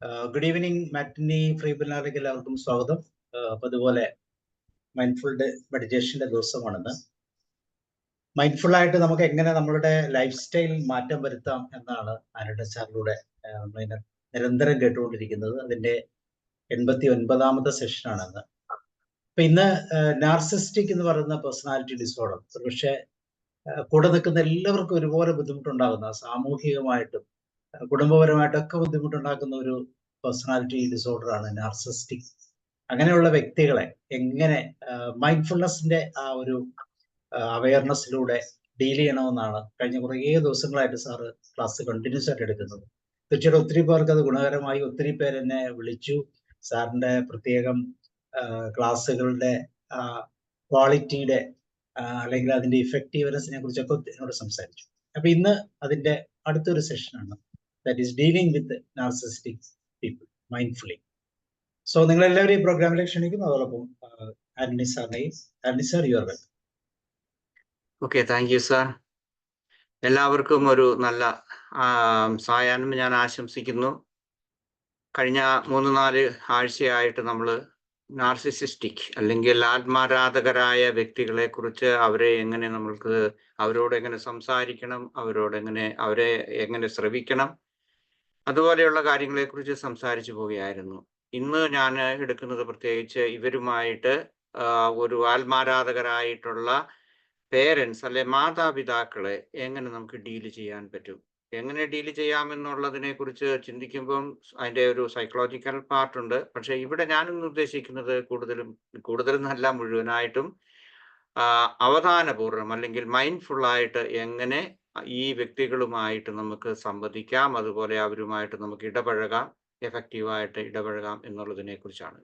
Good evening മാറ്റിനി free ബിനാറിലേക്ക് എല്ലാവർക്കും സ്വാഗതം. അപ്പൊ അതുപോലെ മൈൻഡ്ഫുൾ മെഡിറ്റേഷന്റെ ദിവസമാണെന്ന്. മൈൻഡ്ഫുൾ ആയിട്ട് നമുക്ക് എങ്ങനെ നമ്മളുടെ ലൈഫ് സ്റ്റൈൽ മാറ്റം വരുത്താം എന്നാണ് ആരുടെ സാറിലൂടെ നമ്മൾ നിരന്തരം കേട്ടുകൊണ്ടിരിക്കുന്നത്. അതിന്റെ 89ാമത്തെ സെഷനാണെന്ന്. അപ്പൊ ഇന്ന് നാർസിസ്റ്റിക് എന്ന് പറയുന്ന പേഴ്സണാലിറ്റി ഡിസോർഡർ പക്ഷേ കൂടെ നിൽക്കുന്ന എല്ലാവർക്കും ഒരുപോലെ ബുദ്ധിമുട്ടുണ്ടാകുന്ന, സാമൂഹികമായിട്ടും കുടുംബപരമായിട്ടൊക്കെ ബുദ്ധിമുട്ടുണ്ടാക്കുന്ന ഒരു പേഴ്സണാലിറ്റി ഡിസോർഡർ ആണ് നാർസിസ്റ്റിക്. അങ്ങനെയുള്ള വ്യക്തികളെ എങ്ങനെ മൈൻഡ്ഫുൾനെസിന്റെ ആ ഒരു അവയർനെസ്സിലൂടെ ഡീൽ ചെയ്യണമെന്നാണ് കഴിഞ്ഞ കുറേ ദിവസങ്ങളായിട്ട് സാറ് ക്ലാസ് കണ്ടിന്യൂസ് ആയിട്ട് എടുക്കുന്നത്. തീർച്ചയായിട്ടും ഒത്തിരി പേർക്ക് അത് ഗുണകരമായി. ഒത്തിരി പേര് എന്നെ വിളിച്ചു, സാറിന്റെ പ്രത്യേകം ക്ലാസ്സുകളുടെ ക്വാളിറ്റിയുടെ അല്ലെങ്കിൽ അതിന്റെ ഇഫക്റ്റീവ്നെസിനെ കുറിച്ചൊക്കെ എന്നോട് സംസാരിച്ചു. അപ്പൊ ഇന്ന് അതിന്റെ അടുത്തൊരു സെഷനാണ്, that is dealing with narcissistic people mindfully. So നിങ്ങൾ എല്ലാവരും ഈ പ്രോഗ്രാമിലേക്ക് ക്ഷണിക്കുന്നു. അതോടൊപ്പം ആന്റണി സാറിനെയും. Antony sir, you are welcome. Okay, thank you sir. എല്ലാവർക്കും ഒരു നല്ല സായാഹ്നം ഞാൻ ആശംസിക്കുന്നു. കഴിഞ്ഞ 3-4 ആഴ്ചയായിട്ട് നമ്മൾ നാർസിസിസ്റ്റിക് അല്ലെങ്കിൽ ആത്മാരാധകരായ വ്യക്തികളെ കുറിച്ച്, അവരെ എങ്ങനെ അവരോട് എങ്ങനെ സംസാരിക്കണം, അവരെ എങ്ങനെ ശ്രവിക്കണം, അതുപോലെയുള്ള കാര്യങ്ങളെ കുറിച്ച് സംസാരിച്ചു പോവുകയായിരുന്നു. ഇന്ന് ഞാൻ എടുക്കുന്നത് പ്രത്യേകിച്ച് ഇവരുമായിട്ട് ഒരു ആത്മാരാധകരായിട്ടുള്ള പേരൻസ് അല്ലെ മാതാപിതാക്കളെ എങ്ങനെ നമുക്ക് ഡീല് ചെയ്യാൻ പറ്റും, എങ്ങനെ ഡീല് ചെയ്യാമെന്നുള്ളതിനെ കുറിച്ച് ചിന്തിക്കുമ്പം അതിൻ്റെ ഒരു സൈക്കോളജിക്കൽ പാർട്ടുണ്ട്. പക്ഷെ ഇവിടെ ഞാനിന്ന് ഉദ്ദേശിക്കുന്നത് കൂടുതലും നല്ല മുഴുവനായിട്ടും അവധാനപൂർവ്വം അല്ലെങ്കിൽ മൈൻഡ്ഫുള്ളായിട്ട് എങ്ങനെ ഈ വ്യക്തികളുമായിട്ട് നമുക്ക് സംവദിക്കാം, അതുപോലെ അവരുമായിട്ട് നമുക്ക് എഫക്റ്റീവായിട്ട് ഇടപഴകാം എന്നുള്ളതിനെ കുറിച്ചാണ്.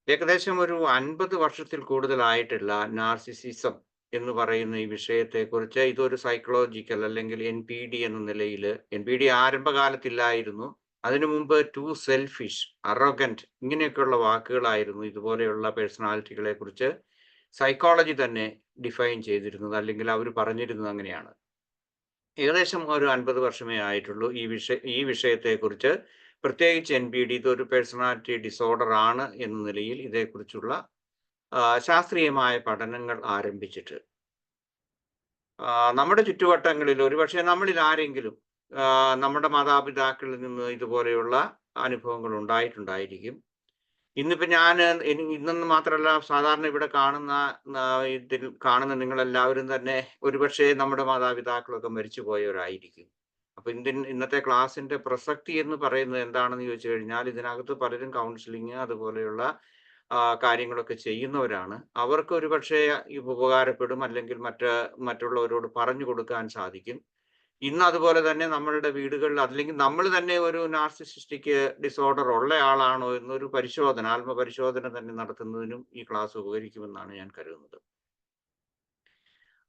ഏകദേശം ഒരു 50 വർഷത്തിൽ കൂടുതലായിട്ടുള്ള നാർസിസിസം എന്ന് പറയുന്ന ഈ വിഷയത്തെക്കുറിച്ച്, ഇതൊരു സൈക്കോളജിക്കൽ അല്ലെങ്കിൽ NPD എന്ന നിലയിൽ, NPD ആരംഭകാലത്തില്ലായിരുന്നു. അതിനു മുമ്പ് ടു സെൽഫിഷ്, അറോഗന്റ്, ഇങ്ങനെയൊക്കെയുള്ള വാക്കുകളായിരുന്നു ഇതുപോലെയുള്ള പേഴ്സണാലിറ്റികളെ കുറിച്ച് സൈക്കോളജി തന്നെ ഡിഫൈൻ ചെയ്തിരുന്നത്, അല്ലെങ്കിൽ അവർ പറഞ്ഞിരുന്നത് അങ്ങനെയാണ്. ഏകദേശം ഒരു 50 വർഷമേ ആയിട്ടുള്ളൂ ഈ വിഷയത്തെക്കുറിച്ച്, പ്രത്യേകിച്ച് NPD ഇതൊരു പേഴ്സണാലിറ്റി ഡിസോർഡർ ആണ് എന്ന നിലയിൽ ഇതേക്കുറിച്ചുള്ള ശാസ്ത്രീയമായ പഠനങ്ങൾ ആരംഭിച്ചിട്ട്. നമ്മുടെ ചുറ്റുവട്ടങ്ങളിൽ ഒരുപക്ഷെ നമ്മളിൽ ആരെങ്കിലും നമ്മുടെ മാതാപിതാക്കളിൽ നിന്ന് ഇതുപോലെയുള്ള അനുഭവങ്ങൾ ഉണ്ടായിട്ടുണ്ടായിരിക്കും. ഇന്നിപ്പോൾ ഇന്നെന്ന് മാത്രമല്ല, സാധാരണ ഇവിടെ കാണുന്ന നിങ്ങളെല്ലാവരും തന്നെ ഒരുപക്ഷെ നമ്മുടെ മാതാപിതാക്കളൊക്കെ മരിച്ചു പോയവരായിരിക്കും. അപ്പൊ ഇന്നത്തെ ക്ലാസ്സിന്റെ പ്രസക്തി എന്ന് പറയുന്നത് എന്താണെന്ന് ചോദിച്ചു കഴിഞ്ഞാൽ, ഇതിനകത്ത് പലരും കൗൺസിലിങ് അതുപോലെയുള്ള കാര്യങ്ങളൊക്കെ ചെയ്യുന്നവരാണ്. അവർക്ക് ഒരുപക്ഷെ ഉപകാരപ്പെടും, അല്ലെങ്കിൽ മറ്റുള്ളവരോട് പറഞ്ഞു കൊടുക്കാൻ സാധിക്കും. ഇന്ന് അതുപോലെ തന്നെ നമ്മളുടെ വീടുകളിൽ, അല്ലെങ്കിൽ നമ്മൾ തന്നെ ഒരു നാർസിസിസ്റ്റിക് ഡിസോർഡർ ഉള്ള ആളാണോ എന്നൊരു ആത്മപരിശോധന തന്നെ നടത്തുന്നതിനും ഈ ക്ലാസ് ഉപകരിക്കുമെന്നാണ് ഞാൻ കരുതുന്നത്.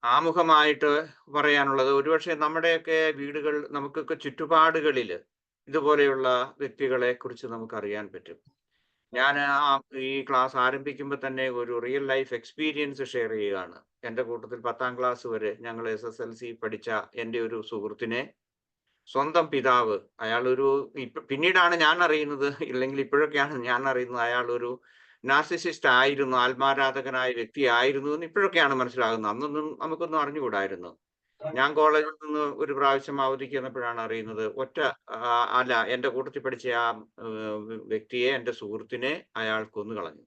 ആമുഖമായിട്ട് പറയാനുള്ളത്, ഒരുപക്ഷെ നമ്മുടെയൊക്കെ വീടുകൾ, നമുക്കൊക്കെ ചുറ്റുപാടുകളിൽ ഇതുപോലെയുള്ള വ്യക്തികളെ കുറിച്ച് നമുക്കറിയാൻ പറ്റും. ഞാൻ ഈ ക്ലാസ് ആരംഭിക്കുമ്പോൾ തന്നെ ഒരു റിയൽ ലൈഫ് എക്സ്പീരിയൻസ് ഷെയർ ചെയ്യുകയാണ്. എൻ്റെ കൂട്ടത്തിൽ 10ാം ക്ലാസ് വരെ ഞങ്ങൾ SSLC പഠിച്ച എൻ്റെ ഒരു സുഹൃത്തിനെ സ്വന്തം പിതാവ്, പിന്നീടാണ് ഞാൻ അറിയുന്നത്, ഇല്ലെങ്കിൽ ഇപ്പോഴൊക്കെയാണ് ഞാൻ അറിയുന്നത്, അയാളൊരു നാർസിസിസ്റ്റ് ആയിരുന്നു, ആത്മാരാധകനായ വ്യക്തിയായിരുന്നു എന്ന് ഇപ്പോഴൊക്കെയാണ് മനസ്സിലാകുന്നത്. അന്നൊന്നും നമുക്കൊന്നും അറിഞ്ഞുകൂടായിരുന്നു. ഞാൻ കോളേജിൽ നിന്ന് ഒരു പ്രാവശ്യം അവധിക്ക് വന്നപ്പോഴാണ് അറിയുന്നത്, എൻ്റെ കൂട്ടത്തിൽ പഠിച്ച ആ വ്യക്തിയെ, എൻ്റെ സുഹൃത്തിനെ അയാൾ കൊന്നുകളഞ്ഞു.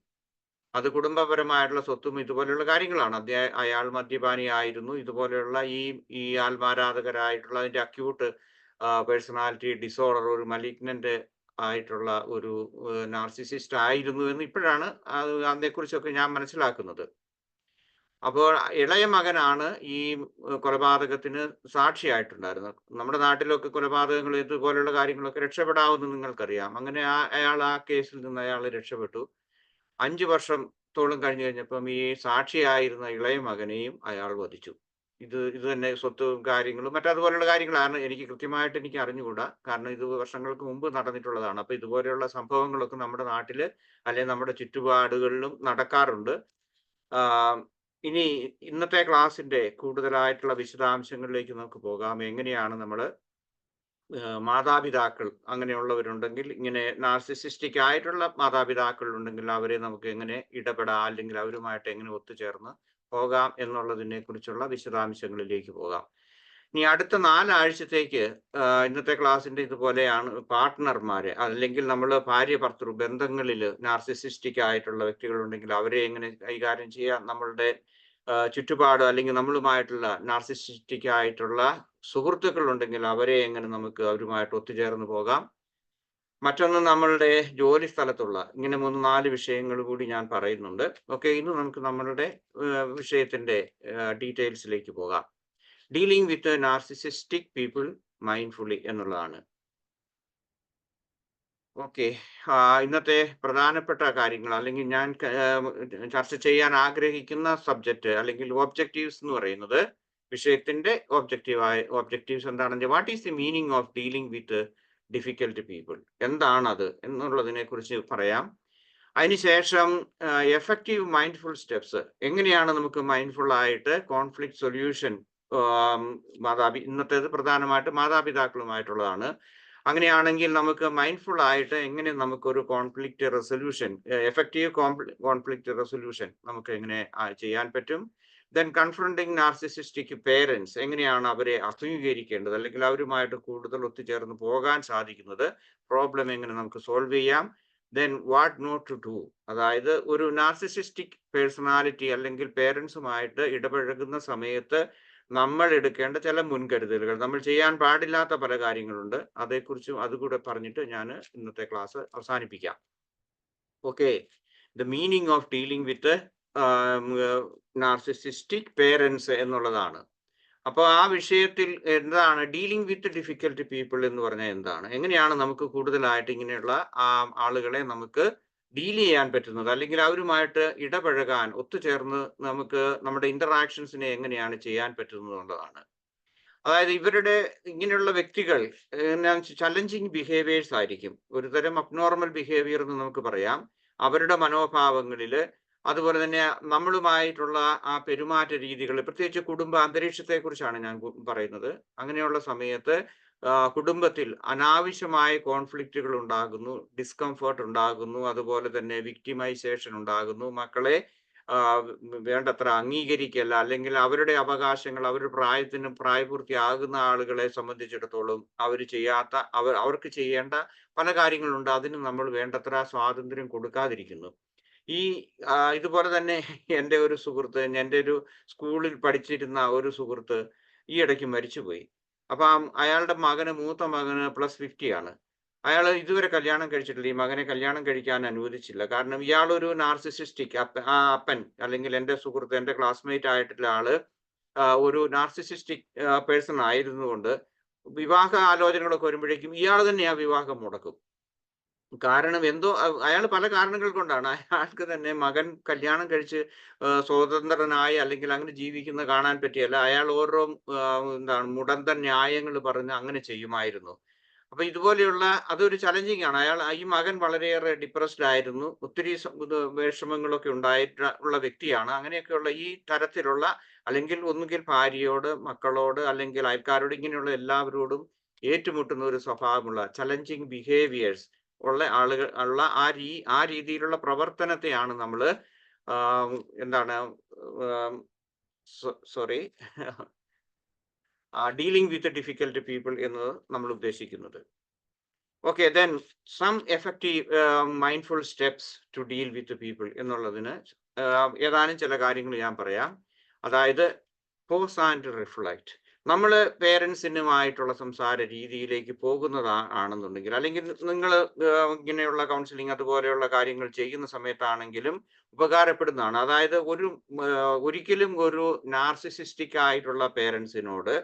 അത് കുടുംബപരമായിട്ടുള്ള സ്വത്തും ഇതുപോലെയുള്ള കാര്യങ്ങളാണ്. അയാൾ മദ്യപാനിയായിരുന്നു. ഇതുപോലെയുള്ള ഈ ആത്മാരാധകരായിട്ടുള്ള അതിൻ്റെ അക്യൂട്ട് പേഴ്സണാലിറ്റി ഡിസോർഡർ, ഒരു മലിഗ്നന്റ് ആയിട്ടുള്ള ഒരു നാർസിസിസ്റ്റ് ആയിരുന്നു എന്ന് ഇപ്പോഴാണ് അതിനെക്കുറിച്ചൊക്കെ ഞാൻ മനസ്സിലാക്കുന്നത്. അപ്പോൾ ഇളയ മകനാണ് ഈ കൊലപാതകത്തിന് സാക്ഷിയായിട്ടുണ്ടായിരുന്നത്. നമ്മുടെ നാട്ടിലൊക്കെ കൊലപാതകങ്ങൾ, ഇതുപോലെയുള്ള കാര്യങ്ങളൊക്കെ രക്ഷപ്പെടാവുന്ന നിങ്ങൾക്കറിയാം. അങ്ങനെ അയാൾ ആ കേസിൽ നിന്ന് അയാൾ രക്ഷപ്പെട്ടു. 5 വർഷത്തോളം കഴിഞ്ഞപ്പം ഈ സാക്ഷിയായിരുന്ന ഇളയ മകനെയും അയാൾ വധിച്ചു. ഇത് തന്നെ സ്വത്തും കാര്യങ്ങളും മറ്റതുപോലെയുള്ള കാര്യങ്ങളാണ്. എനിക്ക് കൃത്യമായിട്ട് അറിഞ്ഞുകൂടാ, കാരണം ഇത് വർഷങ്ങൾക്ക് മുമ്പ് നടന്നിട്ടുള്ളതാണ്. അപ്പൊ ഇതുപോലെയുള്ള സംഭവങ്ങളൊക്കെ നമ്മുടെ നാട്ടിൽ അല്ലെങ്കിൽ നമ്മുടെ ചുറ്റുപാടുകളിലും നടക്കാറുണ്ട്. ഇനി ഇന്നത്തെ ക്ലാസ്സിന്റെ കൂടുതലായിട്ടുള്ള വിശദാംശങ്ങളിലേക്ക് നമുക്ക് പോകാം. എങ്ങനെയാണ് നമ്മൾ മാതാപിതാക്കൾ അങ്ങനെയുള്ളവരുണ്ടെങ്കിൽ, ഇങ്ങനെ നാർസിസിസ്റ്റിക് ആയിട്ടുള്ള മാതാപിതാക്കൾ ഉണ്ടെങ്കിൽ അവരെ നമുക്ക് എങ്ങനെ ഇടപെടാം, അല്ലെങ്കിൽ അവരുമായിട്ട് എങ്ങനെ ഒത്തുചേർന്ന് പോകാം എന്നുള്ളതിനെ കുറിച്ചുള്ള വിശദാംശങ്ങളിലേക്ക് പോകാം. ഇനി അടുത്ത 4 ആഴ്ചത്തേക്ക് ഇന്നത്തെ ക്ലാസ്സിന്റെ ഇതുപോലെയാണ് പാർട്ട്ണർമാരെ, അല്ലെങ്കിൽ നമ്മൾ ഭാര്യ ഭർത്തൃ ബന്ധങ്ങളിൽ നാർസിസിസ്റ്റിക് ആയിട്ടുള്ള വ്യക്തികളുണ്ടെങ്കിൽ അവരെ എങ്ങനെ കൈകാര്യം ചെയ്യാം, നമ്മളുടെ ചുറ്റുപാട് അല്ലെങ്കിൽ നമ്മളുമായിട്ടുള്ള നാർസിസിസ്റ്റിക് ആയിട്ടുള്ള സുഹൃത്തുക്കൾ ഉണ്ടെങ്കിൽ അവരെ എങ്ങനെ നമുക്ക് അവരുമായിട്ട് ഒത്തുചേർന്ന് പോകാം. മറ്റൊന്ന് നമ്മളുടെ ജോലി സ്ഥലത്തുള്ള ഇങ്ങനെ 3-4 വിഷയങ്ങൾ കൂടി ഞാൻ പറയുന്നുണ്ട്. ഓക്കെ, ഇന്ന് നമുക്ക് നമ്മളുടെ വിഷയത്തിന്റെ ഡീറ്റെയിൽസിലേക്ക് പോകാം. Dealing with narcissistic people mindfully എന്നുള്ളതാണ്. ഓക്കെ, ഇന്നത്തെ പ്രധാനപ്പെട്ട കാര്യങ്ങൾ, അല്ലെങ്കിൽ ഞാൻ ചർച്ച ചെയ്യാൻ ആഗ്രഹിക്കുന്ന സബ്ജക്റ്റ് അല്ലെങ്കിൽ ഒബ്ജക്റ്റീവ്സ് എന്ന് പറയുന്നത്, വിഷയത്തിന്റെ ഒബ്ജക്റ്റീവ്സ് എന്താണെന്ന്, what is the meaning of dealing with difficult people, എന്താണത് എന്നുള്ളതിനെ കുറിച്ച് പറയാം. അതിനുശേഷം എഫക്റ്റീവ് മൈൻഡ്ഫുൾ സ്റ്റെപ്സ്, എങ്ങനെയാണ് നമുക്ക് മൈൻഡ്ഫുൾ ആയിട്ട് കോൺഫ്ലിക്റ്റ് സൊല്യൂഷൻ, ഇന്നത്തേത് പ്രധാനമായിട്ട് മാതാപിതാക്കളുമായിട്ടുള്ളതാണ്. അങ്ങനെയാണെങ്കിൽ നമുക്ക് മൈൻഡ്ഫുൾ ആയിട്ട് എങ്ങനെ നമുക്കൊരു conflict resolution, effective conflict resolution നമുക്ക് എങ്ങനെ ചെയ്യാൻ പറ്റും. ദെൻ കൺഫ്രണ്ടിങ് നാർസിസിസ്റ്റിക് പേരൻസ്, എങ്ങനെയാണ് അവരെ അഭിമുഖീകരിക്കേണ്ടത്, അല്ലെങ്കിൽ അവരുമായിട്ട് കൂടുതൽ ഒത്തുചേർന്ന് പോകാൻ സാധിക്കുന്നത്, പ്രോബ്ലം എങ്ങനെ നമുക്ക് സോൾവ് ചെയ്യാം. Then what not to do, അതായത് ഒരു നാർസിസിസ്റ്റിക് പേഴ്സണാലിറ്റി അല്ലെങ്കിൽ പേരൻസുമായിട്ട് ഇടപഴകുന്ന സമയത്ത് നമ്മൾ എടുക്കേണ്ട ചില മുൻകരുതലുകൾ, നമ്മൾ ചെയ്യാൻ പാടില്ലാത്ത പല കാര്യങ്ങളുണ്ട്, അതേക്കുറിച്ചും അതുകൂടെ പറഞ്ഞിട്ട് ഞാൻ ഇന്നത്തെ ക്ലാസ് അവസാനിപ്പിക്കാം. Okay, the meaning of dealing with narcissistic parents എന്നുള്ളതാണ്. അപ്പോൾ ആ വിഷയത്തിൽ എന്താണ് ഡീലിംഗ് വിത്ത് ഡിഫിക്കൽട്ട് പീപ്പിൾ എന്ന് പറഞ്ഞാൽ എന്താണ്, എങ്ങനെയാണ് നമുക്ക് കൂടുതലായിട്ട് ഇങ്ങനെയുള്ള ആളുകളെ നമുക്ക് ഡീൽ ചെയ്യാൻ പറ്റുന്നത്, അല്ലെങ്കിൽ അവരുമായിട്ട് ഇടപഴകാൻ ഒത്തുചേർന്ന് നമുക്ക് നമ്മുടെ ഇന്ററാക്ഷൻസിനെ എങ്ങനെയാണ് ചെയ്യാൻ പറ്റുന്നത് എന്നുള്ളതാണ്. അതായത് ഇവരുടെ ഇങ്ങനെയുള്ള വ്യക്തികൾ ചലഞ്ചിങ് ബിഹേവിയേഴ്സ് ആയിരിക്കും, ഒരുതരം അബ്നോർമൽ ബിഹേവിയർ എന്ന് നമുക്ക് പറയാം. അവരുടെ മനോഭാവങ്ങളില്, അതുപോലെ തന്നെ നമ്മളുമായിട്ടുള്ള ആ പെരുമാറ്റ രീതികൾ, പ്രത്യേകിച്ച് കുടുംബ അന്തരീക്ഷത്തെ കുറിച്ചാണ് ഞാൻ പറയുന്നത്. അങ്ങനെയുള്ള സമയത്ത് കുടുംബത്തിൽ അനാവശ്യമായ കോൺഫ്ലിക്റ്റുകൾ ഉണ്ടാകുന്നു, ഡിസ്കംഫർട്ട് ഉണ്ടാകുന്നു, അതുപോലെ തന്നെ വിക്ടിമൈസേഷൻ ഉണ്ടാകുന്നു, മക്കളെ വേണ്ടത്ര അംഗീകരിക്കല്ല, അല്ലെങ്കിൽ അവരുടെ അവകാശങ്ങൾ അവരുടെ പ്രായപൂർത്തിയാകുന്ന ആളുകളെ സംബന്ധിച്ചിടത്തോളം അവർക്ക് ചെയ്യേണ്ട പല കാര്യങ്ങളുണ്ട്, അതിന് നമ്മൾ വേണ്ടത്ര സ്വാതന്ത്ര്യം കൊടുക്കാതിരിക്കുന്നു. ഇതുപോലെ തന്നെ എൻ്റെ ഒരു സുഹൃത്ത്, എൻ്റെ ഒരു സ്കൂളിൽ പഠിച്ചിരുന്ന ഒരു സുഹൃത്ത് ഈ ഇടയ്ക്ക് മരിച്ചുപോയി. അപ്പം അയാളുടെ മൂത്ത മകന് +50 ആണ്. അയാൾ ഇതുവരെ കല്യാണം കഴിച്ചിട്ടില്ല. ഈ മകനെ കല്യാണം കഴിക്കാൻ അനുവദിച്ചില്ല. കാരണം ഇയാളൊരു നാർസിസിസ്റ്റിക് അപ്പൻ, അല്ലെങ്കിൽ എൻ്റെ സുഹൃത്ത്, എൻ്റെ ക്ലാസ്മേറ്റ് ആയിട്ടുള്ള ആള് ഒരു നാർസിസിസ്റ്റിക് പേഴ്സൺ ആയിരുന്നുകൊണ്ട് വിവാഹ ആലോചനകളൊക്കെ വരുമ്പോഴേക്കും ഇയാൾ തന്നെ ആ വിവാഹം മുടക്കും. കാരണം എന്തോ അയാൾ പല കാരണങ്ങൾ കൊണ്ടാണ്, അയാൾക്ക് തന്നെ മകൻ കല്യാണം കഴിച്ച് സ്വതന്ത്രനായി അല്ലെങ്കിൽ അങ്ങനെ ജീവിക്കുന്ന കാണാൻ പറ്റിയല്ല. അയാൾ ഓരോ മുടന്തൻ ന്യായങ്ങൾ പറഞ്ഞ് അങ്ങനെ ചെയ്യുമായിരുന്നു. അപ്പൊ ഇതുപോലെയുള്ള അതൊരു ചലഞ്ചിങ് ആണ്. ഈ മകൻ വളരെയേറെ ഡിപ്രസ്ഡ് ആയിരുന്നു, ഒത്തിരി വിഷമങ്ങളൊക്കെ ഉണ്ടായിട്ടുള്ള വ്യക്തിയാണ്. അങ്ങനെയൊക്കെയുള്ള ഈ തരത്തിലുള്ള, അല്ലെങ്കിൽ ഒന്നുകിൽ ഭാര്യയോട്, മക്കളോട്, അല്ലെങ്കിൽ അയൽക്കാരോട്, ഇങ്ങനെയുള്ള എല്ലാവരോടും ഏറ്റുമുട്ടുന്ന ഒരു സ്വഭാവമുള്ള ചലഞ്ചിങ് ബിഹേവിയേഴ്സ് ഉള്ള ആളുകൾ ഉള്ള ആ രീതിയിലുള്ള പ്രവർത്തനത്തെയാണ് നമ്മൾ ഡീലിംഗ് വിത്ത് ഡിഫിക്കൽട്ട് പീപ്പിൾ എന്ന് നമ്മൾ ഉദ്ദേശിക്കുന്നത്. Okay, then some effective mindful steps to deal with people എന്നുള്ളതിന് ഏതാനും ചില കാര്യങ്ങൾ ഞാൻ പറയാം. അതായത് പോസ് ആൻഡ് റിഫ്ലക്റ്റ്. നമ്മൾ പേരൻസിനുമായിട്ടുള്ള സംസാര രീതിയിലേക്ക് പോകുന്നതാണെന്നുണ്ടെങ്കിൽ, അല്ലെങ്കിൽ നിങ്ങൾ ഇങ്ങനെയുള്ള കൗൺസിലിംഗ് അതുപോലെയുള്ള കാര്യങ്ങൾ ചെയ്യുന്ന സമയത്താണെങ്കിലും ഉപകാരപ്പെടുന്നതാണ്. അതായത് ഒരിക്കലും ഒരു നാർസിസിസ്റ്റിക് ആയിട്ടുള്ള പേരൻസിനോട്,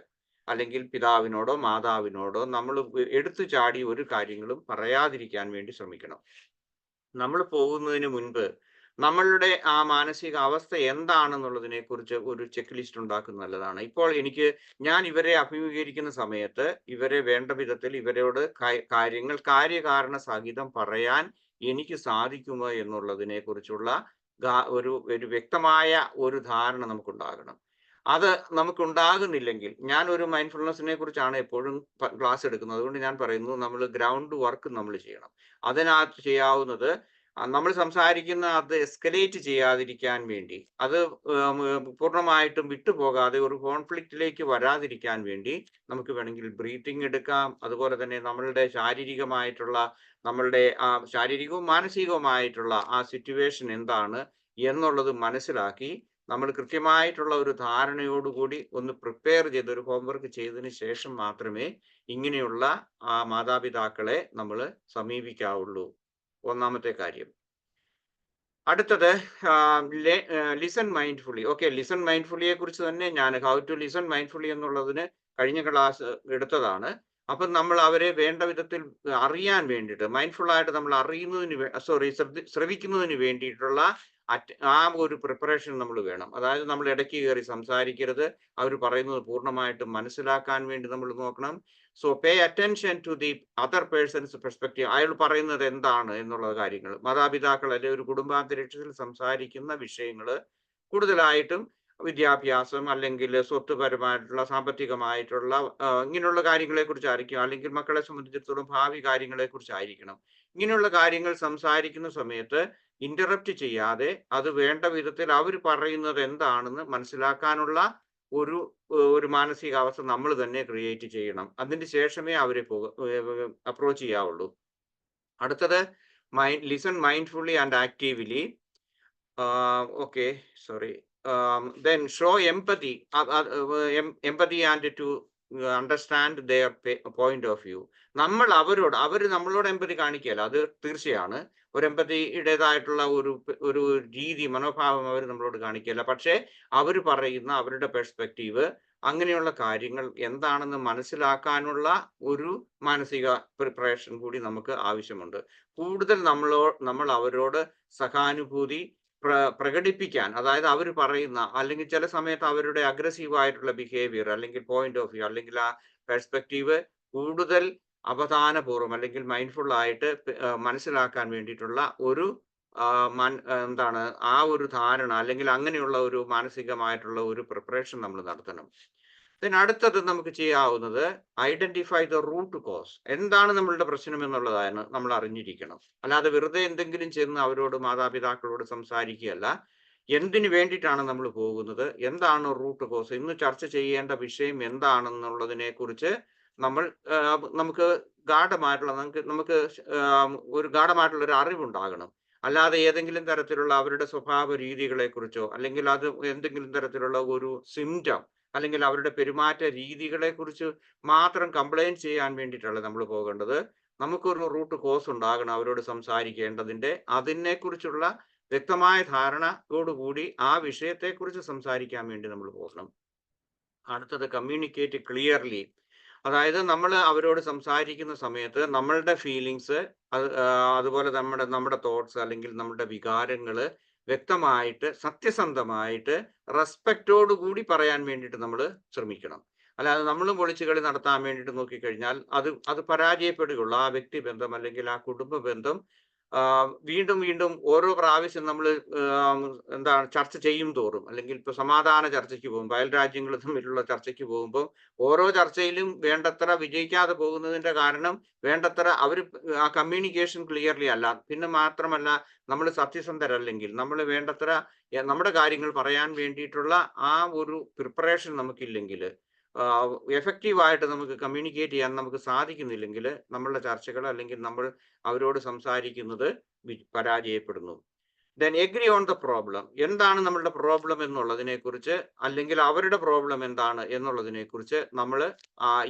അല്ലെങ്കിൽ പിതാവിനോടോ മാതാവിനോടോ നമ്മൾ എടുത്തു ചാടി ഒരു കാര്യങ്ങളും പറയാതിരിക്കാൻ വേണ്ടി ശ്രമിക്കണം. നമ്മൾ പോകുന്നതിന് മുൻപ് നമ്മളുടെ ആ മാനസിക അവസ്ഥ എന്താണെന്നുള്ളതിനെ കുറിച്ച് ഒരു ചെക്ക് ലിസ്റ്റ് ഉണ്ടാക്കുന്നത് നല്ലതാണ്. ഇപ്പോൾ ഞാൻ ഇവരെ അഭിമുഖീകരിക്കുന്ന സമയത്ത് ഇവരെ വേണ്ട വിധത്തിൽ ഇവരോട് കാര്യങ്ങൾ കാര്യകാരണ സഹിതം പറയാൻ എനിക്ക് സാധിക്കുമോ എന്നുള്ളതിനെ കുറിച്ചുള്ള ഒരു വ്യക്തമായ ഒരു ധാരണ നമുക്കുണ്ടാകണം. അത് നമുക്കുണ്ടാകുന്നില്ലെങ്കിൽ, ഞാൻ ഒരു മൈൻഡ്ഫുൾനെസ്സിനെ കുറിച്ചാണ് എപ്പോഴും ക്ലാസ് എടുക്കുന്നത്. അതുകൊണ്ട് ഞാൻ പറയുന്നു, നമ്മൾ ഗ്രൗണ്ട് വർക്ക് നമ്മൾ ചെയ്യണം. അതിനകത്ത് ചെയ്യാവുന്നത്, നമ്മൾ സംസാരിക്കുന്ന അത് എസ്കലേറ്റ് ചെയ്യാതിരിക്കാൻ വേണ്ടി, അത് പൂർണ്ണമായിട്ടും വിട്ടുപോകാതെ ഒരു കോൺഫ്ലിക്റ്റിലേക്ക് വരാതിരിക്കാൻ വേണ്ടി നമുക്ക് വേണമെങ്കിൽ ബ്രീത്തിങ് എടുക്കാം. അതുപോലെ തന്നെ നമ്മളുടെ ശാരീരികമായിട്ടുള്ള, നമ്മളുടെ ശാരീരികവും മാനസികവുമായിട്ടുള്ള ആ സിറ്റുവേഷൻ എന്താണ് എന്നുള്ളത് മനസ്സിലാക്കി നമ്മൾ കൃത്യമായിട്ടുള്ള ഒരു ധാരണയോടുകൂടി ഒന്ന് പ്രിപ്പയർ ചെയ്ത് ഒരു ഹോംവർക്ക് ചെയ്തതിന് ശേഷം മാത്രമേ ഇങ്ങനെയുള്ള മാതാപിതാക്കളെ നമ്മൾ സമീപിക്കാവുള്ളൂ. ഒന്നാമത്തെ കാര്യം. അടുത്തത് ലിസൺ മൈൻഡ്ഫുള്ളി. ഓക്കെ, ലിസൺ മൈൻഡ്ഫുള്ളിയെ കുറിച്ച് തന്നെ ഞാൻ ഹൗ ടു ലിസൺ മൈൻഡ്ഫുള്ളി എന്നുള്ളതിന് കഴിഞ്ഞ ക്ലാസ് എടുത്തതാണ്. അപ്പം നമ്മൾ അവരെ വേണ്ട വിധത്തിൽ അറിയാൻ വേണ്ടിയിട്ട്, മൈൻഡ്ഫുൾ ആയിട്ട് നമ്മൾ അറിയുന്നതിന് ശ്രവിക്കുന്നതിന് വേണ്ടിയിട്ടുള്ള ആ ഒരു പ്രിപ്പറേഷൻ നമ്മൾ വേണം. അതായത് നമ്മൾ ഇടയ്ക്ക് കയറി സംസാരിക്കരുത്. അവർ പറയുന്നത് പൂർണ്ണമായിട്ടും മനസ്സിലാക്കാൻ വേണ്ടി നമ്മൾ നോക്കണം. So pay attention to the other person's perspective. അയാൾ പറയുന്നത് എന്താണ് എന്നുള്ള കാര്യങ്ങൾ, മാതാപിതാക്കൾ അല്ലെ ഒരു കുടുംബാന്തരീക്ഷത്തിൽ സംസാരിക്കുന്ന വിഷയങ്ങൾ കൂടുതലായിട്ടും വിദ്യാഭ്യാസം അല്ലെങ്കിൽ സ്വത്തുപരമായിട്ടുള്ള സാമ്പത്തികമായിട്ടുള്ള ഇങ്ങനെയുള്ള കാര്യങ്ങളെ കുറിച്ചായിരിക്കും, അല്ലെങ്കിൽ മക്കളെ സംബന്ധിച്ചിടത്തോളം ഭാവി കാര്യങ്ങളെ കുറിച്ചായിരിക്കണം. ഇങ്ങനെയുള്ള കാര്യങ്ങൾ സംസാരിക്കുന്ന സമയത്ത് ഇന്ററപ്റ്റ് ചെയ്യാതെ അത് വേണ്ട വിധത്തിൽ അവർ പറയുന്നത് എന്താണെന്ന് മനസ്സിലാക്കാനുള്ള ഒരു മാനസികാവസ്ഥ നമ്മൾ തന്നെ ക്രിയേറ്റ് ചെയ്യണം. അതിന് ശേഷമേ അവരെ അപ്രോച്ച് ചെയ്യാവുള്ളൂ. അടുത്തത് listen mindfully and actively. Okay, sorry. Then show empathy and to understand their point of view. നമ്മൾ അവർ നമ്മളോട് എമ്പതി കാണിക്കുകയല്ല, അത് തീർച്ചയാണ്. ഒരു എമ്പതിയുടേതായിട്ടുള്ള ഒരു രീതി, മനോഭാവം അവർ നമ്മളോട് കാണിക്കുകയല്ല. പക്ഷേ അവർ പറയുന്ന അവരുടെ പെർസ്പെക്റ്റീവ്, അങ്ങനെയുള്ള കാര്യങ്ങൾ എന്താണെന്ന് മനസ്സിലാക്കാനുള്ള ഒരു മാനസിക പ്രിപ്പറേഷൻ കൂടി നമുക്ക് ആവശ്യമുണ്ട്. കൂടുതൽ നമ്മൾ അവരോട് സഹാനുഭൂതി പ്രകടിപ്പിക്കാൻ, അതായത് അവർ പറയുന്ന, അല്ലെങ്കിൽ ചില സമയത്ത് അവരുടെ അഗ്രസീവ് ആയിട്ടുള്ള ബിഹേവിയർ അല്ലെങ്കിൽ പോയിന്റ് ഓഫ് വ്യൂ അല്ലെങ്കിൽ ആ പെർസ്പെക്റ്റീവ് കൂടുതൽ അവധാനപൂർവ്വം അല്ലെങ്കിൽ മൈൻഡ്ഫുൾ ആയിട്ട് മനസ്സിലാക്കാൻ വേണ്ടിയിട്ടുള്ള ഒരു എന്താണ് ആ ഒരു ധാരണ, അല്ലെങ്കിൽ അങ്ങനെയുള്ള ഒരു മാനസികമായിട്ടുള്ള ഒരു പ്രിപ്പറേഷൻ നമ്മൾ നടത്തണം. അടുത്തത് നമുക്ക് ചെയ്യാവുന്നത് ഐഡന്റിഫൈ ദ റൂട്ട് കോസ്. എന്താണ് നമ്മളുടെ പ്രശ്നം എന്നുള്ളതാണ് നമ്മൾ അറിഞ്ഞിരിക്കണം. അല്ലാതെ വെറുതെ എന്തെങ്കിലും ചെന്ന് അവരോട്, മാതാപിതാക്കളോട് സംസാരിക്കുകയല്ല. എന്തിനു വേണ്ടിയിട്ടാണ് നമ്മൾ പോകുന്നത്, എന്താണ് റൂട്ട് കോസ്, ഇന്ന് ചർച്ച ചെയ്യേണ്ട വിഷയം എന്താണെന്നുള്ളതിനെ കുറിച്ച് നമുക്ക് നമുക്ക് ഒരു ഗാഢമായിട്ടുള്ള ഒരു അറിവുണ്ടാകണം. അല്ലാതെ ഏതെങ്കിലും തരത്തിലുള്ള അവരുടെ സ്വഭാവ രീതികളെ കുറിച്ചോ, അല്ലെങ്കിൽ അത് എന്തെങ്കിലും തരത്തിലുള്ള ഒരു സിംറ്റം അല്ലെങ്കിൽ അവരുടെ പെരുമാറ്റ രീതികളെ കുറിച്ച് മാത്രം കംപ്ലൈന്റ് ചെയ്യാൻ വേണ്ടിയിട്ടല്ല നമ്മൾ പോകേണ്ടത്. നമുക്കൊരു റൂട്ട് കോസ് ഉണ്ടാകണം അവരോട് സംസാരിക്കേണ്ടതിന്റെ. അതിനെക്കുറിച്ചുള്ള വ്യക്തമായ ധാരണയോടുകൂടി ആ വിഷയത്തെക്കുറിച്ച് സംസാരിക്കാൻ വേണ്ടി നമ്മൾ പോകണം. അടുത്തത് കമ്മ്യൂണിക്കേറ്റ് ക്ലിയർലി. അതായത് നമ്മൾ അവരോട് സംസാരിക്കുന്ന സമയത്ത് നമ്മളുടെ ഫീലിങ്സ്, അതുപോലെ നമ്മുടെ തോട്ട്സ് അല്ലെങ്കിൽ നമ്മുടെ വികാരങ്ങള് വ്യക്തമായിട്ട്, സത്യസന്ധമായിട്ട്, റെസ്പെക്റ്റോടു കൂടി പറയാൻ വേണ്ടിയിട്ട് നമ്മൾ ശ്രമിക്കണം. അല്ലാതെ നമ്മളും പൊളിച്ചുകളി നടത്താൻ വേണ്ടിയിട്ട് നോക്കിക്കഴിഞ്ഞാൽ അത് പരാജയപ്പെടുകയുള്ളൂ. ആ വ്യക്തിബന്ധം അല്ലെങ്കിൽ ആ കുടുംബ ബന്ധം വീണ്ടും വീണ്ടും ഓരോ പ്രാവശ്യം നമ്മൾ എന്താണ് ചർച്ച ചെയ്യും തോറും, അല്ലെങ്കിൽ ഇപ്പൊ സമാധാന ചർച്ചയ്ക്ക് പോകുമ്പോൾ, അയൽ രാജ്യങ്ങൾ തമ്മിലുള്ള ചർച്ചയ്ക്ക് പോകുമ്പോൾ ഓരോ ചർച്ചയിലും വേണ്ടത്ര വിജയിക്കാതെ പോകുന്നതിന്റെ കാരണം വേണ്ടത്ര ആ കമ്മ്യൂണിക്കേഷൻ ക്ലിയർലി അല്ല. പിന്നെ മാത്രമല്ല, നമ്മൾ സത്യസന്ധരല്ലെങ്കിൽ, നമ്മൾ വേണ്ടത്ര നമ്മുടെ കാര്യങ്ങൾ പറയാൻ വേണ്ടിയിട്ടുള്ള ആ ഒരു പ്രിപ്പറേഷൻ നമുക്കില്ലെങ്കിൽ, എഫക്റ്റീവായിട്ട് നമുക്ക് കമ്മ്യൂണിക്കേറ്റ് ചെയ്യാൻ നമുക്ക് സാധിക്കുന്നില്ലെങ്കിൽ നമ്മളുടെ ചർച്ചകൾ അല്ലെങ്കിൽ നമ്മൾ അവരോട് സംസാരിക്കുന്നത് പരാജയപ്പെടുന്നു. Then agree on the problem. എന്താണ് നമ്മളുടെ പ്രോബ്ലം എന്നുള്ളതിനെ കുറിച്ച്, അല്ലെങ്കിൽ അവരുടെ പ്രോബ്ലം എന്താണ് എന്നുള്ളതിനെ കുറിച്ച് നമ്മൾ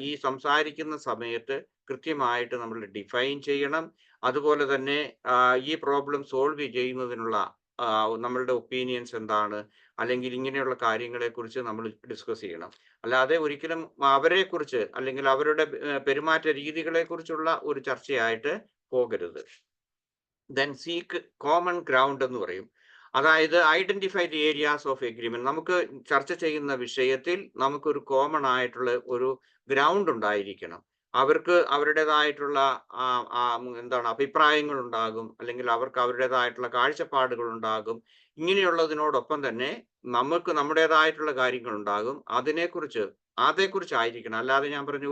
ഈ സംസാരിക്കുന്ന സമയത്ത് കൃത്യമായിട്ട് നമ്മൾ ഡിഫൈൻ ചെയ്യണം. അതുപോലെ തന്നെ ഈ പ്രോബ്ലം സോൾവ് ചെയ്യുന്നതിനുള്ള നമ്മളുടെ ഒപ്പീനിയൻസ് എന്താണ്, അല്ലെങ്കിൽ ഇങ്ങനെയുള്ള കാര്യങ്ങളെ കുറിച്ച് നമ്മൾ ഡിസ്കസ് ചെയ്യണം. അല്ലാതെ ഒരിക്കലും അവരെ കുറിച്ച് അല്ലെങ്കിൽ അവരുടെ പെരുമാറ്റ രീതികളെ കുറിച്ചുള്ള ഒരു ചർച്ചയായിട്ട് പോകരുത്. ദെൻ സീക്ക് കോമൺ ഗ്രൗണ്ട് എന്ന് പറയും. അതായത് identify the areas of agreement. നമുക്ക് ചർച്ച ചെയ്യുന്ന വിഷയത്തിൽ നമുക്കൊരു കോമൺ ആയിട്ടുള്ള ഒരു ഗ്രൗണ്ട് ഉണ്ടായിരിക്കണം. അവർക്ക് അവരുടേതായിട്ടുള്ള എന്താണ് അഭിപ്രായങ്ങൾ ഉണ്ടാകും, അല്ലെങ്കിൽ അവർക്ക് അവരുടേതായിട്ടുള്ള കാഴ്ചപ്പാടുകൾ ഉണ്ടാകും. ഇങ്ങനെയുള്ളതിനോടൊപ്പം തന്നെ നമുക്ക് നമ്മുടേതായിട്ടുള്ള കാര്യങ്ങൾ ഉണ്ടാകും. അതേക്കുറിച്ചായിരിക്കണം. അല്ലാതെ ഞാൻ പറഞ്ഞു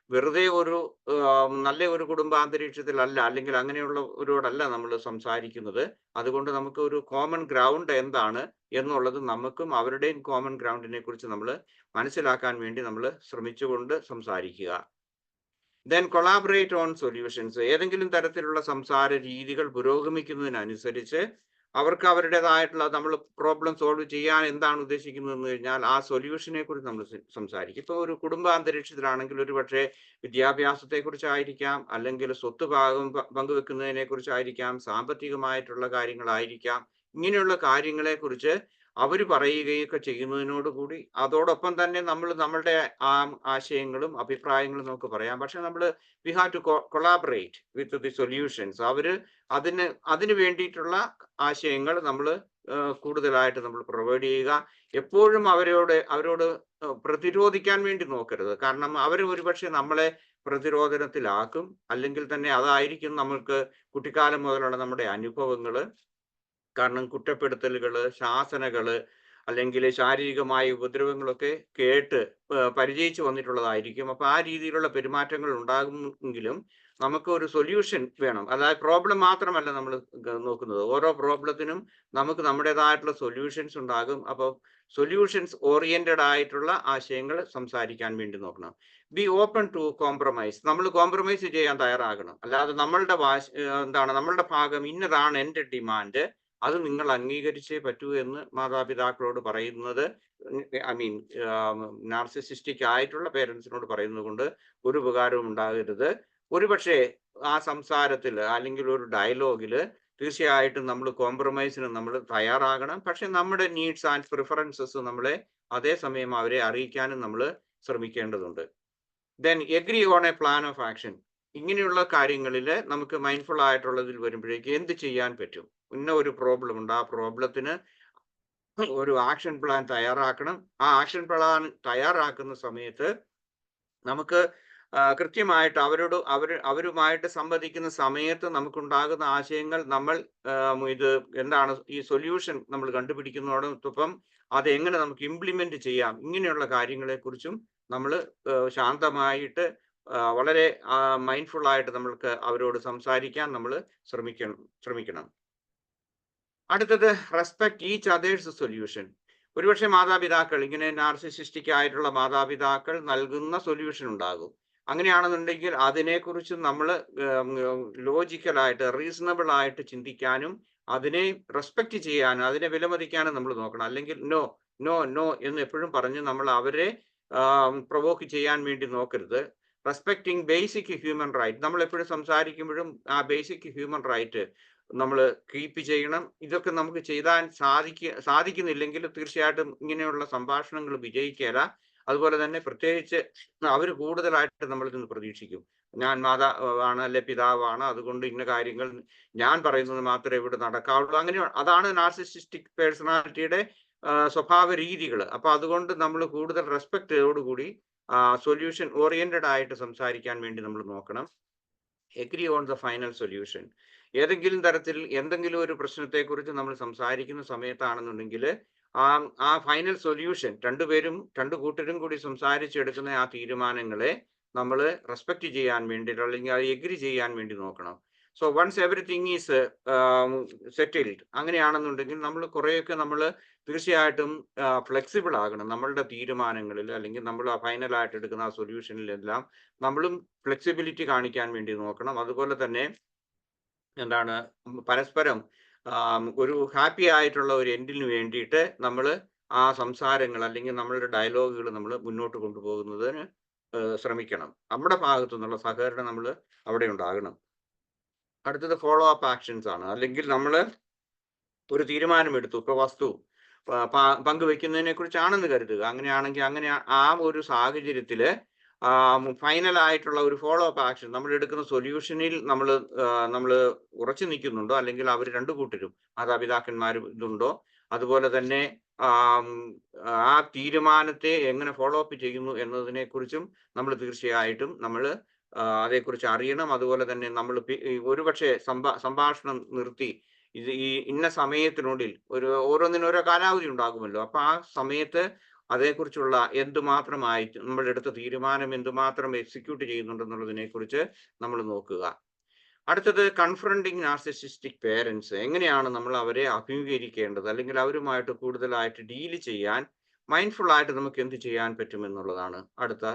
വെറുതെ നല്ല ഒരു കുടുംബാന്തരീക്ഷത്തിലല്ല, അല്ലെങ്കിൽ അങ്ങനെയുള്ളവരോടല്ല നമ്മൾ സംസാരിക്കുന്നത്. അതുകൊണ്ട് നമുക്ക് ഒരു കോമൺ ഗ്രൗണ്ട് എന്താണ് എന്നുള്ളത് നമുക്കും അവരുടെയും കോമൺ ഗ്രൗണ്ടിനെ കുറിച്ച് നമ്മൾ മനസ്സിലാക്കാൻ വേണ്ടി നമ്മൾ ശ്രമിച്ചുകൊണ്ട് സംസാരിക്കുക. Then collaborate on solutions. ഏതെങ്കിലും തരത്തിലുള്ള സംസാര രീതികൾ പുരോഗമിക്കുന്നതിനനുസരിച്ച് അവർക്ക് അവരുടേതായിട്ടുള്ള നമ്മൾ പ്രോബ്ലം സോൾവ് ചെയ്യാൻ എന്താണ് ഉദ്ദേശിക്കുന്നതെന്ന് കഴിഞ്ഞാൽ ആ സൊല്യൂഷനെ കുറിച്ച് നമ്മൾ സംസാരിക്കും. ഇപ്പോൾ ഒരു കുടുംബ അന്തരീക്ഷത്തിലാണെങ്കിൽ ഒരു പക്ഷേ വിദ്യാഭ്യാസത്തെ കുറിച്ചായിരിക്കാം, അല്ലെങ്കിൽ സ്വത്ത് പങ്കുവെക്കുന്നതിനെ കുറിച്ചായിരിക്കാം, സാമ്പത്തികമായിട്ടുള്ള കാര്യങ്ങളായിരിക്കാം. ഇങ്ങനെയുള്ള കാര്യങ്ങളെ കുറിച്ച് അവർ പറയുകയൊക്കെ ചെയ്യുന്നതിനോടുകൂടി അതോടൊപ്പം തന്നെ നമ്മൾ നമ്മളുടെ ആശയങ്ങളും അഭിപ്രായങ്ങളും നമുക്ക് പറയാം. പക്ഷെ we have to collaborate with the solutions. അതിന് വേണ്ടിയിട്ടുള്ള ആശയങ്ങൾ നമ്മൾ കൂടുതലായിട്ട് നമ്മൾ പ്രൊവൈഡ് ചെയ്യുക. എപ്പോഴും അവരോട് പ്രതിരോധിക്കാൻ വേണ്ടി നോക്കരുത്. കാരണം അവർ ഒരുപക്ഷെ നമ്മളെ പ്രതിരോധനത്തിലാക്കും, അല്ലെങ്കിൽ തന്നെ അതായിരിക്കും നമ്മൾക്ക് കുട്ടിക്കാലം മുതലുള്ള നമ്മുടെ അനുഭവങ്ങൾ. കാരണം കുറ്റപ്പെടുത്തലുകള്, ശാസനകള്, അല്ലെങ്കിൽ ശാരീരികമായ ഉപദ്രവങ്ങളൊക്കെ കേട്ട് പരിചയിച്ചു വന്നിട്ടുള്ളതായിരിക്കും. അപ്പൊ ആ രീതിയിലുള്ള പെരുമാറ്റങ്ങൾ ഉണ്ടാകുമെങ്കിലും നമുക്ക് ഒരു സൊല്യൂഷൻ വേണം. അതായത് പ്രോബ്ലം മാത്രമല്ല നമ്മൾ നോക്കുന്നത്, ഓരോ പ്രോബ്ലത്തിനും നമുക്ക് നമ്മുടേതായിട്ടുള്ള സൊല്യൂഷൻസ് ഉണ്ടാകും. അപ്പോൾ സൊല്യൂഷൻസ് ഓറിയന്റഡ് ആയിട്ടുള്ള ആശയങ്ങൾ സംസാരിക്കാൻ വേണ്ടി നോക്കണം. Be open to compromise. നമ്മൾ കോംപ്രമൈസ് ചെയ്യാൻ തയ്യാറാകണം. അല്ലാതെ നമ്മളുടെ ഭാഗം ഇന്നതാണ് എൻ്റെ ഡിമാൻഡ്, അത് നിങ്ങൾ അംഗീകരിച്ചേ പറ്റൂ എന്ന് മാതാപിതാക്കളോട് പറയുന്നത്, നാർസിസിസ്റ്റിക് ആയിട്ടുള്ള പേരൻസിനോട് പറയുന്നത് കൊണ്ട് ഒരു ഉപകാരവും ഉണ്ടാകരുത്. ഒരുപക്ഷെ ആ സംസാരത്തിൽ അല്ലെങ്കിൽ ഒരു ഡയലോഗില് തീർച്ചയായിട്ടും നമ്മൾ കോംപ്രമൈസിന് നമ്മൾ തയ്യാറാകണം. പക്ഷെ നമ്മുടെ നീഡ്സ് ആൻഡ് പ്രിഫറൻസസ് നമ്മളെ അതേസമയം അവരെ അറിയിക്കാനും നമ്മൾ ശ്രമിക്കേണ്ടതുണ്ട്. Then agree on a plan of action. ഇങ്ങനെയുള്ള കാര്യങ്ങളിൽ നമുക്ക് മൈൻഡ്ഫുൾ ആയിട്ടുള്ളതിൽ വരുമ്പോഴേക്ക് എന്ത് ചെയ്യാൻ പറ്റും? ഇന്ന ഒരു പ്രോബ്ലം ഉണ്ട്, ആ പ്രോബ്ലത്തിന് ഒരു ആക്ഷൻ പ്ലാൻ തയ്യാറാക്കണം. ആ ആക്ഷൻ പ്ലാൻ തയ്യാറാക്കുന്ന സമയത്ത് നമുക്ക് കൃത്യമായിട്ട് അവരുമായിട്ട് സംവദിക്കുന്ന സമയത്ത് നമുക്കുണ്ടാകുന്ന ആശയങ്ങൾ നമ്മൾ ഈ സൊല്യൂഷൻ നമ്മൾ കണ്ടുപിടിക്കുന്നതോടൊപ്പം അതെങ്ങനെ നമുക്ക് ഇംപ്ലിമെന്റ് ചെയ്യാം, ഇങ്ങനെയുള്ള കാര്യങ്ങളെ കുറിച്ചും നമ്മൾ ശാന്തമായിട്ട് വളരെ മൈൻഡ്ഫുൾ ആയിട്ട് നമ്മൾക്ക് അവരോട് സംസാരിക്കാൻ നമ്മൾ ശ്രമിക്കണം. അടുത്തത് റെസ്പെക്ട് ഈച്ച് അതേഴ്സ് സൊല്യൂഷൻ. ഒരുപക്ഷെ മാതാപിതാക്കൾ, ഇങ്ങനെ നാർസിസിസ്റ്റിക് ആയിട്ടുള്ള മാതാപിതാക്കൾ നൽകുന്ന സൊല്യൂഷൻ ഉണ്ടാകും. അങ്ങനെയാണെന്നുണ്ടെങ്കിൽ അതിനെക്കുറിച്ച് നമ്മൾ ലോജിക്കലായിട്ട് റീസണബിൾ ആയിട്ട് ചിന്തിക്കാനും അതിനെ റെസ്പെക്ട് ചെയ്യാനും അതിനെ വിലമതിക്കാനും നമ്മൾ നോക്കണം. അല്ലെങ്കിൽ നോ നോ നോ എന്ന് എപ്പോഴും പറഞ്ഞ് നമ്മൾ അവരെ പ്രൊവോക്ക് ചെയ്യാൻ വേണ്ടി നോക്കരുത്. Respecting basic human right. നമ്മൾ എപ്പോഴും സംസാരിക്കുമ്പോഴും ആ ബേസിക് ഹ്യൂമൻ റൈറ്റ് നമ്മൾ കീപ്പ് ചെയ്യണം. ഇതൊക്കെ നമുക്ക് സാധിക്കുന്നില്ലെങ്കിൽ തീർച്ചയായിട്ടും ഇങ്ങനെയുള്ള സംഭാഷണങ്ങൾ വിജയിക്കുകയില്ല. അതുപോലെ തന്നെ പ്രത്യേകിച്ച് അവർ കൂടുതലായിട്ട് നമ്മളിൽ നിന്ന് പ്രതീക്ഷിക്കും. ഞാൻ മാതാവാണ്, അല്ലെ പിതാവാണ്, അതുകൊണ്ട് ഇന്ന കാര്യങ്ങൾ ഞാൻ പറയുന്നത് മാത്രമേ ഇവിടെ നടക്കാവുള്ളൂ. അതാണ് നാർസിസിസ്റ്റിക് പേഴ്സണാലിറ്റിയുടെ സ്വഭാവ രീതികൾ. അപ്പൊ അതുകൊണ്ട് നമ്മൾ കൂടുതൽ റെസ്പെക്റ്റോടുകൂടി സൊല്യൂഷൻ ഓറിയന്റഡ് ആയിട്ട് സംസാരിക്കാൻ വേണ്ടി നമ്മൾ നോക്കണം. Agree on the final solution. ഏതെങ്കിലും തരത്തിൽ എന്തെങ്കിലും ഒരു പ്രശ്നത്തെക്കുറിച്ച് നമ്മൾ സംസാരിക്കുന്ന സമയത്താണെന്നുണ്ടെങ്കിൽ ആ ഫൈനൽ സൊല്യൂഷൻ രണ്ടു കൂട്ടരും കൂടി സംസാരിച്ചെടുക്കുന്ന ആ തീരുമാനങ്ങളെ നമ്മൾ റെസ്പെക്ട് ചെയ്യാൻ വേണ്ടി, അല്ലെങ്കിൽ അത് എഗ്രി ചെയ്യാൻ വേണ്ടി നോക്കണം. So once everything is settled, അങ്ങനെയാണെന്നുണ്ടെങ്കിൽ നമ്മൾ കുറേയൊക്കെ നമ്മൾ തീർച്ചയായിട്ടും ഫ്ലെക്സിബിൾ ആകണം നമ്മളുടെ തീരുമാനങ്ങളിൽ, അല്ലെങ്കിൽ നമ്മൾ ഫൈനലായിട്ട് എടുക്കുന്ന ആ സൊല്യൂഷനിലെല്ലാം നമ്മളും ഫ്ലെക്സിബിലിറ്റി കാണിക്കാൻ വേണ്ടി നോക്കണം. അതുപോലെ തന്നെ പരസ്പരം ഒരു ഹാപ്പി ആയിട്ടുള്ള ഒരു എൻഡിന് വേണ്ടിയിട്ട് നമ്മൾ ആ സംസാരങ്ങൾ അല്ലെങ്കിൽ നമ്മളുടെ ഡയലോഗുകൾ നമ്മൾ മുന്നോട്ട് കൊണ്ടുപോകുന്നതിന് ശ്രമിക്കണം. നമ്മുടെ ഭാഗത്തു നിന്നുള്ള സഹകരണം നമ്മൾ അവിടെ ഉണ്ടാകണം. അടുത്തത് ഫോളോ അപ്പ് ആക്ഷൻസ് ആണ്. അല്ലെങ്കിൽ നമ്മൾ ഒരു തീരുമാനമെടുത്തു, ഇപ്പൊ വസ്തു പങ്കുവെക്കുന്നതിനെ കുറിച്ചാണെന്ന് കരുതുക. അങ്ങനെയാണെങ്കിൽ ആ ഒരു സാഹചര്യത്തില് ഫൈനൽ ആയിട്ടുള്ള ഒരു ഫോളോ അപ്പ് ആക്ഷൻ, നമ്മൾ എടുക്കുന്ന സൊല്യൂഷനിൽ നമ്മൾ ഉറച്ചു നിൽക്കുന്നുണ്ടോ, അല്ലെങ്കിൽ അവർ രണ്ടു കൂട്ടരും മാതാപിതാക്കന്മാരും ഇതുണ്ടോ, അതുപോലെ തന്നെ ആ തീരുമാനത്തെ എങ്ങനെ ഫോളോ അപ്പ് ചെയ്യുന്നു എന്നതിനെ കുറിച്ചും നമ്മൾ തീർച്ചയായിട്ടും നമ്മൾ അതേക്കുറിച്ച് അറിയണം. അതുപോലെ തന്നെ നമ്മൾ ഒരുപക്ഷെ സംഭാഷണം നിർത്തി ഇത് ഈ ഇന്ന സമയത്തിനുള്ളിൽ ഓരോന്നിനും ഓരോ കാലാവധി ഉണ്ടാകുമല്ലോ. അപ്പൊ ആ സമയത്ത് അതേക്കുറിച്ചുള്ള എന്തുമാത്രമായിട്ട് നമ്മൾ എടുത്ത തീരുമാനം എന്തുമാത്രം എക്സിക്യൂട്ട് ചെയ്യുന്നുണ്ടെന്നുള്ളതിനെ കുറിച്ച് നമ്മൾ നോക്കുക. അടുത്തത് കൺഫ്രണ്ടിങ് നാർസിസിസ്റ്റിക് പേരൻസ്. എങ്ങനെയാണ് നമ്മൾ അവരെ അഭിമുഖീകരിക്കേണ്ടത്, അല്ലെങ്കിൽ അവരുമായിട്ട് കൂടുതലായിട്ട് ഡീല് ചെയ്യാൻ മൈൻഡ്ഫുൾ ആയിട്ട് നമുക്ക് എന്ത് ചെയ്യാൻ പറ്റുമെന്നുള്ളതാണ് അടുത്ത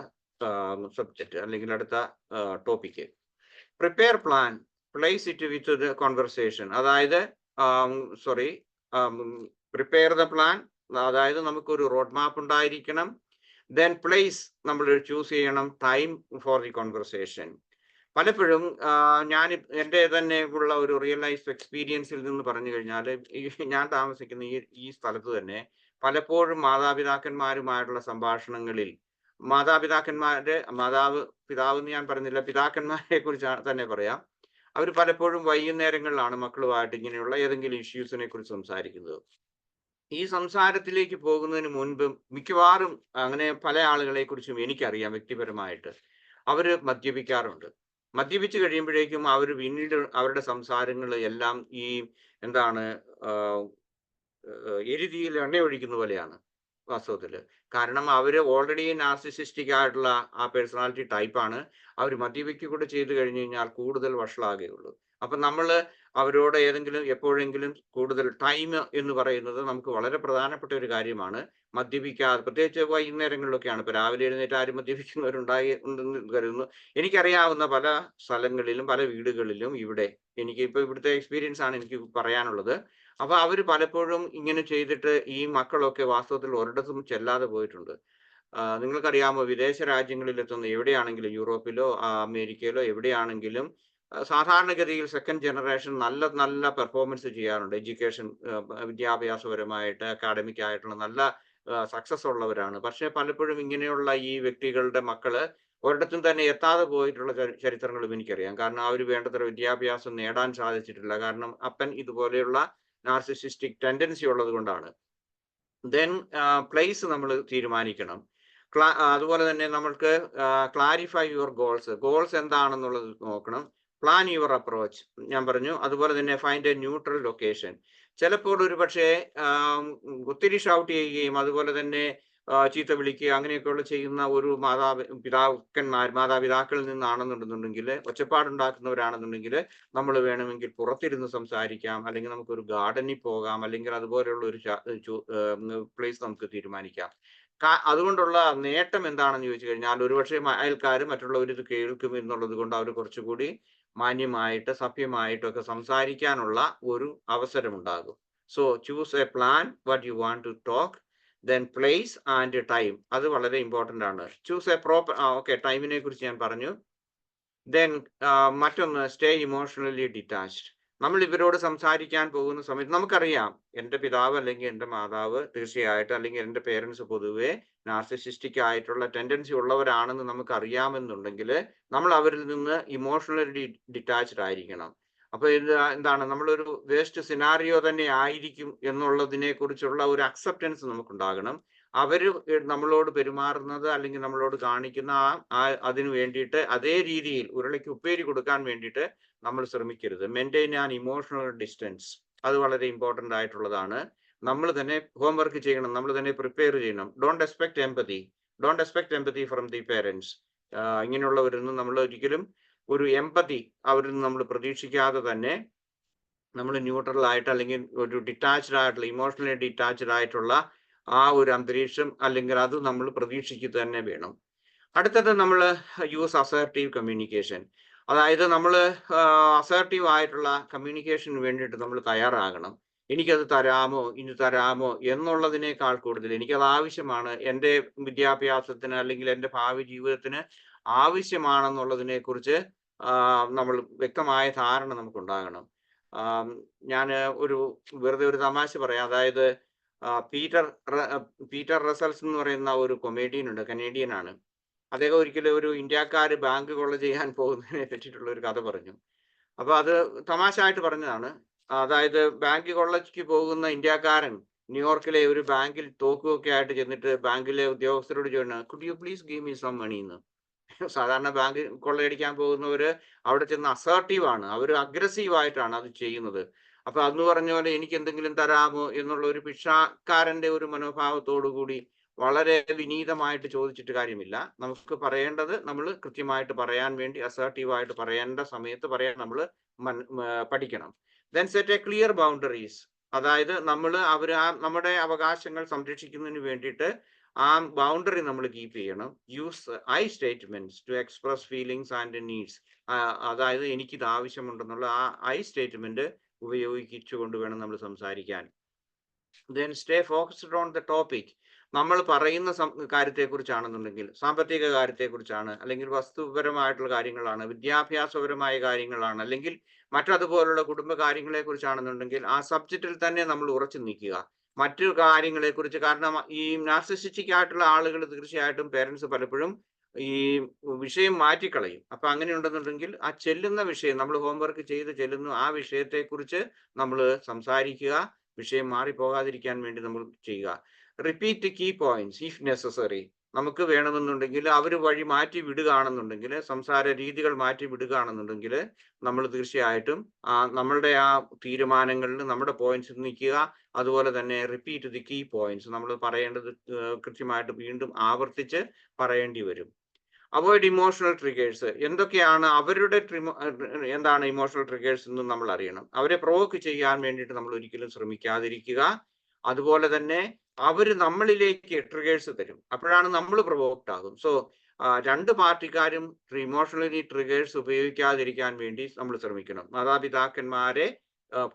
സബ്ജക്റ്റ് അല്ലെങ്കിൽ അടുത്ത topic. Prepare plan, place it with the conversation. അതായത് പ്രിപ്പയർ ദ പ്ലാൻ, അതായത് നമുക്കൊരു റോഡ് മാപ്പ് ഉണ്ടായിരിക്കണം. ദെൻ പ്ലേസ് നമ്മൾ ചൂസ് ചെയ്യണം, ടൈം ഫോർ ദി കോൺവെർസേഷൻ. പലപ്പോഴും ഞാൻ എൻ്റെ തന്നെ ഉള്ള ഒരു റിയൽ ലൈഫ് എക്സ്പീരിയൻസിൽ നിന്ന് പറഞ്ഞു കഴിഞ്ഞാൽ, ഞാൻ താമസിക്കുന്ന ഈ സ്ഥലത്ത് തന്നെ പലപ്പോഴും മാതാപിതാക്കന്മാരുമായിട്ടുള്ള സംഭാഷണങ്ങളിൽ പിതാവ് എന്ന് ഞാൻ പറഞ്ഞില്ല, പിതാക്കന്മാരെ കുറിച്ച് തന്നെ പറയാം. അവർ പലപ്പോഴും വൈകുന്നേരങ്ങളിലാണ് മക്കളുമായിട്ട് ഇങ്ങനെയുള്ള ഏതെങ്കിലും ഇഷ്യൂസിനെ കുറിച്ച് സംസാരിക്കുന്നത്. ഈ സംസാരത്തിലേക്ക് പോകുന്നതിന് മുൻപ് മിക്കവാറും അങ്ങനെ പല ആളുകളെ കുറിച്ചും എനിക്കറിയാം വ്യക്തിപരമായിട്ട്, അവര് മദ്യപിക്കാറുണ്ട്. മദ്യപിച്ച് കഴിയുമ്പോഴേക്കും അവർ പിന്നീട് അവരുടെ സംസാരങ്ങൾ എല്ലാം ഈ എരുതിയിൽ എണ്ണ ഒഴിക്കുന്ന പോലെയാണ് വാസ്തവത്തില്. കാരണം അവര് ഓൾറെഡി നാർസിസിസ്റ്റിക് ആയിട്ടുള്ള ആ പേഴ്സണാലിറ്റി ടൈപ്പാണ്. അവർ മദ്യപിക്കുക കൂടെ ചെയ്തു കഴിഞ്ഞു കഴിഞ്ഞാൽ കൂടുതൽ വഷളാകുകയുള്ളൂ. അപ്പൊ നമ്മൾ അവരോട് എപ്പോഴെങ്കിലും കൂടുതൽ ടൈം എന്ന് പറയുന്നത് നമുക്ക് വളരെ പ്രധാനപ്പെട്ട ഒരു കാര്യമാണ്. മദ്യപിക്കാതെ, പ്രത്യേകിച്ച് വൈകുന്നേരങ്ങളിലൊക്കെയാണ്. ഇപ്പൊ രാവിലെ എഴുന്നേറ്റ് ആരും ഉണ്ടെന്ന് കരുതുന്നു. എനിക്കറിയാവുന്ന പല സ്ഥലങ്ങളിലും പല വീടുകളിലും ഇവിടുത്തെ എക്സ്പീരിയൻസ് ആണ് എനിക്ക് പറയാനുള്ളത്. അപ്പൊ അവര് പലപ്പോഴും ഇങ്ങനെ ചെയ്തിട്ട് ഈ മക്കളൊക്കെ വാസ്തവത്തിൽ ഒരിടത്തും ചെല്ലാതെ പോയിട്ടുണ്ട്. നിങ്ങൾക്കറിയാമോ, വിദേശ രാജ്യങ്ങളിൽ എത്തുന്ന എവിടെയാണെങ്കിലും, യൂറോപ്പിലോ അമേരിക്കയിലോ എവിടെയാണെങ്കിലും സാധാരണഗതിയിൽ സെക്കൻഡ് ജനറേഷൻ നല്ല പെർഫോമൻസ് ചെയ്യാറുണ്ട്. വിദ്യാഭ്യാസപരമായിട്ട് അക്കാഡമിക് ആയിട്ടുള്ള നല്ല സക്സസ് ഉള്ളവരാണ്. പക്ഷെ പലപ്പോഴും ഇങ്ങനെയുള്ള ഈ വ്യക്തികളുടെ മക്കള് ഒരിടത്തും തന്നെ എത്താതെ പോയിട്ടുള്ള ചരിത്രങ്ങളും എനിക്കറിയാം. കാരണം അവർ വേണ്ടത്ര വിദ്യാഭ്യാസം നേടാൻ സാധിച്ചിട്ടില്ല. കാരണം അപ്പൻ ഇതുപോലെയുള്ള നാർസിസിസ്റ്റിക് ടെൻഡൻസി ഉള്ളത് കൊണ്ടാണ്. ദെൻ പ്ലേസ് നമ്മൾ തീരുമാനിക്കണം. അതുപോലെ തന്നെ നമ്മൾക്ക് ക്ലാരിഫൈ യുവർ ഗോൾസ് എന്താണെന്നുള്ളത് നോക്കണം. പ്ലാൻ യുവർ അപ്രോച്ച് ഞാൻ പറഞ്ഞു. അതുപോലെ തന്നെ ഫൈൻഡ് എ ന്യൂട്രൽ ലൊക്കേഷൻ. ചിലപ്പോൾ ഒരു പക്ഷേ ഒത്തിരി ഷൗട്ട് ചെയ്യുകയും അതുപോലെ തന്നെ ചീത്ത വിളിക്കുക അങ്ങനെയൊക്കെയുള്ള ചെയ്യുന്ന ഒരു മാതാപിതാക്കളിൽ നിന്നാണെന്നുണ്ടെന്നുണ്ടെങ്കിൽ, ഒച്ചപ്പാടുണ്ടാക്കുന്നവരാണെന്നുണ്ടെങ്കിൽ നമ്മൾ വേണമെങ്കിൽ പുറത്തിരുന്ന് സംസാരിക്കാം, അല്ലെങ്കിൽ നമുക്കൊരു ഗാർഡനിൽ പോകാം, അല്ലെങ്കിൽ അതുപോലെയുള്ള ഒരു പ്ലേസ് നമുക്ക് തീരുമാനിക്കാം. അതുകൊണ്ടുള്ള നേട്ടം എന്താണെന്ന് ചോദിച്ചു കഴിഞ്ഞാൽ, ഒരുപക്ഷെ അയൽക്കാർ മറ്റുള്ളവർ ഇത് കേൾക്കും എന്നുള്ളത് കൊണ്ട് അവർ കുറച്ചുകൂടി മാന്യമായിട്ട് സഭ്യമായിട്ടൊക്കെ സംസാരിക്കാനുള്ള ഒരു അവസരമുണ്ടാകും. So choose a plan what you want to talk, then place and time. അത് വളരെ ഇമ്പോർട്ടൻ്റ് ആണ്. ചൂസ് എ പ്രോപ്പർ ടൈമിനെ കുറിച്ച് ഞാൻ പറഞ്ഞു. ദെൻ മറ്റൊന്ന്, സ്റ്റേ ഇമോഷണലി ഡിറ്റാച്ച്ഡ്. നമ്മൾ ഇവരോട് സംസാരിക്കാൻ പോകുന്ന സമയത്ത് നമുക്കറിയാം എൻ്റെ പിതാവ് അല്ലെങ്കിൽ എൻ്റെ മാതാവ് തീർച്ചയായിട്ടും, അല്ലെങ്കിൽ എൻ്റെ പേരൻസ് പൊതുവെ നാർസിസിസ്റ്റിക് ആയിട്ടുള്ള ടെൻഡൻസി ഉള്ളവരാണെന്ന് നമുക്ക് അറിയാമെന്നുണ്ടെങ്കിൽ നമ്മൾ അവരിൽ നിന്ന് ഇമോഷണലി ഡിറ്റാച്ച്ഡ് ആയിരിക്കണം. അപ്പൊ എന്താണ്, നമ്മളൊരു വേസ്റ്റ് സിനാരിയോ തന്നെ ആയിരിക്കും എന്നുള്ളതിനെ കുറിച്ചുള്ള ഒരു അക്സെപ്റ്റൻസ് നമുക്കുണ്ടാകണം. അവര് നമ്മളോട് പെരുമാറുന്നത് അല്ലെങ്കിൽ നമ്മളോട് കാണിക്കുന്ന അതിനു വേണ്ടിയിട്ട് അതേ രീതിയിൽ ഉരുളയ്ക്ക് ഉപ്പേരി കൊടുക്കാൻ വേണ്ടിയിട്ട് നമ്മൾ ശ്രമിക്കരുത്. Maintain an emotional distance. അത് വളരെ ഇമ്പോർട്ടൻ്റ് ആയിട്ടുള്ളതാണ്. നമ്മൾ തന്നെ ഹോംവർക്ക് ചെയ്യണം, നമ്മൾ തന്നെ പ്രിപ്പയർ ചെയ്യണം. Don't expect empathy from the parents. ഇങ്ങനെയുള്ളവരിൽ നിന്ന് നമ്മൾ ഒരിക്കലും ഒരു എംപതി അവരിൽ നിന്ന് നമ്മൾ പ്രതീക്ഷിക്കാതെ തന്നെ നമ്മൾ ന്യൂട്രൽ ആയിട്ട് അല്ലെങ്കിൽ ഒരു ഡിറ്റാച്ച്ഡ് ആയിട്ടുള്ള, ഇമോഷണലി ഡിറ്റാച്ച്ഡ് ആയിട്ടുള്ള ആ ഒരു അന്തരീക്ഷം അല്ലെങ്കിൽ അത് നമ്മൾ പ്രതീക്ഷിക്കുക തന്നെ വേണം. അടുത്തത് നമ്മൾ യൂസ് അസർട്ടീവ് കമ്മ്യൂണിക്കേഷൻ. അതായത് നമ്മൾ അസർട്ടീവ് ആയിട്ടുള്ള കമ്മ്യൂണിക്കേഷന് വേണ്ടിയിട്ട് നമ്മൾ തയ്യാറാകണം. എനിക്കത് തരാമോ എന്നുള്ളതിനേക്കാൾ കൂടുതൽ എനിക്കത് ആവശ്യമാണ്, എൻ്റെ വിദ്യാഭ്യാസത്തിന് അല്ലെങ്കിൽ എൻ്റെ ഭാവി ജീവിതത്തിന് ആവശ്യമാണെന്നുള്ളതിനെ കുറിച്ച് നമ്മൾ വ്യക്തമായ ധാരണ നമുക്കുണ്ടാകണം. ഞാൻ വെറുതെ ഒരു തമാശ പറയാം. അതായത് പീറ്റർ റസൽസ് എന്ന് പറയുന്ന ഒരു കൊമേഡിയൻ ഉണ്ട്, കനേഡിയൻ ആണ്. അദ്ദേഹം ഒരിക്കലും ഒരു ഇന്ത്യക്കാർ ബാങ്ക് കൊള്ള ചെയ്യാൻ പോകുന്നതിനെ പറ്റിയിട്ടുള്ള ഒരു കഥ പറഞ്ഞു. അപ്പൊ അത് തമാശ ആയിട്ട് പറഞ്ഞതാണ്. അതായത് ബാങ്ക് കൊള്ളയ്ക്ക് പോകുന്ന ഇന്ത്യക്കാരൻ ന്യൂയോർക്കിലെ ഒരു ബാങ്കിൽ തോക്കുമൊക്കെ ആയിട്ട് ചെന്നിട്ട് ബാങ്കിലെ ഉദ്യോഗസ്ഥരോട് ചോദിക്കണം, could you please give me some money എന്ന്. സാധാരണ ബാങ്ക് കൊള്ളയടിക്കാൻ പോകുന്നവര് അവിടെ ചെന്ന് അസേർട്ടീവാണ്, അവർ അഗ്രസീവായിട്ടാണ് അത് ചെയ്യുന്നത്. അപ്പൊ അന്ന് പറഞ്ഞ പോലെ എനിക്ക് എന്തെങ്കിലും തരാമോ എന്നുള്ള ഒരു ഭിക്ഷാക്കാരന്റെ ഒരു മനോഭാവത്തോടു കൂടി വളരെ വിനീതമായിട്ട് ചോദിച്ചിട്ട് കാര്യമില്ല. നമുക്ക് പറയേണ്ടത് നമ്മൾ കൃത്യമായിട്ട് പറയാൻ വേണ്ടി അസേർട്ടീവായിട്ട് പറയേണ്ട സമയത്ത് പറയാൻ നമ്മൾ പഠിക്കണം. Then set A clear boundaries. അതായത് നമ്മൾ നമ്മുടെ അവകാശങ്ങൾ സംരക്ഷിക്കുന്നതിന് വേണ്ടിയിട്ട് ആ ബൗണ്ടറി നമ്മൾ കീപ്പ് ചെയ്യണം. Use I statements to express feelings and needs. അതായത് എനിക്കിത് ആവശ്യമുണ്ടെന്നുള്ള ആ ഐ സ്റ്റേറ്റ്മെന്റ് ഉപയോഗിച്ചുകൊണ്ട് വേണം നമ്മൾ സംസാരിക്കാൻ. Then stay focused on the topic. നമ്മൾ പറയുന്ന കാര്യത്തെക്കുറിച്ചാണെന്നുണ്ടെങ്കിൽ, സാമ്പത്തിക കാര്യത്തെക്കുറിച്ചാണ്, അല്ലെങ്കിൽ വസ്തുപരമായിട്ടുള്ള കാര്യങ്ങളാണ്, വിദ്യാഭ്യാസപരമായ കാര്യങ്ങളാണ്, അല്ലെങ്കിൽ മറ്റതുപോലുള്ള കുടുംബ കാര്യങ്ങളെ കുറിച്ചാണെന്നുണ്ടെങ്കിൽ ആ സബ്ജക്റ്റിൽ തന്നെ നമ്മൾ ഉറച്ചു നിൽക്കുക. മറ്റു കാര്യങ്ങളെക്കുറിച്ച്, കാരണം ഈ നാർസിസിസ്റ്റിക് ആയിട്ടുള്ള ആളുകൾ തീർച്ചയായിട്ടും പേരൻസ് പലപ്പോഴും ഈ വിഷയം മാറ്റിക്കളയും. അപ്പൊ അങ്ങനെ ഉണ്ടെന്നുണ്ടെങ്കിൽ ആ ചെല്ലുന്ന വിഷയം, നമ്മൾ ഹോംവർക്ക് ചെയ്ത് ചെല്ലുന്നു, ആ വിഷയത്തെക്കുറിച്ച് നമ്മൾ സംസാരിക്കുക. വിഷയം മാറിപ്പോകാതിരിക്കാൻ വേണ്ടി നമ്മൾ ചെയ്യുക. Repeat key points if necessary. നമുക്ക് വേണമെന്നുണ്ടെങ്കിൽ അവർ വഴി മാറ്റി വിടുകയാണെന്നുണ്ടെങ്കിൽ, സംസാര രീതികൾ മാറ്റി വിടുകയാണെന്നുണ്ടെങ്കിൽ നമ്മൾ തീർച്ചയായിട്ടും നമ്മളുടെ ആ തീരുമാനങ്ങളിൽ നമ്മുടെ പോയിന്റ്സ് നിൽക്കുക. അതുപോലെ തന്നെ റിപ്പീറ്റ് ദി കീ പോയിന്റ്സ്. നമ്മൾ പറയേണ്ടത് കൃത്യമായിട്ട് വീണ്ടും ആവർത്തിച്ച് പറയേണ്ടി വരും. Avoid emotional triggers. എന്തൊക്കെയാണ് അവരുടെ എന്താണ് ഇമോഷണൽ ട്രിഗേഴ്സ് എന്ന് നമ്മൾ അറിയണം. അവരെ പ്രൊവോക്ക് ചെയ്യാൻ വേണ്ടിയിട്ട് നമ്മൾ ഒരിക്കലും ശ്രമിക്കാതിരിക്കുക. അതുപോലെ തന്നെ അവർ നമ്മളിലേക്ക് ട്രിഗേഴ്സ് തരും, അപ്പോഴാണ് നമ്മൾ പ്രൊവോക്ഡ് ആകും. സോ രണ്ട് പാർട്ടിക്കാരും ഇമോഷണലി ട്രിഗേഴ്സ് ഉപയോഗിക്കാതിരിക്കാൻ വേണ്ടി നമ്മൾ ശ്രമിക്കണം. മാതാപിതാക്കന്മാരെ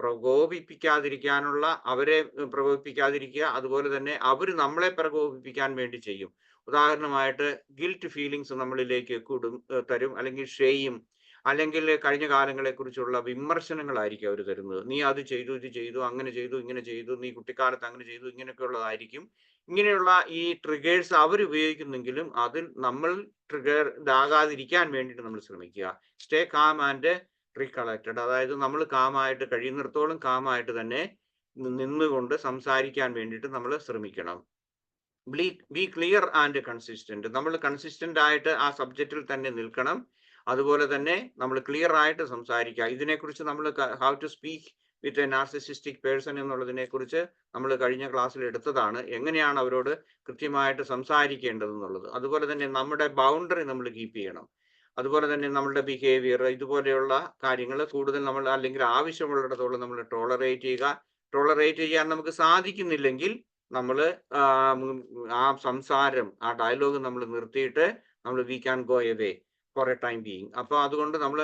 പ്രകോപിപ്പിക്കാതിരിക്കാനുള്ള, അവരെ പ്രകോപിപ്പിക്കാതിരിക്കുക. അതുപോലെ തന്നെ അവർ നമ്മളെ പ്രകോപിപ്പിക്കാൻ വേണ്ടി ചെയ്യും. ഉദാഹരണമായിട്ട് ഗിൽറ്റ് ഫീലിങ്സ് നമ്മളിലേക്ക് തരും, അല്ലെങ്കിൽ ഷെയിം, അല്ലെങ്കിൽ കഴിഞ്ഞ കാലങ്ങളെ കുറിച്ചുള്ള വിമർശനങ്ങളായിരിക്കും അവർ തരുന്നത്. നീ അത് ചെയ്തു, ഇത് ചെയ്തു, അങ്ങനെ ചെയ്തു, ഇങ്ങനെ ചെയ്തു, നീ കുട്ടിക്കാലത്ത് അങ്ങനെ ചെയ്തു, ഇങ്ങനെയൊക്കെ ഉള്ളതായിരിക്കും. ഇങ്ങനെയുള്ള ഈ ട്രിഗേഴ്സ് അവർ ഉപയോഗിക്കുന്നെങ്കിലും അതിൽ നമ്മൾ ട്രിഗേർഡ് ആകാതിരിക്കാൻ വേണ്ടിയിട്ട് നമ്മൾ ശ്രമിക്കുക. Stay calm and recollected. അതായത് നമ്മൾ കാമായിട്ട് കഴിയുന്നിടത്തോളം കാമായിട്ട് തന്നെ നിന്നുകൊണ്ട് സംസാരിക്കാൻ വേണ്ടിയിട്ട് നമ്മൾ ശ്രമിക്കണം. B clear and consistent. നമ്മൾ കൺസിസ്റ്റന്റ് ആയിട്ട് ആ സബ്ജക്റ്റിൽ തന്നെ നിൽക്കണം. അതുപോലെ തന്നെ നമ്മൾ ക്ലിയർ ആയിട്ട് സംസാരിക്കുക. ഇതിനെക്കുറിച്ച് നമ്മൾ how to speak with a narcissistic person എന്നുള്ളതിനെ കുറിച്ച് നമ്മൾ കഴിഞ്ഞ ക്ലാസ്സിൽ എടുത്തതാണ്, എങ്ങനെയാണ് അവരോട് കൃത്യമായിട്ട് സംസാരിക്കേണ്ടതെന്നുള്ളത്. അതുപോലെ തന്നെ നമ്മുടെ ബൗണ്ടറി നമ്മൾ കീപ്പ് ചെയ്യണം. അതുപോലെ തന്നെ നമ്മളുടെ ബിഹേവിയർ, ഇതുപോലെയുള്ള കാര്യങ്ങൾ കൂടുതൽ നമ്മൾ, അല്ലെങ്കിൽ ആവശ്യമുള്ളിടത്തോളം നമ്മൾ ടോളറേറ്റ് ചെയ്യുക. ടോളറേറ്റ് ചെയ്യാൻ നമുക്ക് സാധിക്കുന്നില്ലെങ്കിൽ നമ്മൾ ആ സംസാരം, ആ ഡയലോഗ് നമ്മൾ നിർത്തിയിട്ട് നമ്മൾ we can go away for a time being. അപ്പോൾ അതുകൊണ്ട് നമ്മൾ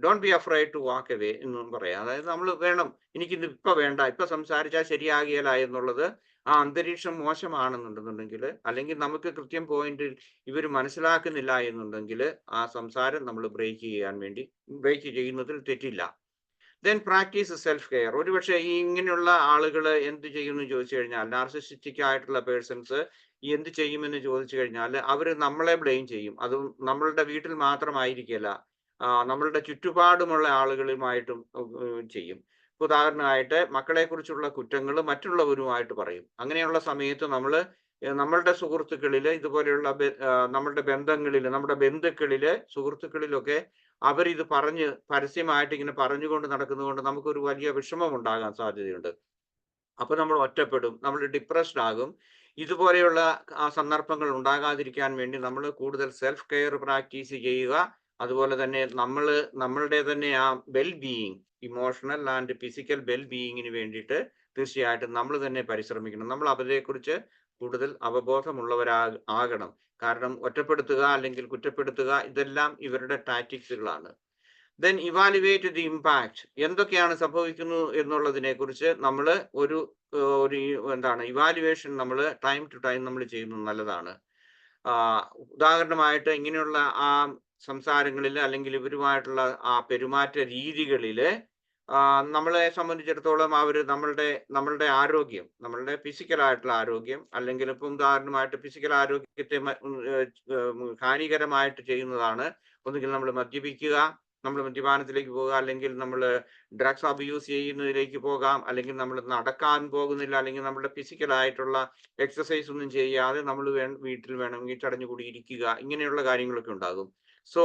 don't be afraid to walk away എന്നും പറയാം. അതായത് നമ്മൾ വേണം, എനിക്കിത് ഇപ്പം വേണ്ട, ഇപ്പം സംസാരിച്ചാൽ ശരിയാകിയല്ല എന്നുള്ളത്, ആ അന്തരീക്ഷം മോശമാണെന്നുണ്ടെന്നുണ്ടെങ്കിൽ, അല്ലെങ്കിൽ നമുക്ക് കൃത്യം പോയിന്റിൽ ഇവർ മനസ്സിലാക്കുന്നില്ല എന്നുണ്ടെങ്കിൽ ആ സംസാരം നമ്മൾ ബ്രേക്ക് ചെയ്യുന്നതിൽ തെറ്റില്ല. Then practice self care. ഒരുപക്ഷെ ഈ ഇങ്ങനെയുള്ള ആളുകൾ എന്ത് ചെയ്യുമെന്ന് ചോദിച്ചു കഴിഞ്ഞാൽ, നാർസിസിസ്റ്റിക് ആയിട്ടുള്ള പേഴ്സൺസ് എന്ത് ചെയ്യുമെന്ന് ചോദിച്ചു കഴിഞ്ഞാൽ അവർ നമ്മളെ ബ്ലെയിം ചെയ്യും. അതും നമ്മളുടെ വീട്ടിൽ മാത്രമായിരിക്കില്ല, നമ്മളുടെ ചുറ്റുപാടുമുള്ള ആളുകളുമായിട്ടും ചെയ്യും. ഉദാഹരണമായിട്ട് മക്കളെ കുറിച്ചുള്ള കുറ്റങ്ങൾ മറ്റുള്ളവരുമായിട്ട് പറയും. അങ്ങനെയുള്ള സമയത്ത് നമ്മളുടെ സുഹൃത്തുക്കളിൽ, ഇതുപോലെയുള്ള നമ്മളുടെ ബന്ധങ്ങളിൽ, നമ്മുടെ ബന്ധുക്കളില്, സുഹൃത്തുക്കളിലൊക്കെ അവരിത് പരസ്യമായിട്ട് ഇങ്ങനെ പറഞ്ഞുകൊണ്ട് നടക്കുന്നതുകൊണ്ട് നമുക്കൊരു വലിയ വിഷമം ഉണ്ടാകാൻ സാധ്യതയുണ്ട്. അപ്പൊ നമ്മൾ ഒറ്റപ്പെടും, നമ്മൾ ഡിപ്രസ്ഡ് ആകും. ഇതുപോലെയുള്ള ആ സന്ദർഭങ്ങൾ ഉണ്ടാകാതിരിക്കാൻ വേണ്ടി നമ്മൾ കൂടുതൽ സെൽഫ് കെയർ പ്രാക്ടീസ് ചെയ്യുക. അതുപോലെ തന്നെ നമ്മളുടെ തന്നെ ആ well being, emotional and physical well ബീയിങ്ങിന് വേണ്ടിയിട്ട് തീർച്ചയായിട്ടും നമ്മൾ തന്നെ പരിശ്രമിക്കണം. നമ്മൾ അവരെക്കുറിച്ച് കൂടുതൽ അവബോധമുള്ളവരാകണം. കാരണം ഒറ്റപ്പെടുത്തുക അല്ലെങ്കിൽ കുറ്റപ്പെടുത്തുക ഇതെല്ലാം ഇവരുടെ ടാക്ടിക്സുകളാണ്. Then evaluate the impact. എന്തൊക്കെയാണ് സംഭവിക്കുന്നു എന്നുള്ളതിനെ കുറിച്ച് നമ്മൾ ഒരു ഇവാലുവേഷൻ നമ്മൾ ടൈം ടു ടൈം നമ്മൾ ചെയ്യുന്നത് നല്ലതാണ്. ഉദാഹരണമായിട്ട് ഇങ്ങനെയുള്ള ആ സംസാരങ്ങളിൽ, അല്ലെങ്കിൽ ഇവരുമായിട്ടുള്ള ആ പെരുമാറ്റ രീതികളിൽ നമ്മളെ സംബന്ധിച്ചിടത്തോളം അവർ നമ്മളുടെ ആരോഗ്യം, നമ്മളുടെ ഫിസിക്കൽ ആയിട്ടുള്ള ആരോഗ്യം, അല്ലെങ്കിൽ ഇപ്പം ഉദാഹരണമായിട്ട് ഫിസിക്കൽ ആരോഗ്യത്തെ ഹാനികരമായിട്ട് ചെയ്യുന്നതാണ്. ഒന്നുകിൽ നമ്മൾ മദ്യപിക്കുക, നമ്മൾ മദ്യപാനത്തിലേക്ക് പോകുക, അല്ലെങ്കിൽ നമ്മൾ ഡ്രഗ്സ് അബ്യൂസ് ചെയ്യുന്നതിലേക്ക് പോകാം, അല്ലെങ്കിൽ നമ്മൾ നടക്കാൻ പോകുന്നില്ല, അല്ലെങ്കിൽ നമ്മുടെ ഫിസിക്കലായിട്ടുള്ള എക്സസൈസ് ഒന്നും ചെയ്യാതെ നമ്മൾ വീട്ടിൽ വേണമെങ്കിൽ ചടഞ്ഞുകൂടി ഇരിക്കുക, ഇങ്ങനെയുള്ള കാര്യങ്ങളൊക്കെ ഉണ്ടാകും. സോ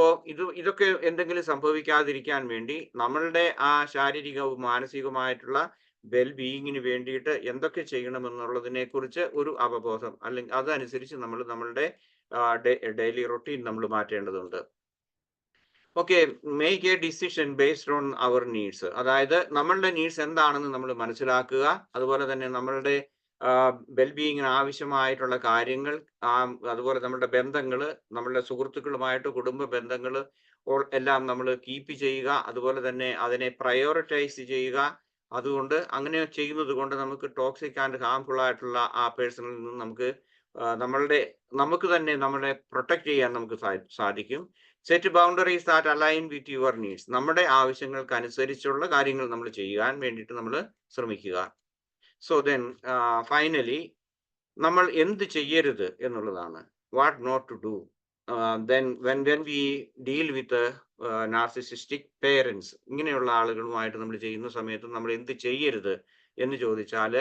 ഇതൊക്കെ എന്തെങ്കിലും സംഭവിക്കാതിരിക്കാൻ വേണ്ടി നമ്മളുടെ ആ ശാരീരികവും മാനസികവുമായിട്ടുള്ള വെൽബീയിങ്ങിന് വേണ്ടിയിട്ട് എന്തൊക്കെ ചെയ്യണമെന്നുള്ളതിനെ കുറിച്ച് ഒരു അവബോധം, അല്ലെങ്കിൽ അതനുസരിച്ച് നമ്മൾ നമ്മളുടെ ഡെയിലി റൊട്ടീൻ നമ്മൾ മാറ്റേണ്ടതുണ്ട്. Okay, make a decision based on our needs. അതായത് നമ്മളുടെ നീഡ്സ് എന്താണെന്ന് നമ്മൾ മനസ്സിലാക്കുക. അതുപോലെ തന്നെ നമ്മളുടെ വെൽബീയിങ്ങിന് ആവശ്യമായിട്ടുള്ള കാര്യങ്ങൾ, അതുപോലെ നമ്മുടെ ബന്ധങ്ങൾ, നമ്മളുടെ സുഹൃത്തുക്കളുമായിട്ട് കുടുംബ ബന്ധങ്ങൾ എല്ലാം നമ്മൾ കീപ്പ് ചെയ്യുക. അതുപോലെ തന്നെ അതിനെ പ്രയോറിറ്റൈസ് ചെയ്യുക. അതുകൊണ്ട് അങ്ങനെ ചെയ്യുന്നത് കൊണ്ട് നമുക്ക് ടോക്സിക് ആൻഡ് ഹാംഫുൾ ആയിട്ടുള്ള ആ പേഴ്സണിൽ നിന്ന് നമുക്ക് തന്നെ നമ്മളെ പ്രൊട്ടക്ട് ചെയ്യാൻ നമുക്ക് സാധിക്കും. Set boundaries that align with your needs. നമ്മുടെ ആവശ്യങ്ങൾക്ക് അനുസരിച്ചുള്ള കാര്യങ്ങൾ നമ്മൾ ചെയ്യാൻ വേണ്ടിയിട്ട് നമ്മൾ ശ്രമിക്കുക. സോ ദെൻ ഫൈനലി നമ്മൾ എന്ത് ചെയ്യരുത് എന്നുള്ളതാണ്, what not to do. Then when we deal with narcissistic parents, ഇങ്ങനെയുള്ള ആളുകളുമായിട്ട് നമ്മൾ ചെയ്യുന്ന സമയത്ത് നമ്മൾ എന്ത് ചെയ്യരുത് എന്ന് ചോദിച്ചാൽ,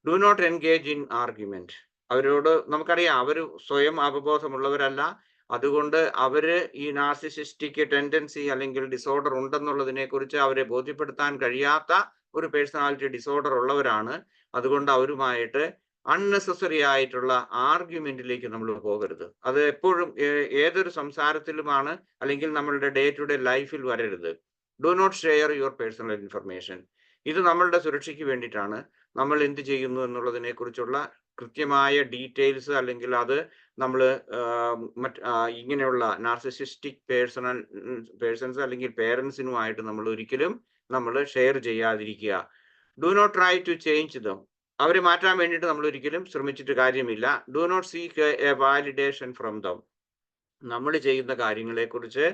do not engage in argument. അവരോട് നമുക്കറിയാം അവർ സ്വയം അവബോധമുള്ളവരല്ല. അതുകൊണ്ട് അവര് ഈ നാർസിസിസ്റ്റിക് ടെൻഡൻസി അല്ലെങ്കിൽ ഡിസോർഡർ ഉണ്ടെന്നുള്ളതിനെ കുറിച്ച് അവരെ ബോധ്യപ്പെടുത്താൻ കഴിയാത്ത ഒരു പേഴ്സണാലിറ്റി ഡിസോർഡർ ഉള്ളവരാണ്. അതുകൊണ്ട് അവരുമായിട്ട് അൺനെസസറി ആയിട്ടുള്ള ആർഗ്യുമെന്റിലേക്ക് നമ്മൾ പോകരുത്. അത് എപ്പോഴും ഏതൊരു സംസാരത്തിലുമാണ്, അല്ലെങ്കിൽ നമ്മളുടെ ഡേ ടു ഡേ ലൈഫിൽ വരരുത്. Do not share your personal information. ഇത് നമ്മളുടെ സുരക്ഷയ്ക്ക് വേണ്ടിയിട്ടാണ്. നമ്മൾ എന്ത് ചെയ്യുന്നു എന്നുള്ളതിനെ കുറിച്ചുള്ള കൃത്യമായ ഡീറ്റെയിൽസ്, അല്ലെങ്കിൽ അത് നമ്മൾ ഇങ്ങനെയുള്ള നാർസിസിസ്റ്റിക് പേഴ്സൺസ് അല്ലെങ്കിൽ പേരൻസിനുമായിട്ട് നമ്മൾ ഒരിക്കലും ഷെയർ ചെയ്യാതിരിക്കുക. Do not try to change them. അവരെ മാറ്റാൻ വേണ്ടിയിട്ട് നമ്മൾ ഒരിക്കലും ശ്രമിച്ചിട്ട് കാര്യമില്ല. Do not seek a validation from them. നമ്മൾ ചെയ്യുന്ന കാര്യങ്ങളെ കുറിച്ച്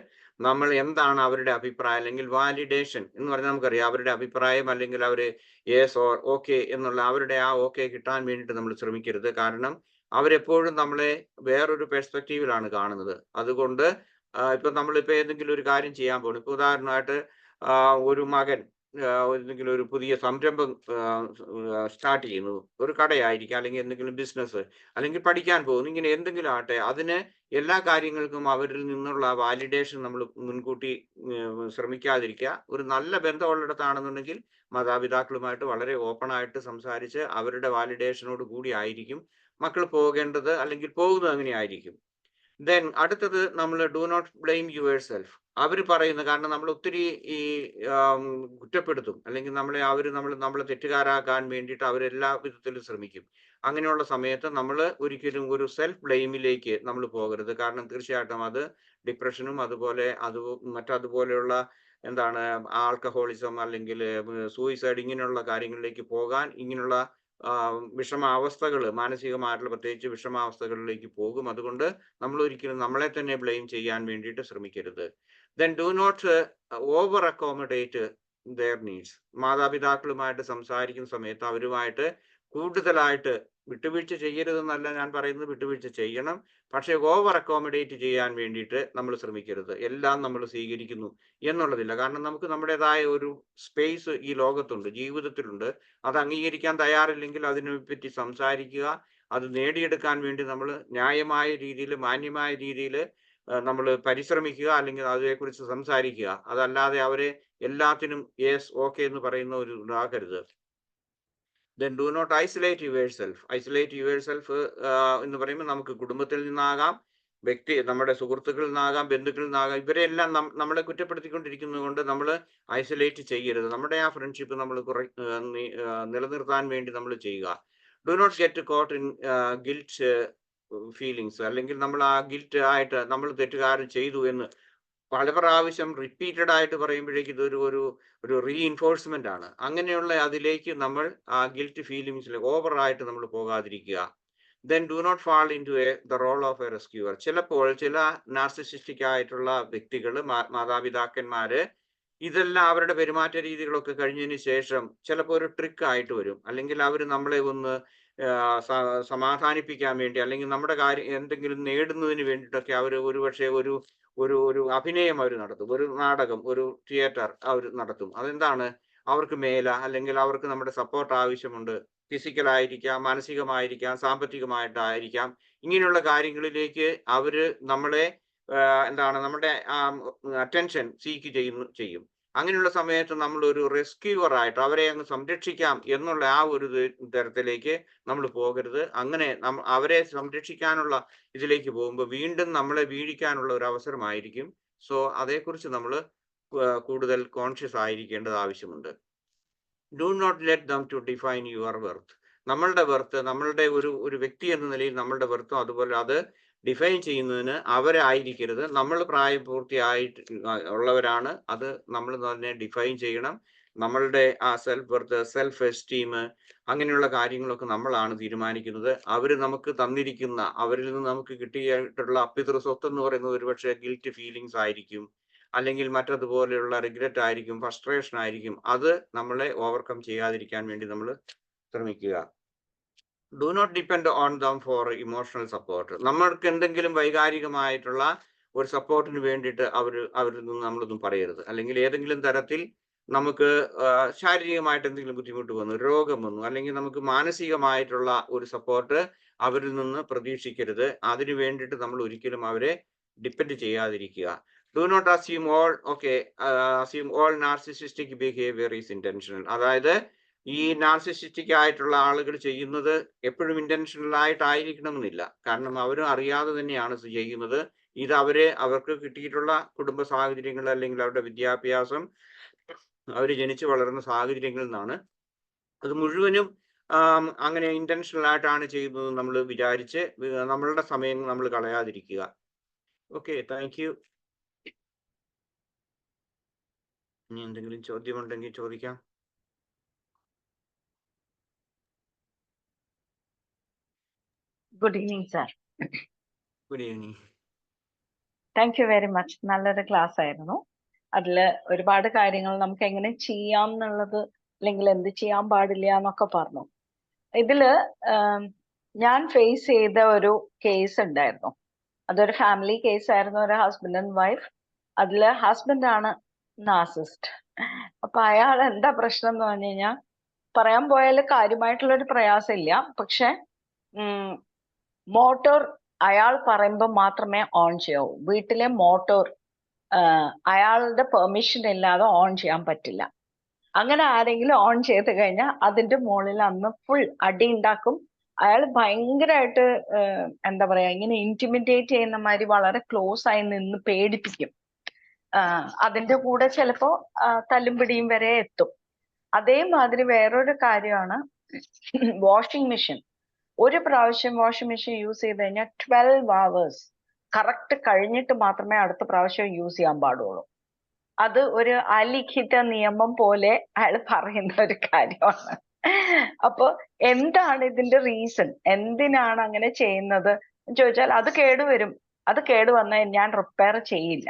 നമ്മൾ എന്താണ് അവരുടെ അഭിപ്രായം, അല്ലെങ്കിൽ വാലിഡേഷൻ എന്ന് പറഞ്ഞാൽ നമുക്കറിയാം അവരുടെ അഭിപ്രായം, അല്ലെങ്കിൽ അവർ യെസ് ഓർ ഓക്കെ എന്നുള്ള അവരുടെ ആ ഓക്കെ കിട്ടാൻ വേണ്ടിയിട്ട് നമ്മൾ ശ്രമിക്കരുത്. കാരണം അവരെപ്പോഴും നമ്മളെ വേറൊരു പെർസ്പെക്റ്റീവിലാണ് കാണുന്നത്. അതുകൊണ്ട് ഇപ്പൊ നമ്മളിപ്പോ ഏതെങ്കിലും ഒരു കാര്യം ചെയ്യാൻ പോകും, ഇപ്പൊ ഉദാഹരണമായിട്ട് ഒരു മകൻ എന്തെങ്കിലും ഒരു പുതിയ സംരംഭം സ്റ്റാർട്ട് ചെയ്യുന്നു, ഒരു കടയായിരിക്കാം, അല്ലെങ്കിൽ എന്തെങ്കിലും ബിസിനസ്, അല്ലെങ്കിൽ പഠിക്കാൻ പോകുന്നു, ഇങ്ങനെ എന്തെങ്കിലും ആട്ടെ, അതിന് എല്ലാ കാര്യങ്ങൾക്കും അവരിൽ നിന്നുള്ള വാലിഡേഷൻ നമ്മൾ മുൻകൂട്ടി ശ്രമിക്കാതിരിക്കുക. ഒരു നല്ല ബന്ധമുള്ളിടത്താണെന്നുണ്ടെങ്കിൽ മാതാപിതാക്കളുമായിട്ട് വളരെ ഓപ്പൺ ആയിട്ട് സംസാരിച്ച് അവരുടെ വാലിഡേഷനോട് കൂടി ആയിരിക്കും മക്കൾ പോകേണ്ടത്, അല്ലെങ്കിൽ പോകുന്നത് അങ്ങനെ ആയിരിക്കും. ദെൻ അടുത്തത് നമ്മൾ do not blame yourself. അവർ പറയുന്ന, കാരണം നമ്മൾ ഒത്തിരി ഈ കുറ്റപ്പെടുത്തും, അല്ലെങ്കിൽ നമ്മളെ തെറ്റുകാരാക്കാൻ വേണ്ടിയിട്ട് അവരെല്ലാ വിധത്തിലും ശ്രമിക്കും. അങ്ങനെയുള്ള സമയത്ത് നമ്മൾ ഒരിക്കലും ഒരു സെൽഫ് ബ്ലെയിമിലേക്ക് നമ്മൾ പോകരുത്. കാരണം തീർച്ചയായിട്ടും അത് ഡിപ്രഷനും അതുപോലെ മറ്റതുപോലെയുള്ള ആൽക്കഹോളിസം അല്ലെങ്കിൽ സൂയിസൈഡ് ഇങ്ങനെയുള്ള കാര്യങ്ങളിലേക്ക് പോകാൻ, ഇങ്ങനെയുള്ള വിഷമാവസ്ഥകൾ, മാനസികമായിട്ടുള്ള പ്രത്യേകിച്ച് വിഷമാവസ്ഥകളിലേക്ക് പോകും. അതുകൊണ്ട് നമ്മൾ ഒരിക്കലും നമ്മളെ തന്നെ ബ്ലെയിം ചെയ്യാൻ വേണ്ടിയിട്ട് ശ്രമിക്കരുത്. Then do not over accommodate their needs. മാതാപിതാക്കളുമായിട്ട് സംസാരിക്കുന്ന സമയത്ത് അവരുമായിട്ട് കൂടുതലായിട്ട് വിട്ടുവീഴ്ച ചെയ്യരുതെന്നല്ല ഞാൻ പറയുന്നത്, വിട്ടുവീഴ്ച ചെയ്യണം. പക്ഷെ ഓവർ അക്കോമഡേറ്റ് ചെയ്യാൻ വേണ്ടിയിട്ട് നമ്മൾ ശ്രമിക്കരുത്. എല്ലാം നമ്മൾ സ്വീകരിക്കുന്നു എന്നുള്ളതില്ല. കാരണം നമുക്ക് നമ്മുടേതായ ഒരു സ്പേസ് ഈ ലോകത്തുണ്ട്, ജീവിതത്തിലുണ്ട്. അത് അംഗീകരിക്കാൻ തയ്യാറില്ലെങ്കിൽ അതിനെപ്പറ്റി സംസാരിക്കുക. അത് നേടിയെടുക്കാൻ വേണ്ടി നമ്മൾ ന്യായമായ രീതിയിൽ, മാന്യമായ രീതിയിൽ നമ്മൾ പരിശ്രമിക്കുക, അല്ലെങ്കിൽ അതിനെക്കുറിച്ച് സംസാരിക്കുക. അതല്ലാതെ അവരെ എല്ലാത്തിനും യെസ് ഓക്കെ എന്ന് പറയുന്ന ഒരു ഇതാകരുത്. Then do not isolate yourself. Isolate yourself എന്ന് പറയുമ്പോൾ നമുക്ക് കുടുംബത്തിൽ നിന്നാകാം, നമ്മുടെ സുഹൃത്തുക്കളിൽ നിന്നാകാം, ബന്ധുക്കളിൽ നിന്നാകാം. ഇവരെല്ലാം നമ്മളെ കുറ്റപ്പെടുത്തിക്കൊണ്ടിരിക്കുന്നത് കൊണ്ട് നമ്മൾ ഐസൊലേറ്റ് ചെയ്യരുത്. നമ്മുടെ ആ ഫ്രണ്ട്ഷിപ്പ് നമ്മൾ നിലനിർത്താൻ വേണ്ടി നമ്മൾ ചെയ്യുക. Do not get caught in guilt feelings. അല്ലെങ്കിൽ നമ്മൾ ആ ഗിൽറ്റ് ആയിട്ട് നമ്മൾ തെറ്റുകാരൻ ചെയ്തു എന്ന് പല പ്രാവശ്യം റിപ്പീറ്റഡ് ആയിട്ട് പറയുമ്പോഴേക്കും ഇതൊരു ഒരു റീഇൻഫോഴ്സ്മെന്റ് ആണ്. അങ്ങനെയുള്ള അതിലേക്ക് നമ്മൾ ആ ഗിൽറ്റ് ഫീലിങ്സിൽ ഓവറായിട്ട് നമ്മൾ പോകാതിരിക്കുക. Then do not fall into the role of a rescuer. ചിലപ്പോൾ ചില നാർസിസിസ്റ്റിക് ആയിട്ടുള്ള വ്യക്തികൾ, മാതാപിതാക്കന്മാര്, ഇതെല്ലാം അവരുടെ പെരുമാറ്റ രീതികളൊക്കെ കഴിഞ്ഞതിന് ശേഷം ചിലപ്പോൾ ഒരു ട്രിക്ക് ആയിട്ട് വരും. അല്ലെങ്കിൽ അവർ നമ്മളെ ഒന്ന് സമാധാനിപ്പിക്കാൻ വേണ്ടി, അല്ലെങ്കിൽ നമ്മുടെ കാര്യം എന്തെങ്കിലും നേടുന്നതിന് വേണ്ടിയിട്ടൊക്കെ അവർ ഒരുപക്ഷെ ഒരു അഭിനയം അവർ നടത്തും, ഒരു നാടകം, ഒരു തിയേറ്റർ അവർ നടത്തും. അതെന്താണ്? അവർക്ക് അല്ലെങ്കിൽ അവർക്ക് നമ്മുടെ സപ്പോർട്ട് ആവശ്യമുണ്ട്. ഫിസിക്കലായിരിക്കാം, മാനസികമായിരിക്കാം, സാമ്പത്തികമായിട്ടായിരിക്കാം. ഇങ്ങനെയുള്ള കാര്യങ്ങളിലേക്ക് അവര് നമ്മളെ എന്താണ് നമ്മുടെ അറ്റൻഷൻ സീക്ക് ചെയ്യും. അങ്ങനെയുള്ള സമയത്ത് നമ്മൾ ഒരു റെസ്ക്യൂവർ ആയിട്ട് അവരെ അങ്ങ് സംരക്ഷിക്കാം എന്നുള്ള ആ ഒരു തരത്തിലേക്ക് നമ്മൾ പോകരുത്. അങ്ങനെ അവരെ സംരക്ഷിക്കാനുള്ള ഇതിലേക്ക് പോകുമ്പോൾ വീണ്ടും നമ്മളെ വീഴിക്കാനുള്ള ഒരു അവസരമായിരിക്കും. സോ അതേക്കുറിച്ച് നമ്മൾ കൂടുതൽ കോൺഷ്യസ് ആയിരിക്കേണ്ടത് ആവശ്യമുണ്ട്. Do not let them to define your worth. നമ്മളുടെ വെർത്ത്, നമ്മളുടെ ഒരു വ്യക്തി എന്ന നിലയിൽ നമ്മളുടെ വെർത്തും അതുപോലെ അത് ഡിഫൈൻ ചെയ്യുന്നതിന് അവരായിരിക്കരുത്. നമ്മൾ പ്രായപൂർത്തിയായിട്ട് ഉള്ളവരാണ്, അത് നമ്മൾ തന്നെ ഡിഫൈൻ ചെയ്യണം. നമ്മളുടെ ആ സെൽഫ് വെർത്ത്, സെൽഫ് എസ്റ്റീം, അങ്ങനെയുള്ള കാര്യങ്ങളൊക്കെ നമ്മളാണ് തീരുമാനിക്കുന്നത്. അവർ നമുക്ക് തന്നിരിക്കുന്ന, അവരിൽ നിന്ന് നമുക്ക് കിട്ടിയിട്ടുള്ള അപ്പിതൃ സ്വത്ത് എന്ന് പറയുന്നത് ഒരുപക്ഷെ ഗിൽറ്റ് ഫീലിങ്സ് ആയിരിക്കും, അല്ലെങ്കിൽ മറ്റതുപോലെയുള്ള റിഗ്രറ്റ് ആയിരിക്കും, ഫ്രസ്ട്രേഷൻ ആയിരിക്കും. അത് നമ്മളെ ഓവർകം ചെയ്യാതിരിക്കാൻ വേണ്ടി നമ്മൾ ശ്രമിക്കുക. Do not depend on them for emotional support. നമ്മൾക്ക് എന്തെങ്കിലും വൈകാരികമായിട്ടുള്ള ഒരു സപ്പോർട്ടിന് വേണ്ടിയിട്ട് അവരിൽ നിന്ന് നമ്മളൊന്നും പറയരുത്. അല്ലെങ്കിൽ ഏതെങ്കിലും തരത്തിൽ നമുക്ക് ശാരീരികമായിട്ട് എന്തെങ്കിലും ബുദ്ധിമുട്ട് വന്നു, രോഗം വന്നു, അല്ലെങ്കിൽ നമുക്ക് മാനസികമായിട്ടുള്ള ഒരു സപ്പോർട്ട് അവരിൽ നിന്ന് പ്രതീക്ഷിക്കരുത്. അതിനു വേണ്ടിയിട്ട് നമ്മൾ ഒരിക്കലും അവരെ ഡിപ്പെൻഡ് ചെയ്യാതിരിക്കുക. Do not assume all narcissistic behaviour is intentional. അതായത് ഈ നാർസിസിസ്റ്റിക് ആയിട്ടുള്ള ആളുകൾ ചെയ്യുന്നത് എപ്പോഴും ഇന്റൻഷണൽ ആയിട്ടായിരിക്കണമെന്നില്ല. കാരണം അവരും അറിയാതെ തന്നെയാണ് ചെയ്യുന്നത്. ഇത് അവർക്ക് കിട്ടിയിട്ടുള്ള കുടുംബ സാഹചര്യങ്ങൾ, അല്ലെങ്കിൽ അവരുടെ വിദ്യാഭ്യാസം, അവർ ജനിച്ചു വളർന്ന സാഹചര്യങ്ങളിൽ നിന്നാണ്. അത് മുഴുവനും അങ്ങനെ ഇന്റൻഷണൽ ആയിട്ടാണ് ചെയ്യുന്നത് നമ്മൾ വിചാരിച്ച് നമ്മളുടെ സമയം നമ്മൾ കളയാതിരിക്കുക. Okay, thank U. ഇനി എന്തെങ്കിലും ചോദ്യമുണ്ടെങ്കിൽ ചോദിക്കാം. Good evening sir. Good evening. Thank you very much. നല്ലൊരു ക്ലാസ് ആയിരുന്നു. അതിൽ ഒരുപാട് കാര്യങ്ങൾ നമുക്ക് എങ്ങനെ ചെയ്യാം എന്നുള്ളത്, അല്ലെങ്കിൽ എന്ത് ചെയ്യാൻ പാടില്ല എന്നൊക്കെ പറഞ്ഞു. ഇതില് ഞാൻ ഫേസ് ചെയ്ത ഒരു കേസ് ഉണ്ടായിരുന്നു. അതൊരു ഫാമിലി കേസ് ആയിരുന്നു. ഒരു ഹസ്ബൻഡ് ആൻഡ് വൈഫ്. അതില് ഹസ്ബൻഡ് ആണ് നാർസിസ്റ്റ്. അപ്പൊ അയാൾ എന്താ പ്രശ്നം എന്ന് പറഞ്ഞു കഴിഞ്ഞാൽ, പറയാൻ പോയാൽ കാര്യമായിട്ടുള്ളൊരു പ്രയാസം ഇല്ല. പക്ഷെ മോട്ടോർ അയാൾ പറയുമ്പോൾ മാത്രമേ ഓൺ ചെയ്യാവൂ. വീട്ടിലെ മോട്ടോർ അയാളുടെ പെർമിഷൻ ഇല്ലാതെ ഓൺ ചെയ്യാൻ പറ്റില്ല. അങ്ങനെ ആരെങ്കിലും ഓൺ ചെയ്ത് കഴിഞ്ഞാൽ അതിന്റെ മുകളിൽ അന്ന് ഫുൾ അടി ഉണ്ടാക്കും. അയാൾ ഭയങ്കരമായിട്ട് എന്താ പറയാ, ഇങ്ങനെ ഇന്റിമിഡേറ്റ് ചെയ്യുന്ന മാതിരി വളരെ ക്ലോസ് ആയി നിന്ന് പേടിപ്പിക്കും. അതിന്റെ കൂടെ ചിലപ്പോ തല്ലുംപിടിയും വരെ എത്തും. അതേമാതിരി വേറൊരു കാര്യമാണ് വാഷിംഗ് മെഷീൻ. ഒരു പ്രാവശ്യം വാഷിംഗ് മെഷീൻ യൂസ് ചെയ്ത് കഴിഞ്ഞാൽ 12 hours കറക്റ്റ് കഴിഞ്ഞിട്ട് മാത്രമേ അടുത്ത പ്രാവശ്യം യൂസ് ചെയ്യാൻ പാടുള്ളൂ. അത് ഒരു അലിഖിത നിയമം പോലെ അയാൾ പറയുന്ന ഒരു കാര്യമാണ്. അപ്പൊ എന്താണ് ഇതിന്റെ റീസൺ, എന്തിനാണ് അങ്ങനെ ചെയ്യുന്നത് എന്ന് ചോദിച്ചാൽ, അത് കേടുവരും. അത് കേടുവന്നാൽ ഞാൻ റിപ്പയർ ചെയ്യില്ല,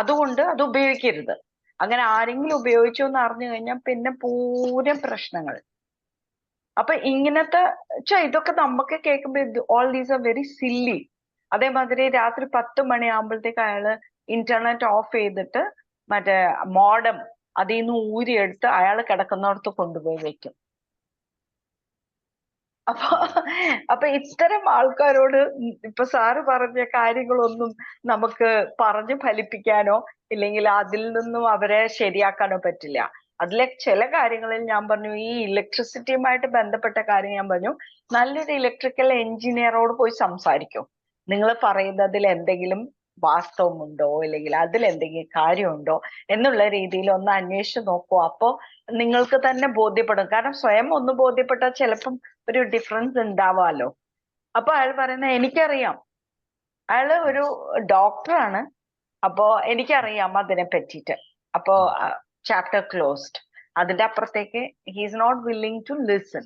അതുകൊണ്ട് അത് ഉപയോഗിക്കരുത്. അങ്ങനെ ആരെങ്കിലും ഉപയോഗിച്ചു എന്ന് അറിഞ്ഞു കഴിഞ്ഞാൽ പിന്നെ പൂരം പ്രശ്നങ്ങൾ. അപ്പൊ ഇങ്ങനത്തെ ഇതൊക്കെ നമുക്ക് കേൾക്കുമ്പോൾ all these are very silly. അതേമാതിരി രാത്രി 10 മണിയാകുമ്പോഴത്തേക്ക് അയാള് ഇന്റർനെറ്റ് ഓഫ് ചെയ്തിട്ട് മറ്റേ മോഡം അതിൽ നിന്ന് ഊരിയെടുത്ത് അയാൾ കിടക്കുന്നിടത്ത് കൊണ്ടുപോയി വെക്കും. അപ്പൊ ഇത്തരം ആൾക്കാരോട് ഇപ്പൊ സാറ് പറഞ്ഞ കാര്യങ്ങളൊന്നും നമുക്ക് പറഞ്ഞു ഫലിപ്പിക്കാനോ ഇല്ലെങ്കിൽ അതിൽ നിന്നും അവരെ ശരിയാക്കാനോ പറ്റില്ല. അതിലെ ചില കാര്യങ്ങളിൽ ഞാൻ പറഞ്ഞു, ഈ ഇലക്ട്രിസിറ്റിയുമായിട്ട് ബന്ധപ്പെട്ട കാര്യം ഞാൻ പറഞ്ഞു, നല്ലൊരു ഇലക്ട്രിക്കൽ എഞ്ചിനീയറോട് പോയി സംസാരിക്കും. നിങ്ങൾ പറയുന്നതിൽ എന്തെങ്കിലും വാസ്തവമുണ്ടോ, അല്ലെങ്കിൽ അതിൽ എന്തെങ്കിലും കാര്യമുണ്ടോ എന്നുള്ള രീതിയിൽ ഒന്ന് അന്വേഷിച്ച് നോക്കൂ. അപ്പോ നിങ്ങൾക്ക് തന്നെ ബോധ്യപ്പെടും. കാരണം സ്വയം ഒന്ന് ബോധ്യപ്പെട്ടാൽ ചിലപ്പം ഒരു ഡിഫറൻസ് ഉണ്ടാവാലോ. അപ്പൊ അയാൾ പറയുന്നത് എനിക്കറിയാം, അയാള് ഒരു ഡോക്ടറാണ്, അപ്പോ എനിക്കറിയാം അതിനെ പറ്റിയിട്ട്. അപ്പോ ചാപ്റ്റർ ക്ലോസ്ഡ്. അതിന്റെ അപ്പുറത്തേക്ക് he's not willing to listen.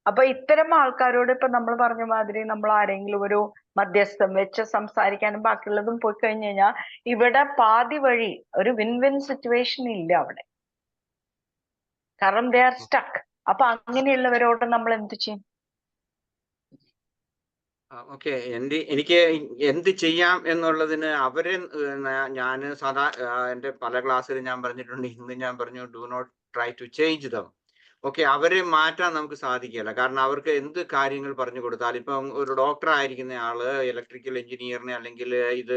അപ്പൊ ഇത്തരം ആൾക്കാരോട് ഇപ്പൊ നമ്മൾ പറഞ്ഞ മാതിരി നമ്മൾ ആരെങ്കിലും ഒരു മധ്യസ്ഥം വെച്ച് സംസാരിക്കാനും ബാക്കിയുള്ളതും പോയി കഴിഞ്ഞു കഴിഞ്ഞാൽ ഇവിടെ പാതി വഴി ഒരു വിൻ വിൻ സിറ്റുവേഷൻ ഇല്ല അവിടെ. കാരണം ദേ ആർ സ്റ്റക്ക്. അപ്പൊ അങ്ങനെയുള്ളവരോട് നമ്മൾ എന്ത് ചെയ്യും? ഓക്കെ. എനിക്ക് എന്ത് ചെയ്യാം എന്നുള്ളതിന് അവരെ ഞാൻ എൻ്റെ പല ക്ലാസ്സിലും ഞാൻ പറഞ്ഞിട്ടുണ്ട്. ഇന്ന് ഞാൻ പറഞ്ഞു, do not try to change them. Okay, അവരെ മാറ്റാൻ നമുക്ക് സാധിക്കില്ല. കാരണം അവർക്ക് എന്ത് കാര്യങ്ങൾ പറഞ്ഞു കൊടുത്താൽ, ഇപ്പം ഒരു ഡോക്ടർ ആയിരിക്കുന്ന ആള് ഇലക്ട്രിക്കൽ എഞ്ചിനീയറിനെ അല്ലെങ്കിൽ ഇത്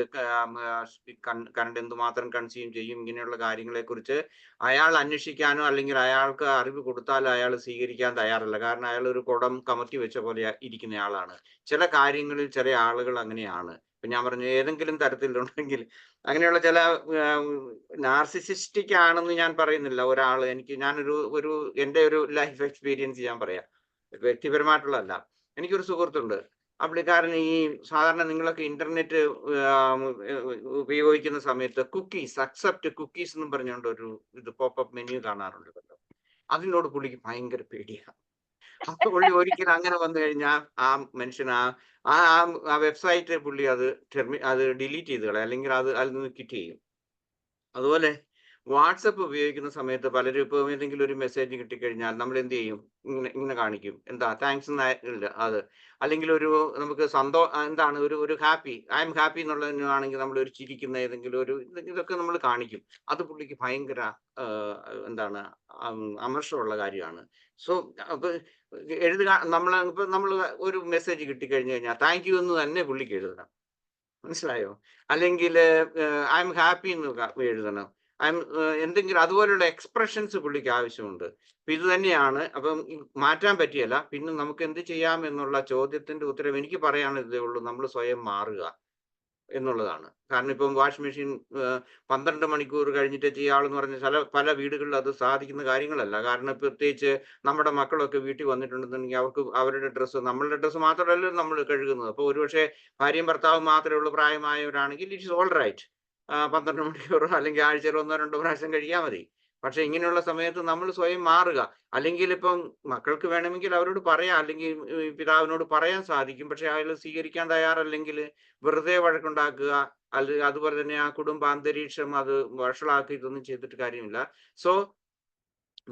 കറണ്ട് എന്തുമാത്രം കൺസ്യൂം ചെയ്യും, ഇങ്ങനെയുള്ള കാര്യങ്ങളെ കുറിച്ച് അയാൾ അന്വേഷിക്കാനോ അല്ലെങ്കിൽ അയാൾക്ക് അറിവ് കൊടുത്താൽ അയാൾ സ്വീകരിക്കാൻ തയ്യാറല്ല. കാരണം അയാൾ ഒരു കുടം കമത്തി വെച്ച പോലെ ഇരിക്കുന്ന ആളാണ്. ചില കാര്യങ്ങളിൽ ചില ആളുകൾ അങ്ങനെയാണ്. ഇപ്പൊ ഞാൻ പറഞ്ഞു, ഏതെങ്കിലും തരത്തിലുണ്ടെങ്കിൽ അങ്ങനെയുള്ള ചില നാർസിസിസ്റ്റിക് ആണെന്ന് ഞാൻ പറയുന്നില്ല ഒരാൾ. ഞാനൊരു എൻ്റെ ഒരു ലൈഫ് എക്സ്പീരിയൻസ് ഞാൻ പറയാം, വ്യക്തിപരമായിട്ടുള്ളതല്ല. എനിക്കൊരു സുഹൃത്തുണ്ട്. ആ പുള്ളിക്കാരൻ ഈ സാധാരണ നിങ്ങളൊക്കെ ഇന്റർനെറ്റ് ഉപയോഗിക്കുന്ന സമയത്ത് കുക്കീസ്, അക്സെപ്റ്റ് കുക്കീസ് എന്നും പറഞ്ഞുകൊണ്ട് ഒരു ഇത് പോപ്പപ്പ് മെനു കാണാറുണ്ടല്ലോ. അതിനോട് പുള്ളിക്ക് ഭയങ്കര പേടിയാണ്. അപ്പൊ പുള്ളി ഒരിക്കലും അങ്ങനെ വന്നു കഴിഞ്ഞാൽ ആ മനുഷ്യൻ ആ വെബ്സൈറ്റ് പുള്ളി അത് ഡിലീറ്റ് ചെയ്ത് കളയും, അല്ലെങ്കിൽ അതിൽ നിന്ന് ക്വിറ്റ് ചെയ്യും. അതുപോലെ വാട്സപ്പ് ഉപയോഗിക്കുന്ന സമയത്ത് പലരും ഇപ്പോൾ ഏതെങ്കിലും ഒരു മെസ്സേജ് കിട്ടിക്കഴിഞ്ഞാൽ നമ്മൾ എന്ത് ചെയ്യും? ഇങ്ങനെ കാണിക്കും, എന്താ താങ്ക്സ് ഇല്ല അത്, അല്ലെങ്കിൽ നമുക്ക് എന്താണ് ഒരു ഹാപ്പി, ഐ എം ഹാപ്പി എന്നുള്ളതിനാണെങ്കിൽ നമ്മൾ ഒരു ചിരിക്കുന്ന ഏതെങ്കിലും ഇതൊക്കെ നമ്മൾ കാണിക്കും. അത് പുള്ളിക്ക് ഭയങ്കര എന്താണ് അമർഷമുള്ള കാര്യമാണ്. സോ അപ്പൊ എഴുതുക, നമ്മൾ ഒരു മെസ്സേജ് കിട്ടിക്കഴിഞ്ഞു കഴിഞ്ഞാൽ താങ്ക് യു എന്ന് തന്നെ പുള്ളിക്ക് എഴുതണം. മനസ്സിലായോ? അല്ലെങ്കിൽ ഐ എം ഹാപ്പി എന്ന് എഴുതണം. എന്തെങ്കിലും അതുപോലുള്ള എക്സ്പ്രഷൻസ് പുള്ളിക്ക് ആവശ്യമുണ്ട്. അപ്പൊ ഇത് തന്നെയാണ്. അപ്പം മാറ്റാൻ പറ്റിയല്ല. പിന്നെ നമുക്ക് എന്ത് ചെയ്യാം എന്നുള്ള ചോദ്യത്തിന്റെ ഉത്തരം എനിക്ക് പറയാനുള്ളതേ ഉള്ളൂ, നമ്മൾ സ്വയം മാറുക എന്നുള്ളതാണ്. കാരണം ഇപ്പം വാഷിംഗ് മെഷീൻ 12 മണിക്കൂർ കഴിഞ്ഞിട്ട് ചെയ്യാമെന്ന് പറഞ്ഞ പല വീടുകളിൽ അത് സാധിക്കുന്ന കാര്യങ്ങളല്ല. കാരണം പ്രത്യേകിച്ച് നമ്മുടെ മക്കളൊക്കെ വീട്ടിൽ വന്നിട്ടുണ്ടെന്നുണ്ടെങ്കിൽ അവർക്ക് അവരുടെ നമ്മളുടെ ഡ്രസ്സ് മാത്രമല്ല നമ്മൾ കഴുകുന്നത്. അപ്പോൾ ഒരുപക്ഷെ ഭാര്യയും ഭർത്താവും മാത്രമേ ഉള്ളൂ പ്രായമായവരാണെങ്കിൽ ഇറ്റ്സ് ഓൾ റൈറ്റ്, 12 മണിക്കൂറോ അല്ലെങ്കിൽ ആഴ്ചയിൽ 1-2 പ്രാവശ്യം കഴിയാൽ മതി. പക്ഷെ ഇങ്ങനെയുള്ള സമയത്ത് നമ്മൾ സ്വയം മാറുക. അല്ലെങ്കിൽ ഇപ്പം മക്കൾക്ക് വേണമെങ്കിൽ അവരോട് പറയാം, അല്ലെങ്കിൽ പിതാവിനോട് പറയാൻ സാധിക്കും. പക്ഷെ അയാൾ സ്വീകരിക്കാൻ തയ്യാറല്ലെങ്കിൽ വെറുതെ വഴക്കുണ്ടാക്കുക, അതുപോലെ തന്നെ ആ കുടുംബാന്തരീക്ഷം അത് വഷളാക്കി ഇതൊന്നും ചെയ്തിട്ട് കാര്യമില്ല. So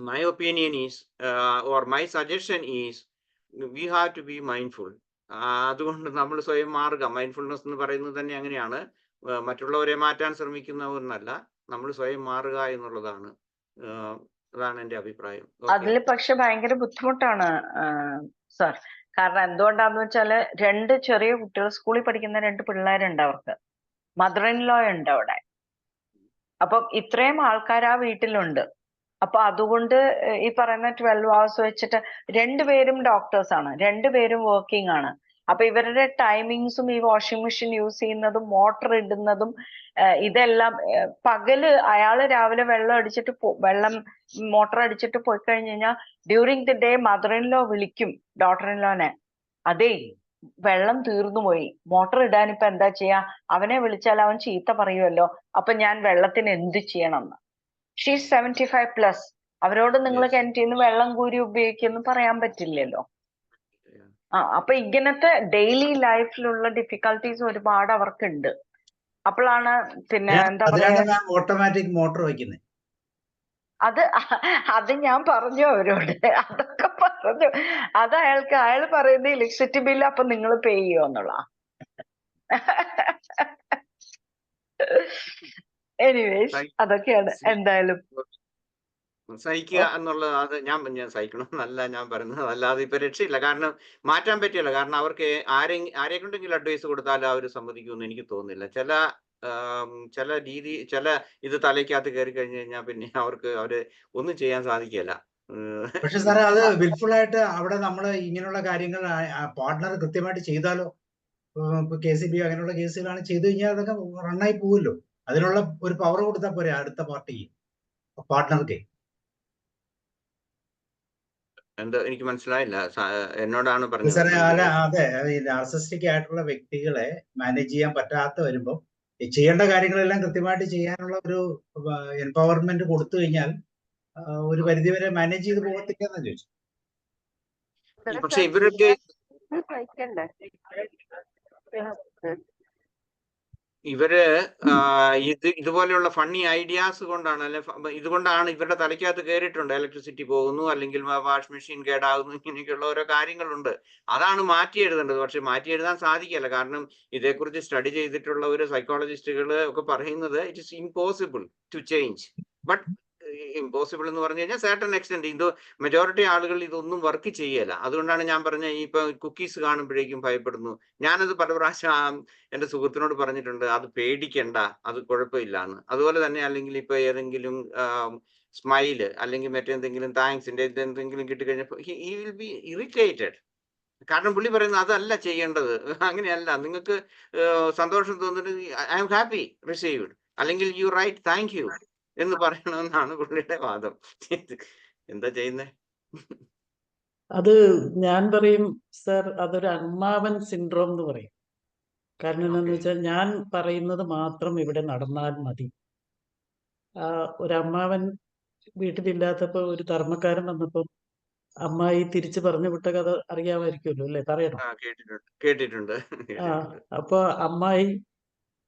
my opinion is or my suggestion is we have to be mindful. അതുകൊണ്ട് നമ്മൾ സ്വയം മാറുക. മൈൻഡ്ഫുൾനെസ് എന്ന് പറയുന്നത് തന്നെ അങ്ങനെയാണ്, മറ്റുള്ളവരെ മാറ്റാൻ ശ്രമിക്കുന്നവരെന്നല്ല, നമ്മൾ സ്വയം മാറുക എന്നുള്ളതാണ്. അതാണ് എൻ്റെ അഭിപ്രായം. അതിൽ പക്ഷെ ഭയങ്കര ബുദ്ധിമുട്ടാണ് സർ. കാരണം എന്തുകൊണ്ടാന്ന് വെച്ചാല് 2 ചെറിയ കുട്ടികൾ, സ്കൂളിൽ പഠിക്കുന്ന 2 പിള്ളേരുണ്ട്, അവർക്ക് മദർ ഇൻ ലോ ഉണ്ട് അവിടെ. അപ്പം ഇത്രയും ആൾക്കാർ ആ വീട്ടിലുണ്ട്. അപ്പൊ അതുകൊണ്ട് ഈ പറയുന്ന 12 hours വെച്ചിട്ട് 2 പേരും ഡോക്ടേഴ്സ് ആണ്, 2 പേരും വർക്കിംഗ് ആണ്. അപ്പൊ ഇവരുടെ ടൈമിങ്സും ഈ വാഷിംഗ് മെഷീൻ യൂസ് ചെയ്യുന്നതും മോട്ടർ ഇടുന്നതും ഇതെല്ലാം പകല് അയാള് രാവിലെ മോട്ടർ അടിച്ചിട്ട് പോയി കഴിഞ്ഞു കഴിഞ്ഞാൽ during the day mother in law വിളിക്കും ഡോട്ടർ ഇൻ ലോനെ, അതേ വെള്ളം തീർന്നു പോയി, മോട്ടർ ഇടാൻ ഇപ്പൊ എന്താ ചെയ്യാ, അവനെ വിളിച്ചാൽ അവൻ ചീത്ത പറയുമല്ലോ, അപ്പൊ ഞാൻ വെള്ളത്തിന് എന്ത് ചെയ്യണം എന്ന്. ഷീസ് 75+. അവരോട് നിങ്ങൾ കിണറ്റിന്ന് വെള്ളം കോരി ഉപയോഗിക്കുമെന്ന് പറയാൻ പറ്റില്ലല്ലോ. അപ്പൊ ഇങ്ങനത്തെ ഡെയിലി ലൈഫിലുള്ള ഡിഫിക്കൽട്ടീസ് ഒരുപാട് അവർക്കുണ്ട്. അപ്പോഴാണ് പിന്നെ എന്താ പറയാ ഓട്ടോമാറ്റിക് മോട്ടോർ വയ്ക്കുന്നത്. അത് ഞാൻ പറഞ്ഞു അവരോട്, അതൊക്കെ പറഞ്ഞു. അത് അയാൾ പറയുന്നത് ഇലക്ട്രിസിറ്റി ബില്ല് അപ്പൊ നിങ്ങൾ പേ ചെയ്യോ എന്നുള്ള. എനിവേസ് അതൊക്കെയാണ്. എന്തായാലും സഹിക്കുക എന്നുള്ളത്, അത് ഞാൻ സഹിക്കണമെന്നല്ല ഞാൻ പറയുന്നത്, അല്ലാതെ ഇപ്പൊ രക്ഷയില്ല. കാരണം മാറ്റാൻ പറ്റില്ല. കാരണം അവർക്ക് ആരെ കൊണ്ടെങ്കിലും അഡ്വൈസ് കൊടുത്താലും അവർ സമ്മതിക്കുമെന്ന് എനിക്ക് തോന്നുന്നില്ല. ചില ഇത് തലയ്ക്കകത്ത് കയറി കഴിഞ്ഞു കഴിഞ്ഞാൽ പിന്നെ അവര് ഒന്നും ചെയ്യാൻ സാധിക്കില്ല. പക്ഷെ സാറേ, അത് വിൽഫുൾ ആയിട്ട് അവിടെ നമ്മൾ ഇങ്ങനെയുള്ള കാര്യങ്ങൾ പാർട്ട്ണർ കൃത്യമായിട്ട് ചെയ്താലോ, ഇപ്പൊ KCB അങ്ങനെയുള്ള കേസുകളാണ് ചെയ്തു കഴിഞ്ഞാൽ അതൊക്കെ റണ്ണായി പോവുമല്ലോ. അതിനുള്ള ഒരു പവർ കൊടുത്താൽ പോരെ അടുത്ത പാർട്ടിക്ക്, പാർട്ട്ണർക്ക്. എന്താ എനിക്ക് മനസ്സിലായില്ല, എന്നോടാണ് പറഞ്ഞത്. സാറേ അതെ, നാർസിസ്റ്റിക് ആയിട്ടുള്ള വ്യക്തികളെ മാനേജ് ചെയ്യാൻ പറ്റാത്ത വരുമ്പോ ചെയ്യേണ്ട കാര്യങ്ങളെല്ലാം കൃത്യമായിട്ട് ചെയ്യാനുള്ള ഒരു എംപവർമെന്റ് കൊടുത്തു കഴിഞ്ഞാൽ ഒരു പരിധിവരെ മാനേജ് ചെയ്ത് പോകത്തില്ലെന്നാ ചോദിച്ചു. പക്ഷെ ഇവരൊക്കെ ഇവര് ഇതുപോലെയുള്ള ഫണ്ണി ഐഡിയാസ് കൊണ്ടാണ്, അല്ലെ ഇതുകൊണ്ടാണ് ഇവരുടെ തലയ്ക്കകത്ത് കയറിയിട്ടുണ്ട്. ഇലക്ട്രിസിറ്റി പോകുന്നു, അല്ലെങ്കിൽ വാഷ് മെഷീൻ കേടാകുന്നു, ഇങ്ങനെയൊക്കെയുള്ള ഓരോ കാര്യങ്ങളുണ്ട്. അതാണ് മാറ്റി എഴുതേണ്ടത്. പക്ഷെ മാറ്റി എഴുതാൻ സാധിക്കില്ല. കാരണം ഇതേക്കുറിച്ച് സ്റ്റഡി ചെയ്തിട്ടുള്ള ഒരു സൈക്കോളജിസ്റ്റുകൾ ഒക്കെ പറയുന്നത് it is impossible to change. But impossible എന്ന് പറഞ്ഞു കഴിഞ്ഞാൽ സർട്ടൻ എക്സ്റ്റെന്റ് ഇത് മെജോറിറ്റി ആളുകൾ ഇതൊന്നും വർക്ക് ചെയ്യല. അതുകൊണ്ടാണ് ഞാൻ പറഞ്ഞ ഇപ്പൊ കുക്കീസ് കാണുമ്പോഴേക്കും ഭയപ്പെടുന്നു. ഞാനത് പല പ്രാവശ്യം എന്റെ സുഹൃത്തിനോട് പറഞ്ഞിട്ടുണ്ട്, അത് പേടിക്കണ്ട, അത് കുഴപ്പമില്ല എന്ന്. അതുപോലെ തന്നെ അല്ലെങ്കിൽ ഇപ്പൊ ഏതെങ്കിലും സ്മൈല് അല്ലെങ്കിൽ മറ്റെന്തെങ്കിലും താങ്ക്സിന്റെ എന്തെങ്കിലും കിട്ടിക്കഴിഞ്ഞപ്പോൾ ഹി വിൽ ബി ഇറിറ്റേറ്റഡ്. കാരണം പുള്ളി പറയുന്നത് അതല്ല ചെയ്യേണ്ടത്, അങ്ങനെയല്ല. നിങ്ങൾക്ക് സന്തോഷം തോന്നുന്നത് ഐ ആം ഹാപ്പി റിസീവ്ഡ്, അല്ലെങ്കിൽ യു റൈറ്റ് താങ്ക് യു എന്ന് പറയണമെന്നാണ് പുള്ളിയുടെ വാദം. എന്താ ചെയ്യുന്നേ? അത് ഞാൻ പറയും സർ, അതൊരു അമ്മാവൻ സിൻഡ്രോം എന്ന് പറയും. കാരണം എന്താണെന്ന് വെച്ചാൽ ഞാൻ പറയുന്നത് മാത്രം ഇവിടെ നടന്നാൽ മതി. ഒരു അമ്മാവൻ വീട്ടിലില്ലാത്തപ്പോ ഒരു ധർമ്മക്കാരൻ വന്നപ്പോൾ അമ്മായി തിരിച്ചു പറഞ്ഞു വിട്ട കഥ അറിയാമായിരിക്കുമല്ലോ അല്ലേ? പറയണം. കേട്ടിട്ടുണ്ട്. അപ്പൊ അമ്മായി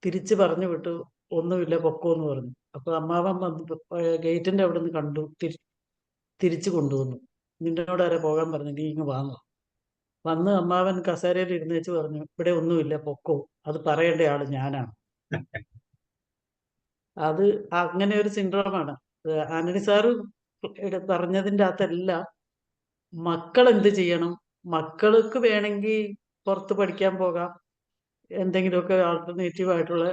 തിരിച്ചു പറഞ്ഞു വിട്ടു, ഒന്നുമില്ല പൊക്കോ എന്ന് പറഞ്ഞു. അപ്പൊ അമ്മാവൻ ഗേറ്റിന്റെ അവിടെ നിന്ന് കണ്ടു, തിരിച്ചു കൊണ്ടുവന്നു. നിന്നോട് ആരാ പോകാൻ പറഞ്ഞു, നീ ഇങ്ങ് വന്ന് അമ്മാവൻ കസേരയിൽ ഇരുന്നേച്ച് പറഞ്ഞു, ഇവിടെ ഒന്നുമില്ല പൊക്കോ, അത് പറയേണ്ട ആള് ഞാനാണ്. അത് അങ്ങനെ ഒരു സിൻഡ്രോമാണ്. ആന്റണി സാറ് പറഞ്ഞതിൻ്റെ അകത്തെല്ലാം മക്കൾ എന്ത് ചെയ്യണം, മക്കൾക്ക് വേണമെങ്കിൽ പുറത്ത് പഠിക്കാൻ പോകാം, എന്തെങ്കിലുമൊക്കെ ആൾട്ടർനേറ്റീവ് ആയിട്ടുള്ള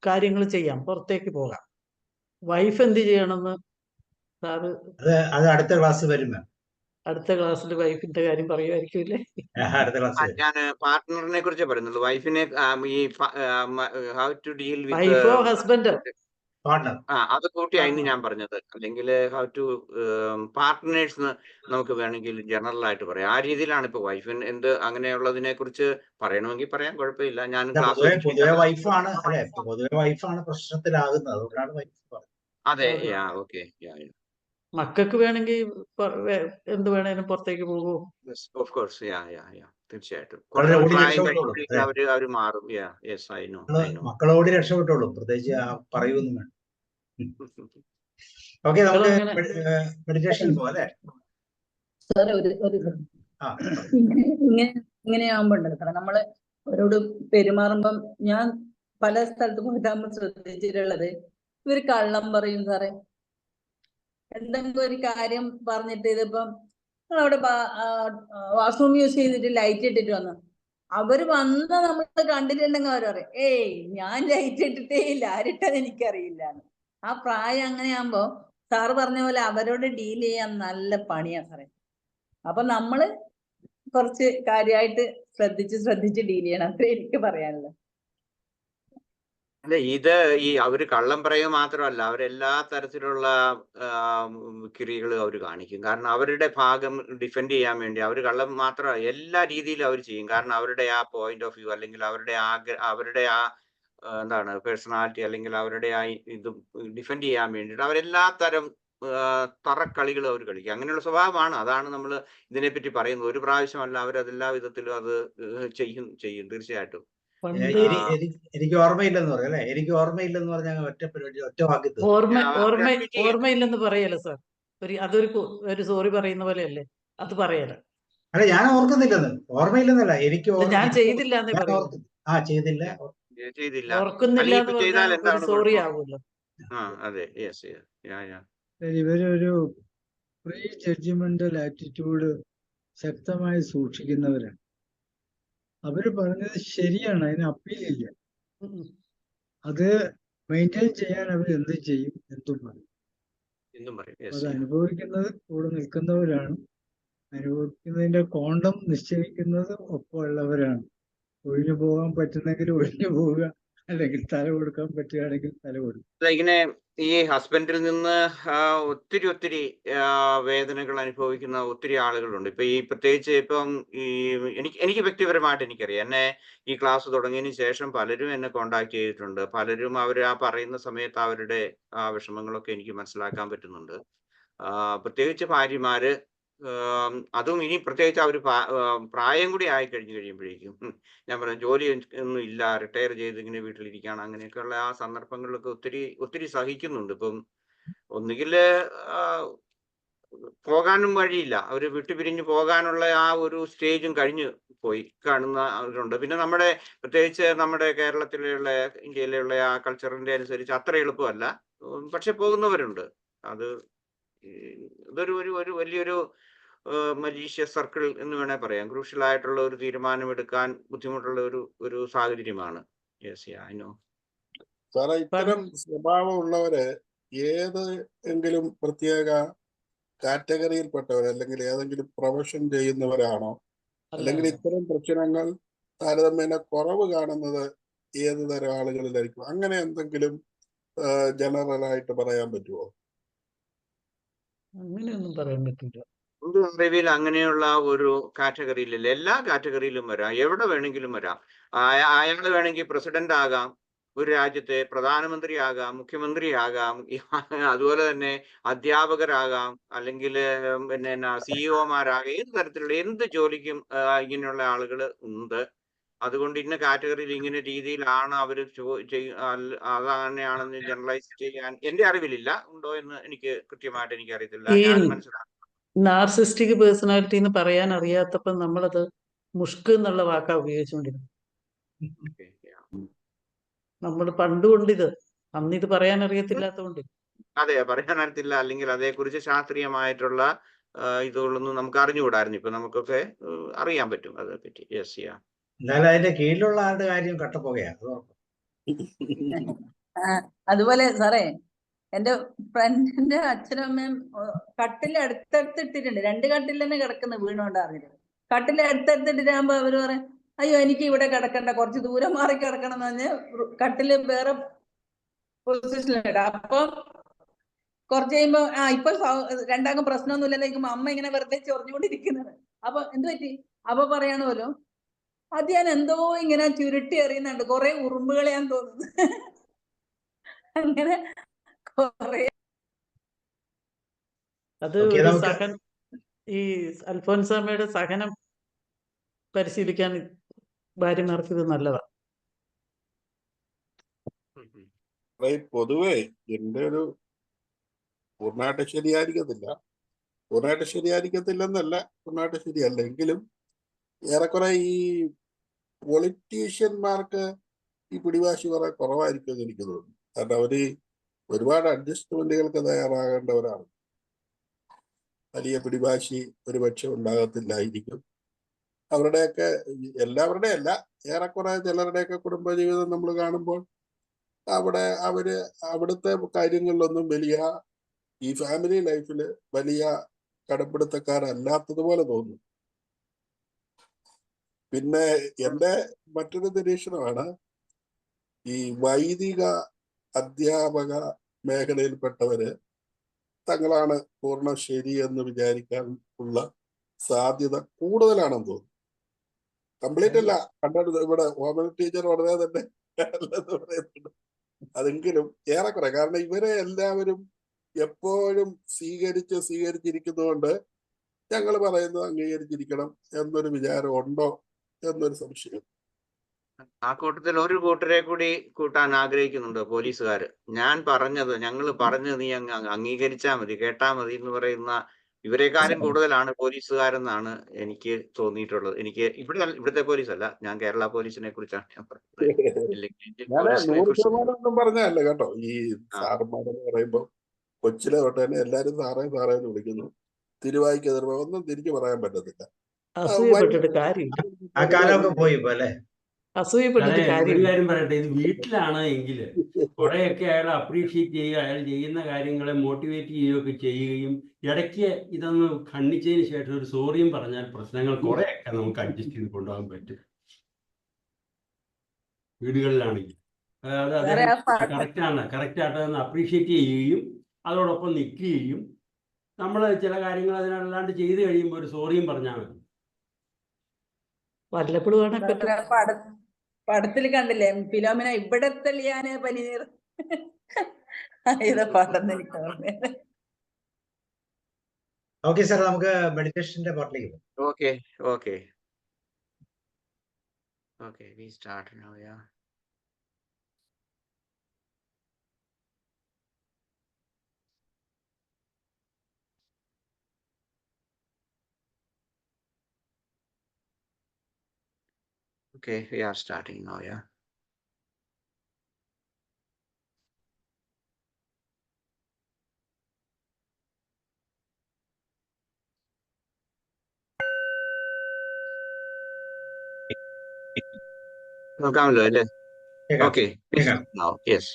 കാര്യങ്ങൾ ചെയ്യാം, പുറത്തേക്ക് പോകാം. വൈഫ് എന്ത് ചെയ്യണമെന്ന് സാറ് അത് അടുത്ത ക്ലാസ് വരും. അടുത്ത ക്ലാസ്സിൽ വൈഫിന്റെ കാര്യം പറയുമായിരിക്കുമല്ലേ? ഞാൻ പാർട്ട്ണറിനെ കുറിച്ച് പറയുന്നുള്ളൂ. വൈഫിനെ ഈ ഹൗ ടു ഡീൽ വൈഫോ ഹസ്ബൻഡോ അത് കൂട്ടിയായിരുന്നു ഞാൻ പറഞ്ഞത്. അല്ലെങ്കിൽ ഹൗ ടു പാർട്ട്നേഴ്സ് നമുക്ക് വേണമെങ്കിൽ ജനറൽ ആയിട്ട് പറയാം. ആ രീതിയിലാണ് ഇപ്പൊ വൈഫിന് എന്ത് അങ്ങനെയുള്ളതിനെ കുറിച്ച് പറയണമെങ്കിൽ പറയാൻ കുഴപ്പമില്ല. ഞാൻ പൊതുവെ വൈഫാണ് പ്രശ്നത്തിലാകുന്നത്, അതുകൊണ്ടാണ് വൈഫ് പറഞ്ഞത്. അതെ, ഓക്കെ. മക്കൾക്ക് വേണമെങ്കിൽ എന്ത് വേണേലും പുറത്തേക്ക് പോകുമോ? ഓഫ് കോഴ്സ്, തീർച്ചയായിട്ടും അവര് മാറും. മക്കളോട് രക്ഷപ്പെട്ടോളൂ, പ്രത്യേകിച്ച് പറയൊന്നും വേണം. ഓക്കെ, നമുക്ക് മെഡിറ്റേഷൻ പോലെ ഇങ്ങനെയാകുമ്പോണ്ടല്ലോ സാറേ, നമ്മള് അവരോട് പെരുമാറുമ്പം ഞാൻ പല സ്ഥലത്ത് പോയിട്ടാകുമ്പോൾ ശ്രദ്ധിച്ചിട്ടുള്ളത്, ഇവര് കള്ളം പറയും സാറേ. എന്തെങ്കിലും ഒരു കാര്യം പറഞ്ഞിട്ട്, ഇതിപ്പം നിങ്ങളവിടെ വാഷ്റൂം യൂസ് ചെയ്തിട്ട് ലൈറ്റ് ഇട്ടിട്ട് വന്നു, അവര് വന്ന് നമ്മൾ കണ്ടിട്ടുണ്ടെങ്കിൽ അവർ പറയും, ഏയ് ഞാൻ ലൈറ്റ് ഇട്ടിട്ടേ ഇല്ല, ആരിട്ടത് എനിക്കറിയില്ല. ആ പ്രായം അങ്ങനെയാകുമ്പോ സാറ് പറഞ്ഞ പോലെ അവരോട് ഡീൽ ചെയ്യാൻ നല്ല പണിയാ സാറേ. അപ്പൊ നമ്മള് കുറച്ച് കാര്യമായിട്ട് ശ്രദ്ധിച്ച് ഡീൽ ചെയ്യണം, അത്രേ എനിക്ക് പറയാനുള്ളത്. അല്ല, അവര് കള്ളം പറയുക മാത്രമല്ല, അവരെല്ലാ തരത്തിലുള്ള ക്രിയകളും അവർ കാണിക്കും. കാരണം അവരുടെ ഭാഗം ഡിഫെൻഡ് ചെയ്യാൻ വേണ്ടി അവർ കള്ളം മാത്രമല്ല, എല്ലാ രീതിയിലും അവർ ചെയ്യും. കാരണം അവരുടെ ആ പോയിന്റ് ഓഫ് വ്യൂ, അല്ലെങ്കിൽ അവരുടെ ആ എന്താണ് പേഴ്സണാലിറ്റി, അല്ലെങ്കിൽ അവരുടെ ആ ഇത് ഡിഫെൻഡ് ചെയ്യാൻ വേണ്ടിയിട്ട് അവരെല്ലാ തരം തറക്കളികൾ അവർ കളിക്കും. അങ്ങനെയുള്ള സ്വഭാവമാണ്. അതാണ് നമ്മൾ ഇതിനെപ്പറ്റി പറയുന്നത്. ഒരു പ്രാവശ്യമല്ല, അവരതെല്ലാ വിധത്തിലും അത് ചെയ്യും തീർച്ചയായിട്ടും. എനിക്ക് ഓർമ്മയില്ലെന്ന് പറയാം അല്ലെ? എനിക്ക് ഓർമ്മയില്ലെന്ന് പറഞ്ഞാൽ ഒറ്റ പരിപാടി, ഒറ്റ വാക്യത്തിൽ ഓർമ്മയില്ലെന്ന് പറയല്ല സാർ. ഒരു സോറി പറയുന്ന പോലെ അല്ലേ അത് പറയല. അല്ല, ഞാൻ ഓർക്കുന്നില്ലെന്ന്, ഓർമ്മയില്ലെന്നല്ല, എനിക്ക് ഞാൻ ചെയ്തില്ല ചെയ്തില്ല, ഓർക്കുന്നില്ല എന്ന് പറഞ്ഞാൽ സോറി ആവുമല്ലോ. അതെ, ഇവരൊരു പ്രീ ജഡ്ജ്മെന്റൽ ആറ്റിറ്റ്യൂഡ് ശക്തമായി സൂക്ഷിക്കുന്നവരാണ്. അവര് പറഞ്ഞത് ശരിയാണ്, അതിന് അപ്പീലില്ല. അത് മെയിൻറ്റെയിൻ ചെയ്യാൻ അവർ എന്ത് ചെയ്യും, എന്തും പറയും. അത് അനുഭവിക്കുന്നത് കൂടെ നിൽക്കുന്നവരാണ്. അനുഭവിക്കുന്നതിന്റെ കോണ്ടം നിശ്ചയിക്കുന്നത് ഒപ്പമുള്ളവരാണ്. ഒഴിഞ്ഞു പോകാൻ പറ്റുന്നെങ്കിൽ ഒഴിഞ്ഞു പോവുക, അല്ലെങ്കിൽ തല കൊടുക്കാൻ പറ്റുകയാണെങ്കിൽ തല കൊടുക്കും. ഇങ്ങനെ ഈ ഹസ്ബൻഡിൽ നിന്ന് ഒത്തിരി വേദനകൾ അനുഭവിക്കുന്ന ഒത്തിരി ആളുകളുണ്ട്. ഇപ്പൊ പ്രത്യേകിച്ച് ഇപ്പം എനിക്ക് വ്യക്തിപരമായിട്ട് എനിക്കറിയാം. എന്നെ ഈ ക്ലാസ് തുടങ്ങിയതിന് ശേഷം പലരും എന്നെ കോണ്ടാക്ട് ചെയ്തിട്ടുണ്ട്. പലരും അവർ ആ പറയുന്ന സമയത്ത് അവരുടെ വിഷമങ്ങളൊക്കെ എനിക്ക് മനസ്സിലാക്കാൻ പറ്റുന്നുണ്ട്. പ്രത്യേകിച്ച് ഭാര്യമാര് അതും ഇനി പ്രത്യേകിച്ച് അവർ പ്രായം കൂടി ആയി കഴിയുമ്പോഴേക്കും ഞാൻ പറയാം ജോലി ഒന്നും ഇല്ല, റിട്ടയർ ചെയ്ത് ഇങ്ങനെ വീട്ടിലിരിക്കുകയാണ്, അങ്ങനെയൊക്കെയുള്ള ആ സന്ദർഭങ്ങളിലൊക്കെ ഒത്തിരി സഹിക്കുന്നുണ്ട്. ഇപ്പം ഒന്നുകിൽ പോകാനും വഴിയില്ല, അവർ വിട്ടുപിരിഞ്ഞു പോകാനുള്ള ആ ഒരു സ്റ്റേജും കഴിഞ്ഞു പോയി കാണുന്നവരുണ്ട്. പിന്നെ നമ്മുടെ പ്രത്യേകിച്ച് നമ്മുടെ കേരളത്തിലുള്ള ഇന്ത്യയിലുള്ള ആ കൾച്ചറിന്റെ അനുസരിച്ച് അത്ര എളുപ്പമല്ല, പക്ഷെ പോകുന്നവരുണ്ട്. അത് ഇതൊരു ഒരു വലിയൊരു മലീഷ്യസ് സർക്കിൾ എന്ന് വേണേ പറയാം. ക്രൂഷ്യൽ ആയിട്ടുള്ള ഒരു തീരുമാനമെടുക്കാൻ ബുദ്ധിമുട്ടുള്ള ഒരു സാഹചര്യമാണ്. സാറേ, ഇത്തരം സ്വഭാവമുള്ളവര് ഏത് എങ്കിലും പ്രത്യേക കാറ്റഗറിയിൽപ്പെട്ടവർ അല്ലെങ്കിൽ ഏതെങ്കിലും പ്രൊഫഷൻ ചെയ്യുന്നവരാണോ, അല്ലെങ്കിൽ ഇത്തരം പ്രശ്നങ്ങൾ താരതമ്യേന കുറവ് കാണുന്നത് ഏത് തരം ആളുകളിലായിരിക്കും? അങ്ങനെ എന്തെങ്കിലും ജനറൽ ആയിട്ട് പറയാൻ പറ്റുമോ? അങ്ങനെയൊന്നും പറയാൻ പറ്റില്ല. എന്റെ അറിവിൽ അങ്ങനെയുള്ള ഒരു കാറ്റഗറിയിലല്ല, എല്ലാ കാറ്റഗറിയിലും വരാം, എവിടെ വേണമെങ്കിലും വരാം. അയാൾ വേണമെങ്കിൽ പ്രസിഡന്റ് ആകാം, ഒരു രാജ്യത്തെ പ്രധാനമന്ത്രി ആകാം, മുഖ്യമന്ത്രി ആകാം, അതുപോലെ തന്നെ അധ്യാപകരാകാം, അല്ലെങ്കിൽ പിന്നെ സിഇഒമാരാകാം, ഏത് തരത്തിലുള്ള എന്ത് ജോലിക്കും ഇങ്ങനെയുള്ള ആളുകൾ ഉണ്ട്. അതുകൊണ്ട് ഇന്ന കാറ്റഗറിയിൽ ഇങ്ങനെ രീതിയിലാണ് അവർ അതങ്ങനെയാണെന്ന് ജനറലൈസ് ചെയ്യാൻ എന്റെ അറിവിലില്ല. ഉണ്ടോ എന്ന് എനിക്ക് കൃത്യമായിട്ട് എനിക്ക് അറിയത്തില്ല. ഞാൻ മനസ്സിലാക്കി നാർസിസ്റ്റിക് പേഴ്സണാലിറ്റി എന്ന് പറയാൻ അറിയാത്തപ്പോൾ നമ്മളത് മുഷ്ക് എന്നുള്ള വാക്കാ ഉപയോഗിച്ചുകൊണ്ടിരുന്നത്. നമ്മൾ പണ്ടുകൊണ്ടിത് അന്നിത് പറയാൻ അറിയത്തില്ലാത്തതുകൊണ്ട്. അതെ, പറയാൻ അറിയത്തില്ല, അല്ലെങ്കിൽ അതേക്കുറിച്ച് ശാസ്ത്രീയമായിട്ടുള്ള ഇതുകളൊന്നും നമുക്ക് അറിഞ്ഞുകൂടായിരുന്നു. ഇപ്പൊ നമുക്കൊക്കെ അറിയാൻ പറ്റും അതേ പറ്റി. എന്നാലും അതിന്റെ കീഴിലുള്ള ആളുടെ കാര്യം കട്ടപ്പോകയാണ്. അതുപോലെ സാറേ, എന്റെ ഫ്രണ്ടിന്റെ അച്ഛനും അമ്മയും കട്ടിൽ അടുത്തടുത്തിട്ടിട്ടുണ്ട്. 2 കട്ടിൽ തന്നെ കിടക്കുന്ന വീണുകൊണ്ടാറില്ല. കട്ടിൽ അടുത്തടുത്തിട്ടിട്ടാകുമ്പോ അവര് പറയാം, അയ്യോ എനിക്ക് ഇവിടെ കിടക്കണ്ട, കുറച്ച് ദൂരം മാറി കിടക്കണം എന്ന് പറഞ്ഞ് കട്ടില് വേറെ പൊസിഷനിലിടാം. അപ്പൊ കുറച്ച് കഴിയുമ്പോ ഇപ്പൊ രണ്ടാക്കും പ്രശ്നമൊന്നുമില്ലെന്നേക്കുമ്പോ അമ്മ ഇങ്ങനെ വെറുതെ ചൊറിഞ്ഞുകൊണ്ടിരിക്കുന്നത്. അപ്പൊ എന്ത് പറ്റി? അപ്പൊ പറയണമല്ലോ, അത് ഞാൻ എന്തോ ഇങ്ങനെ ചുരുട്ടി എറിയുന്നുണ്ട്, കുറെ ഉറുമ്പുകളെയാൻ തോന്നുന്നു. അങ്ങനെ കുറെ അത് ഒരു ഈ അൽഫോൻസാമ്മയുടെ സഹനം പരിശീലിക്കാൻ ഭാര്യമാർക്ക് ഇത് നല്ലതാണ്. പൊതുവെ എന്റെ ഒരു പൂർണ്ണമായിട്ട് ശരിയായിരിക്കത്തില്ലെന്നല്ല, പൂർണ്ണമായിട്ട് ശരിയല്ലെങ്കിലും ഏറെക്കുറെ ഈ പൊളിറ്റീഷ്യന്മാർക്ക് ഈ പിടിവാശി കുറെ കുറവായിരിക്കും എന്ന് എനിക്ക് തോന്നുന്നു. കാരണം അവര് ഒരുപാട് അഡ്ജസ്റ്റ്മെന്റുകൾക്ക് തയ്യാറാകേണ്ടവരാണ്. വലിയ പിടിവാശി ഒരുപക്ഷെ ഉണ്ടാകത്തില്ലായിരിക്കും. അവരുടെയൊക്കെ, എല്ലാവരുടെയും അല്ല, ഏറെക്കുറെ ചിലരുടെയൊക്കെ കുടുംബജീവിതം നമ്മൾ കാണുമ്പോൾ അവിടുത്തെ കാര്യങ്ങളിലൊന്നും വലിയ ഈ ഫാമിലി ലൈഫിൽ വലിയ കടപ്പിടുത്തക്കാരല്ലാത്തതുപോലെ തോന്നുന്നു. പിന്നെ എന്റെ മറ്റൊരു നിരീക്ഷണമാണ്, ഈ വൈദിക അധ്യാപക മേഖലയിൽപ്പെട്ടവര് തങ്ങളാണ് പൂർണ്ണ ശരി എന്ന് വിചാരിക്കാൻ ഉള്ള സാധ്യത കൂടുതലാണെന്ന് തോന്നുന്നു. കംപ്ലീറ്റ് അല്ല, കണ്ടത് ഇവിടെ ഓമന ടീച്ചർ വളരെ തന്നെ അല്ലെന്ന് പറയുന്നുണ്ട്. അതെങ്കിലും ഏറെക്കുറെ, കാരണം ഇവരെ എല്ലാവരും എപ്പോഴും സ്വീകരിച്ചിരിക്കുന്നതുകൊണ്ട് ഞങ്ങൾ പറയുന്നത് അംഗീകരിച്ചിരിക്കണം എന്നൊരു വിചാരം ഉണ്ടോ എന്നൊരു സംശയം. ആ കൂട്ടത്തിൽ ഒരു കൂട്ടരെ കൂടി കൂട്ടാൻ ആഗ്രഹിക്കുന്നുണ്ടോ പോലീസുകാർ? ഞങ്ങൾ പറഞ്ഞത് നീ അംഗീകരിച്ചാൽ മതി, കേട്ടാ മതി എന്ന് പറയുന്ന ഇവരെക്കാളും കൂടുതലാണ് പോലീസുകാരെന്നാണ് എനിക്ക് തോന്നിയിട്ടുള്ളത്. എനിക്ക് ഇവിടുത്തെ പോലീസ് അല്ല, ഞാൻ കേരള പോലീസിനെ കുറിച്ചാണ് ഞാൻ പറഞ്ഞത്. ഞാൻ 100% ഒന്നും പറഞ്ഞതല്ല കേട്ടോ. ഈ സാറന്മാരെന്ന് പറയുമ്പോൾ കൊച്ചിലെ തൊട്ട് തന്നെ എല്ലാരും സാറേ എന്ന് വിളിക്കുന്നു. തിരുവായിക്ക് ഒന്നും തിരിച്ചു പറയാൻ പറ്റത്തില്ല. അസൂയപ്പെട്ടിട്ട് കാര്യമില്ല. ആ കാലമൊക്കെ പോയി ഇപ്പൊ അല്ലേ? അസൂയപ്പെട്ടിട്ട് ഒരു കാര്യമില്ല. കാര്യം പറയട്ടെ, ഇത് വീട്ടിലാണ് എങ്കിൽ കുറെയൊക്കെ അയാൾ അപ്രീഷിയേറ്റ് ചെയ്യുക, അയാൾ ചെയ്യുന്ന കാര്യങ്ങളെ മോട്ടിവേറ്റ് ചെയ്യുകയൊക്കെ ചെയ്യുകയും ഇടയ്ക്ക് ഇതൊന്ന് ഖണ്ഡിച്ചതിന് ശേഷം ഒരു സോറിയും പറഞ്ഞാൽ പ്രശ്നങ്ങൾ കുറെയൊക്കെ നമുക്ക് അഡ്ജസ്റ്റ് ചെയ്ത് കൊണ്ടുപോകാൻ പറ്റും. വീടുകളിലാണെങ്കിൽ അതായത് അദ്ദേഹം കറക്റ്റായിട്ടൊന്ന് അപ്രീഷിയേറ്റ് ചെയ്യുകയും അതോടൊപ്പം നിൽക്കുകയും നമ്മൾ ചില കാര്യങ്ങൾ അതിനല്ലാണ്ട് ചെയ്ത് കഴിയുമ്പോൾ ഒരു സോറിയും പറഞ്ഞാൽ മതി. വല്ലപ്പോഴും പടത്തിൽ കണ്ടില്ലേ ഫിലോമിന, ഇവിടെ തെളിയാന് പനിനീർ ഇത് പടന്ന് എനിക്ക് ഓർമ്മ. ഓക്കെ സാർ, നമുക്ക് മെഡിറ്റേഷന്റെ പാർട്ടിലേക്ക് പോകാം. Okay, okay. Okay, we start now, yeah. Okay, we are starting now, yeah. നോക്കാമല്ലോ അല്ലേ? കേൾക്കാം, Okay, we കേൾക്കാം. start now, yes.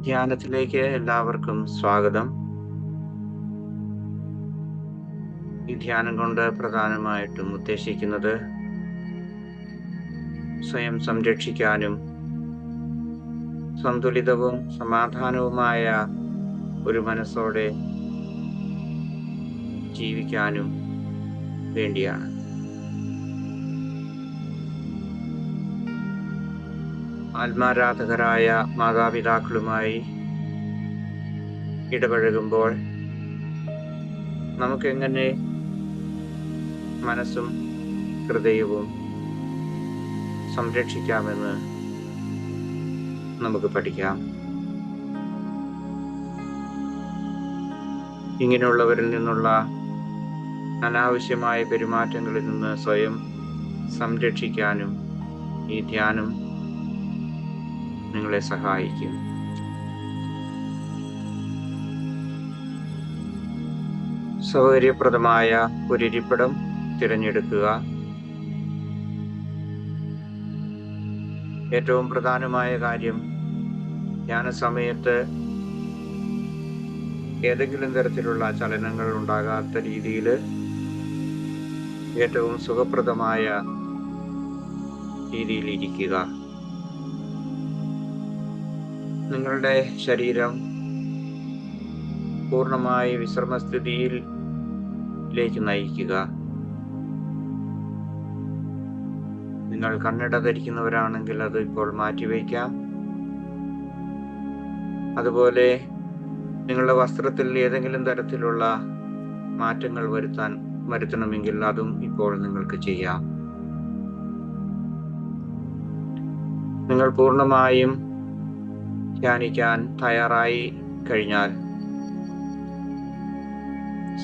ധ്യാനത്തിലേക്ക് എല്ലാവർക്കും സ്വാഗതം. ഈ ധ്യാനം കൊണ്ട് പ്രധാനമായിട്ടും ഉദ്ദേശിക്കുന്നത് സ്വയം സംരക്ഷിക്കാനും സന്തുലിതവും സമാധാനവുമായ ഒരു മനസ്സോടെ ജീവിക്കാനും വേണ്ടിയാണ്. ആത്മാരാധകരായ മാതാപിതാക്കളുമായി ഇടപഴകുമ്പോൾ നമുക്കെങ്ങനെ മനസ്സും ഹൃദയവും സംരക്ഷിക്കാമെന്ന് നമുക്ക് പഠിക്കാം. ഇങ്ങനെയുള്ളവരിൽ നിന്നുള്ള അനാവശ്യമായ പെരുമാറ്റങ്ങളിൽ നിന്ന് സ്വയം സംരക്ഷിക്കാനും ഈ ധ്യാനം നിങ്ങളെ സഹായിക്കും. സൗകര്യപ്രദമായ ഒരിരിപ്പിടം തിരഞ്ഞെടുക്കുക. ഏറ്റവും പ്രധാനമായ കാര്യം, ധ്യാന സമയത്ത് ഏതെങ്കിലും തരത്തിലുള്ള ചലനങ്ങൾ ഉണ്ടാകാത്ത രീതിയിൽ ഏറ്റവും സുഖപ്രദമായ രീതിയിൽ ഇരിക്കുക. നിങ്ങളുടെ ശരീരം പൂർണ്ണമായി വിശ്രമസ്ഥിതിയിലേക്ക് നയിക്കുക. നിങ്ങൾ കണ്ണട ധരിക്കുന്നവരാണെങ്കിൽ അത് ഇപ്പോൾ മാറ്റിവെക്കാം. അതുപോലെ നിങ്ങളുടെ വസ്ത്രത്തിൽ ഏതെങ്കിലും തരത്തിലുള്ള മാറ്റങ്ങൾ വരുത്തണമെങ്കിൽ അതും ഇപ്പോൾ നിങ്ങൾക്ക് ചെയ്യാം. നിങ്ങൾ പൂർണ്ണമായും ധ്യാനിക്കാൻ തയ്യാറായി കഴിഞ്ഞാൽ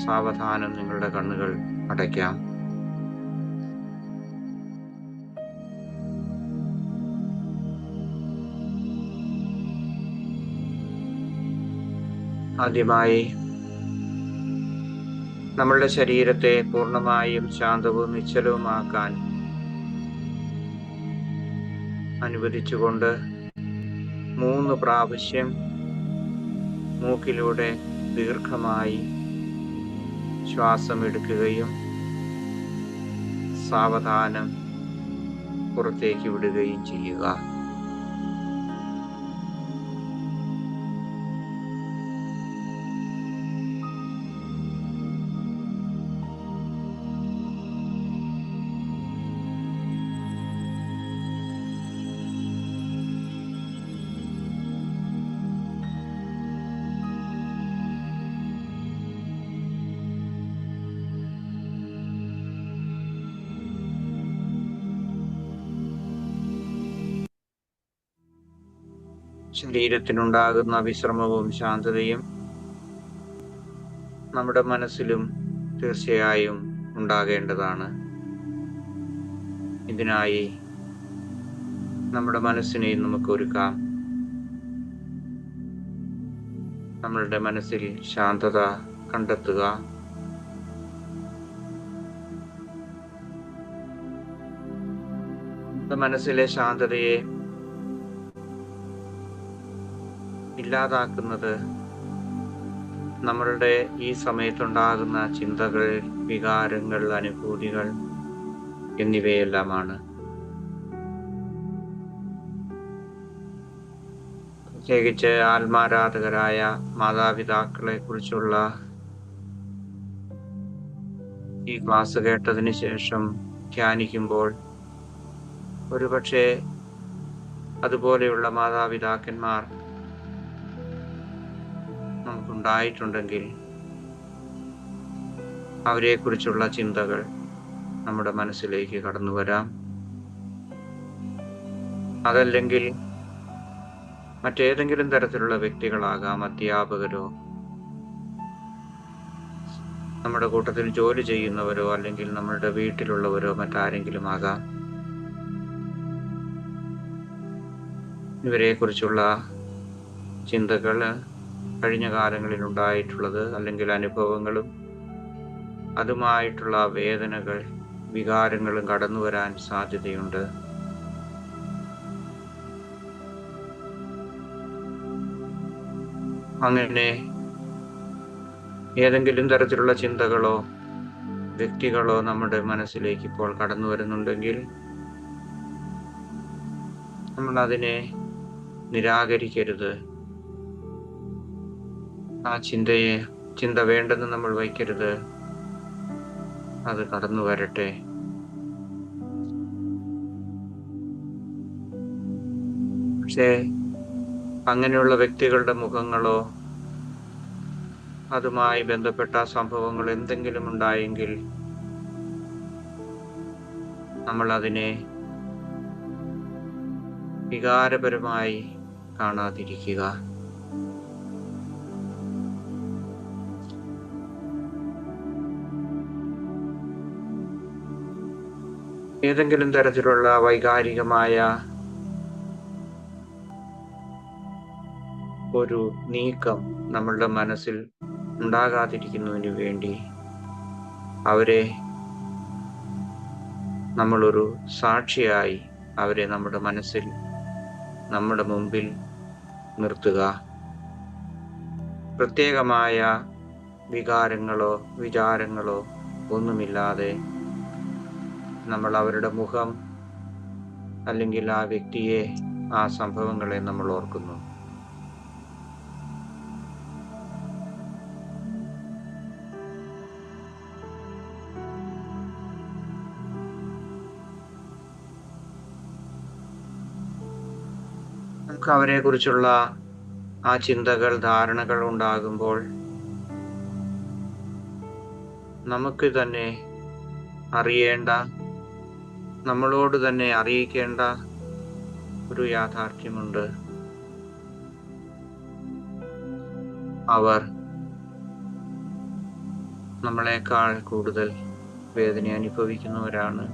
സാവധാനം നിങ്ങളുടെ കണ്ണുകൾ അടയ്ക്കാം. ആദ്യമായി നമ്മളുടെ ശരീരത്തെ പൂർണ്ണമായും ശാന്തവും നിശ്ചലവുമാക്കാൻ അനുവദിച്ചുകൊണ്ട് 3 പ്രാവശ്യം മൂക്കിലൂടെ ദീർഘമായി ശ്വാസം എടുക്കുകയും സാവധാനം പുറത്തേക്ക് വിടുകയും ചെയ്യുക. ശരീരത്തിനുണ്ടാകുന്ന വിശ്രമവും ശാന്തതയും നമ്മുടെ മനസ്സിലും തീർച്ചയായും ഉണ്ടാകേണ്ടതാണ്. ഇതിനായി നമ്മുടെ മനസ്സിനെയും നമുക്ക് ഒരുക്കാം. നമ്മളുടെ മനസ്സിൽ ശാന്തത കണ്ടെത്തുക. നമ്മുടെ മനസ്സിലെ ശാന്തതയെ ഇല്ലാതാക്കുന്നത് നമ്മളുടെ ഈ സമയത്തുണ്ടാകുന്ന ചിന്തകൾ, വികാരങ്ങൾ, അനുഭൂതികൾ എന്നിവയെല്ലാമാണ്. പ്രത്യേകിച്ച് ആത്മാരാധകരായ മാതാപിതാക്കളെ കുറിച്ചുള്ള ഈ ക്ലാസ് കേട്ടതിന് ശേഷം ധ്യാനിക്കുമ്പോൾ ഒരുപക്ഷെ അതുപോലെയുള്ള മാതാപിതാക്കന്മാർ നമുക്കുണ്ടായിട്ടുണ്ടെങ്കിൽ അവരെക്കുറിച്ചുള്ള ചിന്തകൾ നമ്മുടെ മനസ്സിലേക്ക് കടന്നു വരാം. അതല്ലെങ്കിൽ മറ്റേതെങ്കിലും തരത്തിലുള്ള വ്യക്തികളാകാം, അധ്യാപകരോ നമ്മുടെ കൂട്ടത്തിൽ ജോലി ചെയ്യുന്നവരോ അല്ലെങ്കിൽ നമ്മളുടെ വീട്ടിലുള്ളവരോ മറ്റാരെങ്കിലും ആകാം. ഇവരെ കുറിച്ചുള്ള ചിന്തകൾ കഴിഞ്ഞ കാലങ്ങളിൽ ഉണ്ടായിട്ടുള്ളത് അല്ലെങ്കിൽ അനുഭവങ്ങളും അതുമായിട്ടുള്ള വേദനകൾ, വികാരങ്ങളും കടന്നു വരാൻ സാധ്യതയുണ്ട്. അങ്ങനെ ഏതെങ്കിലും തരത്തിലുള്ള ചിന്തകളോ വ്യക്തികളോ നമ്മുടെ മനസ്സിലേക്ക് ഇപ്പോൾ കടന്നു വരുന്നുണ്ടെങ്കിൽ നമ്മൾ അതിനെ നിരാകരിക്കരുത്. ആ ചിന്ത വേണ്ടെന്ന് നമ്മൾ വയ്ക്കരുത്. അത് കടന്നു വരട്ടെ. പക്ഷേ അങ്ങനെയുള്ള വ്യക്തികളുടെ മുഖങ്ങളോ അതുമായി ബന്ധപ്പെട്ട സംഭവങ്ങൾ എന്തെങ്കിലും ഉണ്ടായെങ്കിൽ നമ്മൾ അതിനെ വികാരപരമായി കാണാതിരിക്കുക. ഏതെങ്കിലും തരത്തിലുള്ള വൈകാരികമായ ഒരു നീക്കം നമ്മളുടെ മനസ്സിൽ ഉണ്ടാകാതിരിക്കുന്നതിന് വേണ്ടി അവരെ നമ്മളൊരു സാക്ഷിയായി അവരെ നമ്മുടെ മനസ്സിൽ, നമ്മുടെ മുമ്പിൽ നിർത്തുക. പ്രത്യേകമായ വികാരങ്ങളോ വിചാരങ്ങളോ ഒന്നുമില്ലാതെ നമ്മൾ അവരുടെ മുഖം അല്ലെങ്കിൽ ആ വ്യക്തിയെ, ആ സംഭവങ്ങളെ നമ്മൾ ഓർക്കുന്നു. നമുക്ക് അവരെ കുറിച്ചുള്ള ആ ചിന്തകൾ, ധാരണകൾ ഉണ്ടാകുമ്പോൾ നമുക്ക് തന്നെ അറിയേണ്ട, നമ്മളോട് തന്നെ അറിയിക്കേണ്ട ഒരു യാഥാർത്ഥ്യമുണ്ട്. അവർ നമ്മളെക്കാൾ കൂടുതൽ വേദന അനുഭവിക്കുന്നവരാണ്.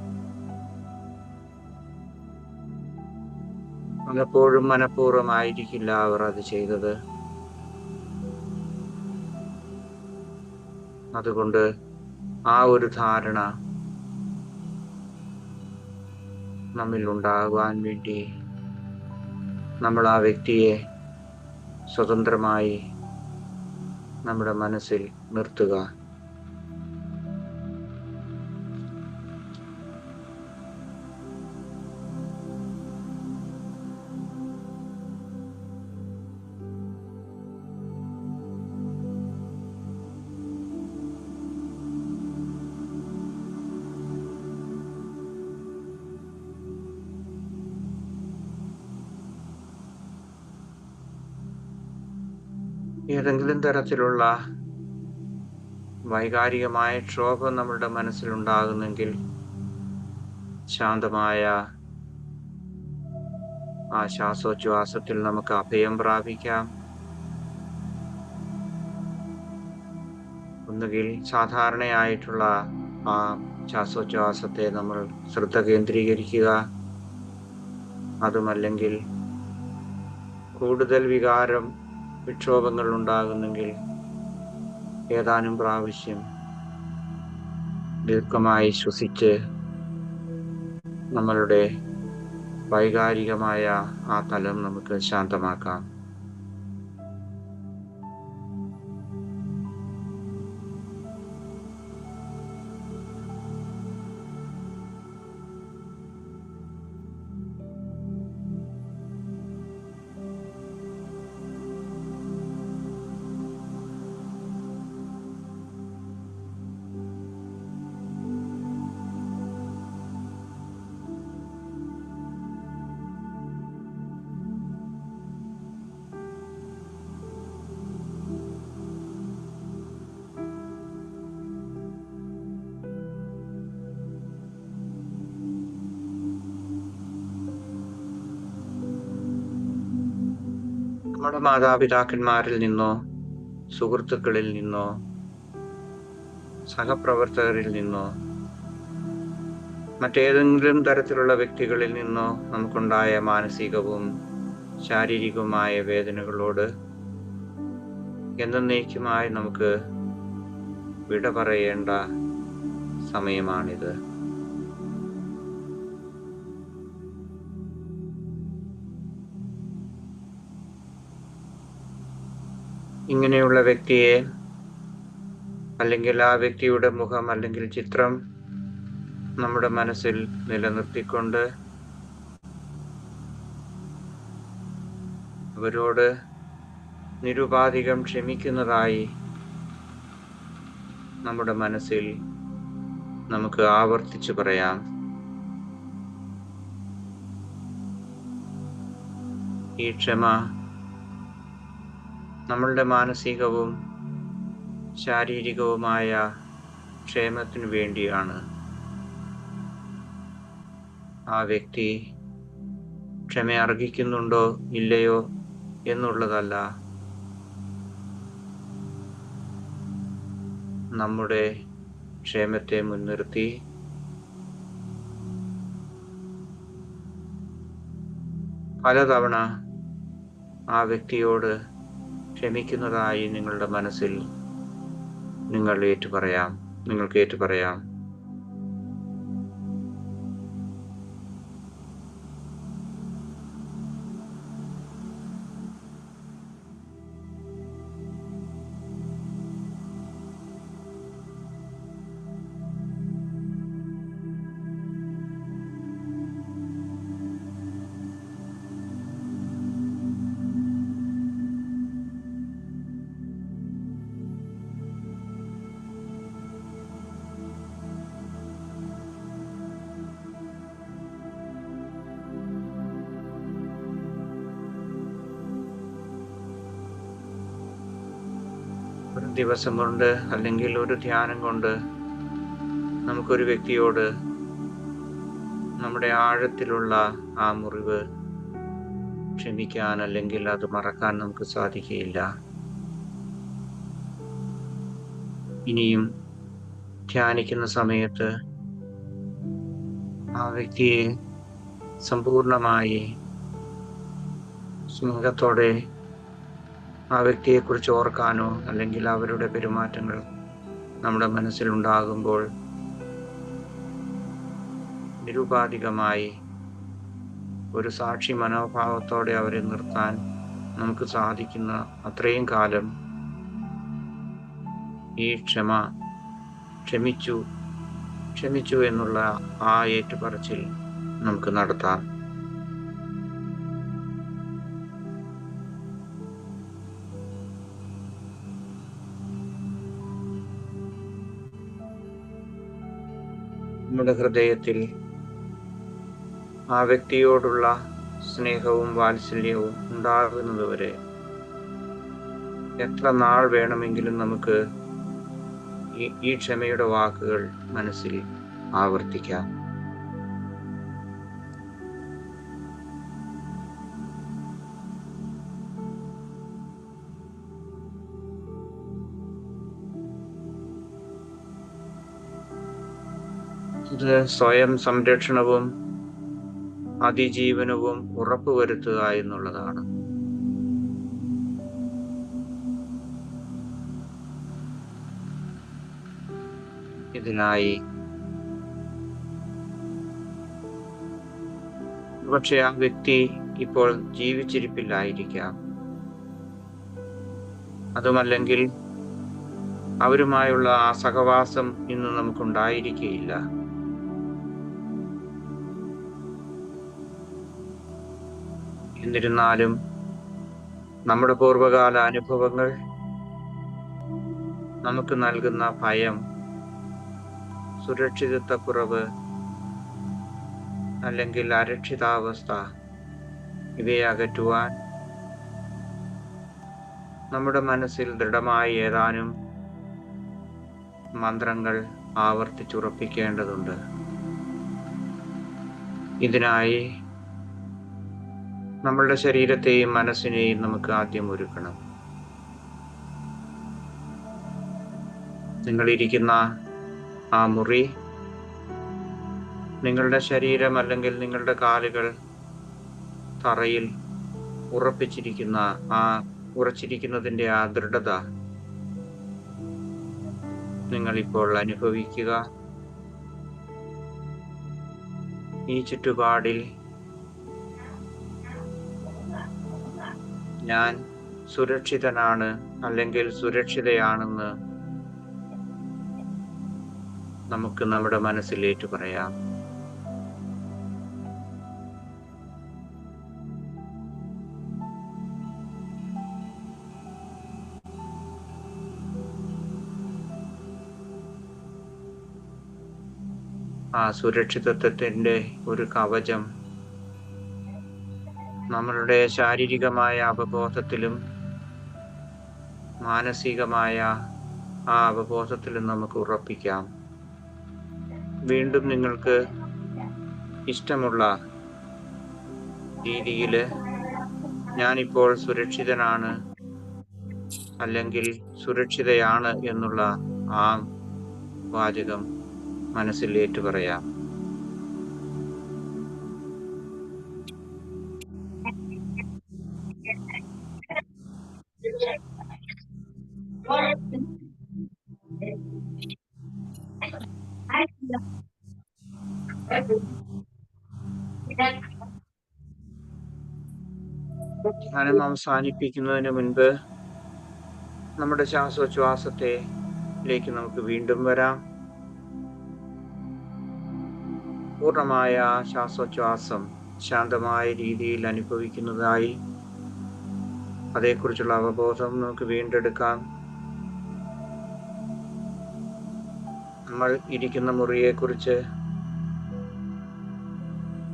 പലപ്പോഴും മനഃപൂർവ്വമായിരിക്കില്ല അവർ അത് ചെയ്തത്. അതുകൊണ്ട് ആ ഒരു ധാരണ നമ്മിൽ ഉണ്ടാകുവാൻ വേണ്ടി നമ്മൾ ആ വ്യക്തിയെ സ്വതന്ത്രമായി നമ്മുടെ മനസ്സിൽ നിർത്തുക. ഏതെങ്കിലും തരത്തിലുള്ള വൈകാരികമായ ക്ഷോഭം നമ്മളുടെ മനസ്സിലുണ്ടാകുന്നെങ്കിൽ ശാന്തമായ ആ ശ്വാസോച്ഛ്വാസത്തിൽ നമുക്ക് അഭയം പ്രാപിക്കാം. ഒന്നുകിൽ സാധാരണയായിട്ടുള്ള ആ ശ്വാസോച്ഛ്വാസത്തെ നമ്മൾ ശ്രദ്ധ കേന്ദ്രീകരിക്കുക, അതുമല്ലെങ്കിൽ കൂടുതൽ വിക്ഷോഭങ്ങൾ ഉണ്ടാകുന്നെങ്കിൽ ഏതാനും പ്രാവശ്യം ദീർഘമായി ശ്വസിച്ച് നമ്മളുടെ വൈകാരികമായ ആ തലം നമുക്ക് ശാന്തമാക്കാം. നമ്മുടെ മാതാപിതാക്കന്മാരിൽ നിന്നോ സുഹൃത്തുക്കളിൽ നിന്നോ സഹപ്രവർത്തകരിൽ നിന്നോ മറ്റേതെങ്കിലും തരത്തിലുള്ള വ്യക്തികളിൽ നിന്നോ നമുക്കുണ്ടായ മാനസികവും ശാരീരികവുമായ വേദനകളോട് എന്നേക്കുമായി നമുക്ക് വിട പറയേണ്ട സമയമാണിത്. ഇങ്ങനെയുള്ള വ്യക്തിയെ അല്ലെങ്കിൽ ആ വ്യക്തിയുടെ മുഖം അല്ലെങ്കിൽ ചിത്രം നമ്മുടെ മനസ്സിൽ നിലനിർത്തിക്കൊണ്ട് അവരോട് നിരുപാധികം ക്ഷമിക്കുന്നതായി നമ്മുടെ മനസ്സിൽ നമുക്ക് ആവർത്തിച്ചു പറയാം. ഈ ക്ഷമ നമ്മളുടെ മാനസികവും ശാരീരികവുമായ ക്ഷേമത്തിനു വേണ്ടിയാണ്. ആ വ്യക്തി ക്ഷമ അർഹിക്കുന്നുണ്ടോ ഇല്ലയോ എന്നുള്ളതല്ല, നമ്മുടെ ക്ഷേമത്തെ മുൻനിർത്തി പലതവണ ആ വ്യക്തിയോട് ക്ഷമിക്കുന്നതായി നിങ്ങളുടെ മനസ്സിൽ നിങ്ങൾക്ക് ഏറ്റുപറയാം. ഒരു ദിവസം കൊണ്ട് അല്ലെങ്കിൽ ഒരു ധ്യാനം കൊണ്ട് നമുക്കൊരു വ്യക്തിയോട് നമ്മുടെ ആഴത്തിലുള്ള ആ മുറിവ് ക്ഷമിക്കാൻ അല്ലെങ്കിൽ അത് മറക്കാൻ നമുക്ക് സാധിക്കുകയില്ല. ഇനിയും ധ്യാനിക്കുന്ന സമയത്ത് ആ വ്യക്തിയെ സമ്പൂർണമായി സ്നേഹത്തോടെ ആ വ്യക്തിയെക്കുറിച്ച് ഓർക്കാനോ അല്ലെങ്കിൽ അവരുടെ പെരുമാറ്റങ്ങൾ നമ്മുടെ മനസ്സിലുണ്ടാകുമ്പോൾ നിരുപാധികമായി ഒരു സാക്ഷി മനോഭാവത്തോടെ അവരെ നിർത്താൻ നമുക്ക് സാധിക്കുന്ന അത്രയും കാലം ഈ ക്ഷമിച്ചു എന്നുള്ള ആ ഏറ്റുപറച്ചിൽ നമുക്ക് നടത്താം. നമ്മുടെ ഹൃദയത്തിൽ ആ വ്യക്തിയോടുള്ള സ്നേഹവും വാത്സല്യവും ഉണ്ടാകുന്നതുവരെ എത്ര നാൾ വേണമെങ്കിലും നമുക്ക് ഈ ക്ഷമയുടെ വാക്കുകൾ മനസ്സിൽ ആവർത്തിക്കാം. ഇത് സ്വയം സംരക്ഷണവും അതിജീവനവും ഉറപ്പുവരുത്തുക എന്നുള്ളതാണ്. ഇതിനായി പക്ഷെ ആ വ്യക്തി ഇപ്പോൾ ജീവിച്ചിരിപ്പില്ലായിരിക്കാം, അതുമല്ലെങ്കിൽ അവരുമായുള്ള ആ സഹവാസം ഇന്ന് നമുക്കുണ്ടായിരിക്കുകയില്ല. എന്നിരുന്നാലും നമ്മുടെ പൂർവകാല അനുഭവങ്ങൾ നമുക്ക് നൽകുന്ന ഭയം, സുരക്ഷിതത്വക്കുറവ് അല്ലെങ്കിൽ അരക്ഷിതാവസ്ഥ ഇവയെ അകറ്റുവാൻ നമ്മുടെ മനസ്സിൽ ദൃഢമായി ഏതാനും മന്ത്രങ്ങൾ ആവർത്തിച്ചുറപ്പിക്കേണ്ടതുണ്ട്. ഇതിനായി നമ്മളുടെ ശരീരത്തെയും മനസ്സിനെയും നമുക്ക് ആദ്യം ഒരുക്കണം. നിങ്ങളിരിക്കുന്ന ആ മുറി, നിങ്ങളുടെ ശരീരം അല്ലെങ്കിൽ നിങ്ങളുടെ കാലുകൾ തറയിൽ ഉറച്ചിരിക്കുന്നതിൻ്റെ ആ ദൃഢത നിങ്ങളിപ്പോൾ അനുഭവിക്കുക. ഈ ചുറ്റുപാടിൽ ഞാൻ സുരക്ഷിതനാണ് അല്ലെങ്കിൽ സുരക്ഷിതയാണെന്ന് നമുക്ക് നമ്മുടെ മനസ്സിൽ ഏറ്റു പറയാം. ആ സുരക്ഷിതത്വത്തിൻ്റെ ഒരു കവചം നമ്മളുടെ ശാരീരികമായ അവബോധത്തിലും മാനസികമായ ആ അവബോധത്തിലും നമുക്ക് ഉറപ്പിക്കാം. വീണ്ടും നിങ്ങൾക്ക് ഇഷ്ടമുള്ള രീതിയിൽ ഞാനിപ്പോൾ സുരക്ഷിതനാണ് അല്ലെങ്കിൽ സുരക്ഷിതയാണ് എന്നുള്ള ആ വാചകം മനസ്സിൽ ഏറ്റുപറയാം. ധ്യാനം അവസാനിപ്പിക്കുന്നതിന് മുൻപ് നമ്മുടെ ശ്വാസോച്ഛ്വാസത്തിലേക്ക് നമുക്ക് വീണ്ടും വരാം. പൂർണ്ണമായ ശ്വാസോച്ഛ്വാസം ശാന്തമായ രീതിയിൽ അനുഭവിക്കുന്നതായി അതേക്കുറിച്ചുള്ള അവബോധം നമുക്ക് വീണ്ടെടുക്കാം. നമ്മൾ ഇരിക്കുന്ന മുറിയെക്കുറിച്ച്,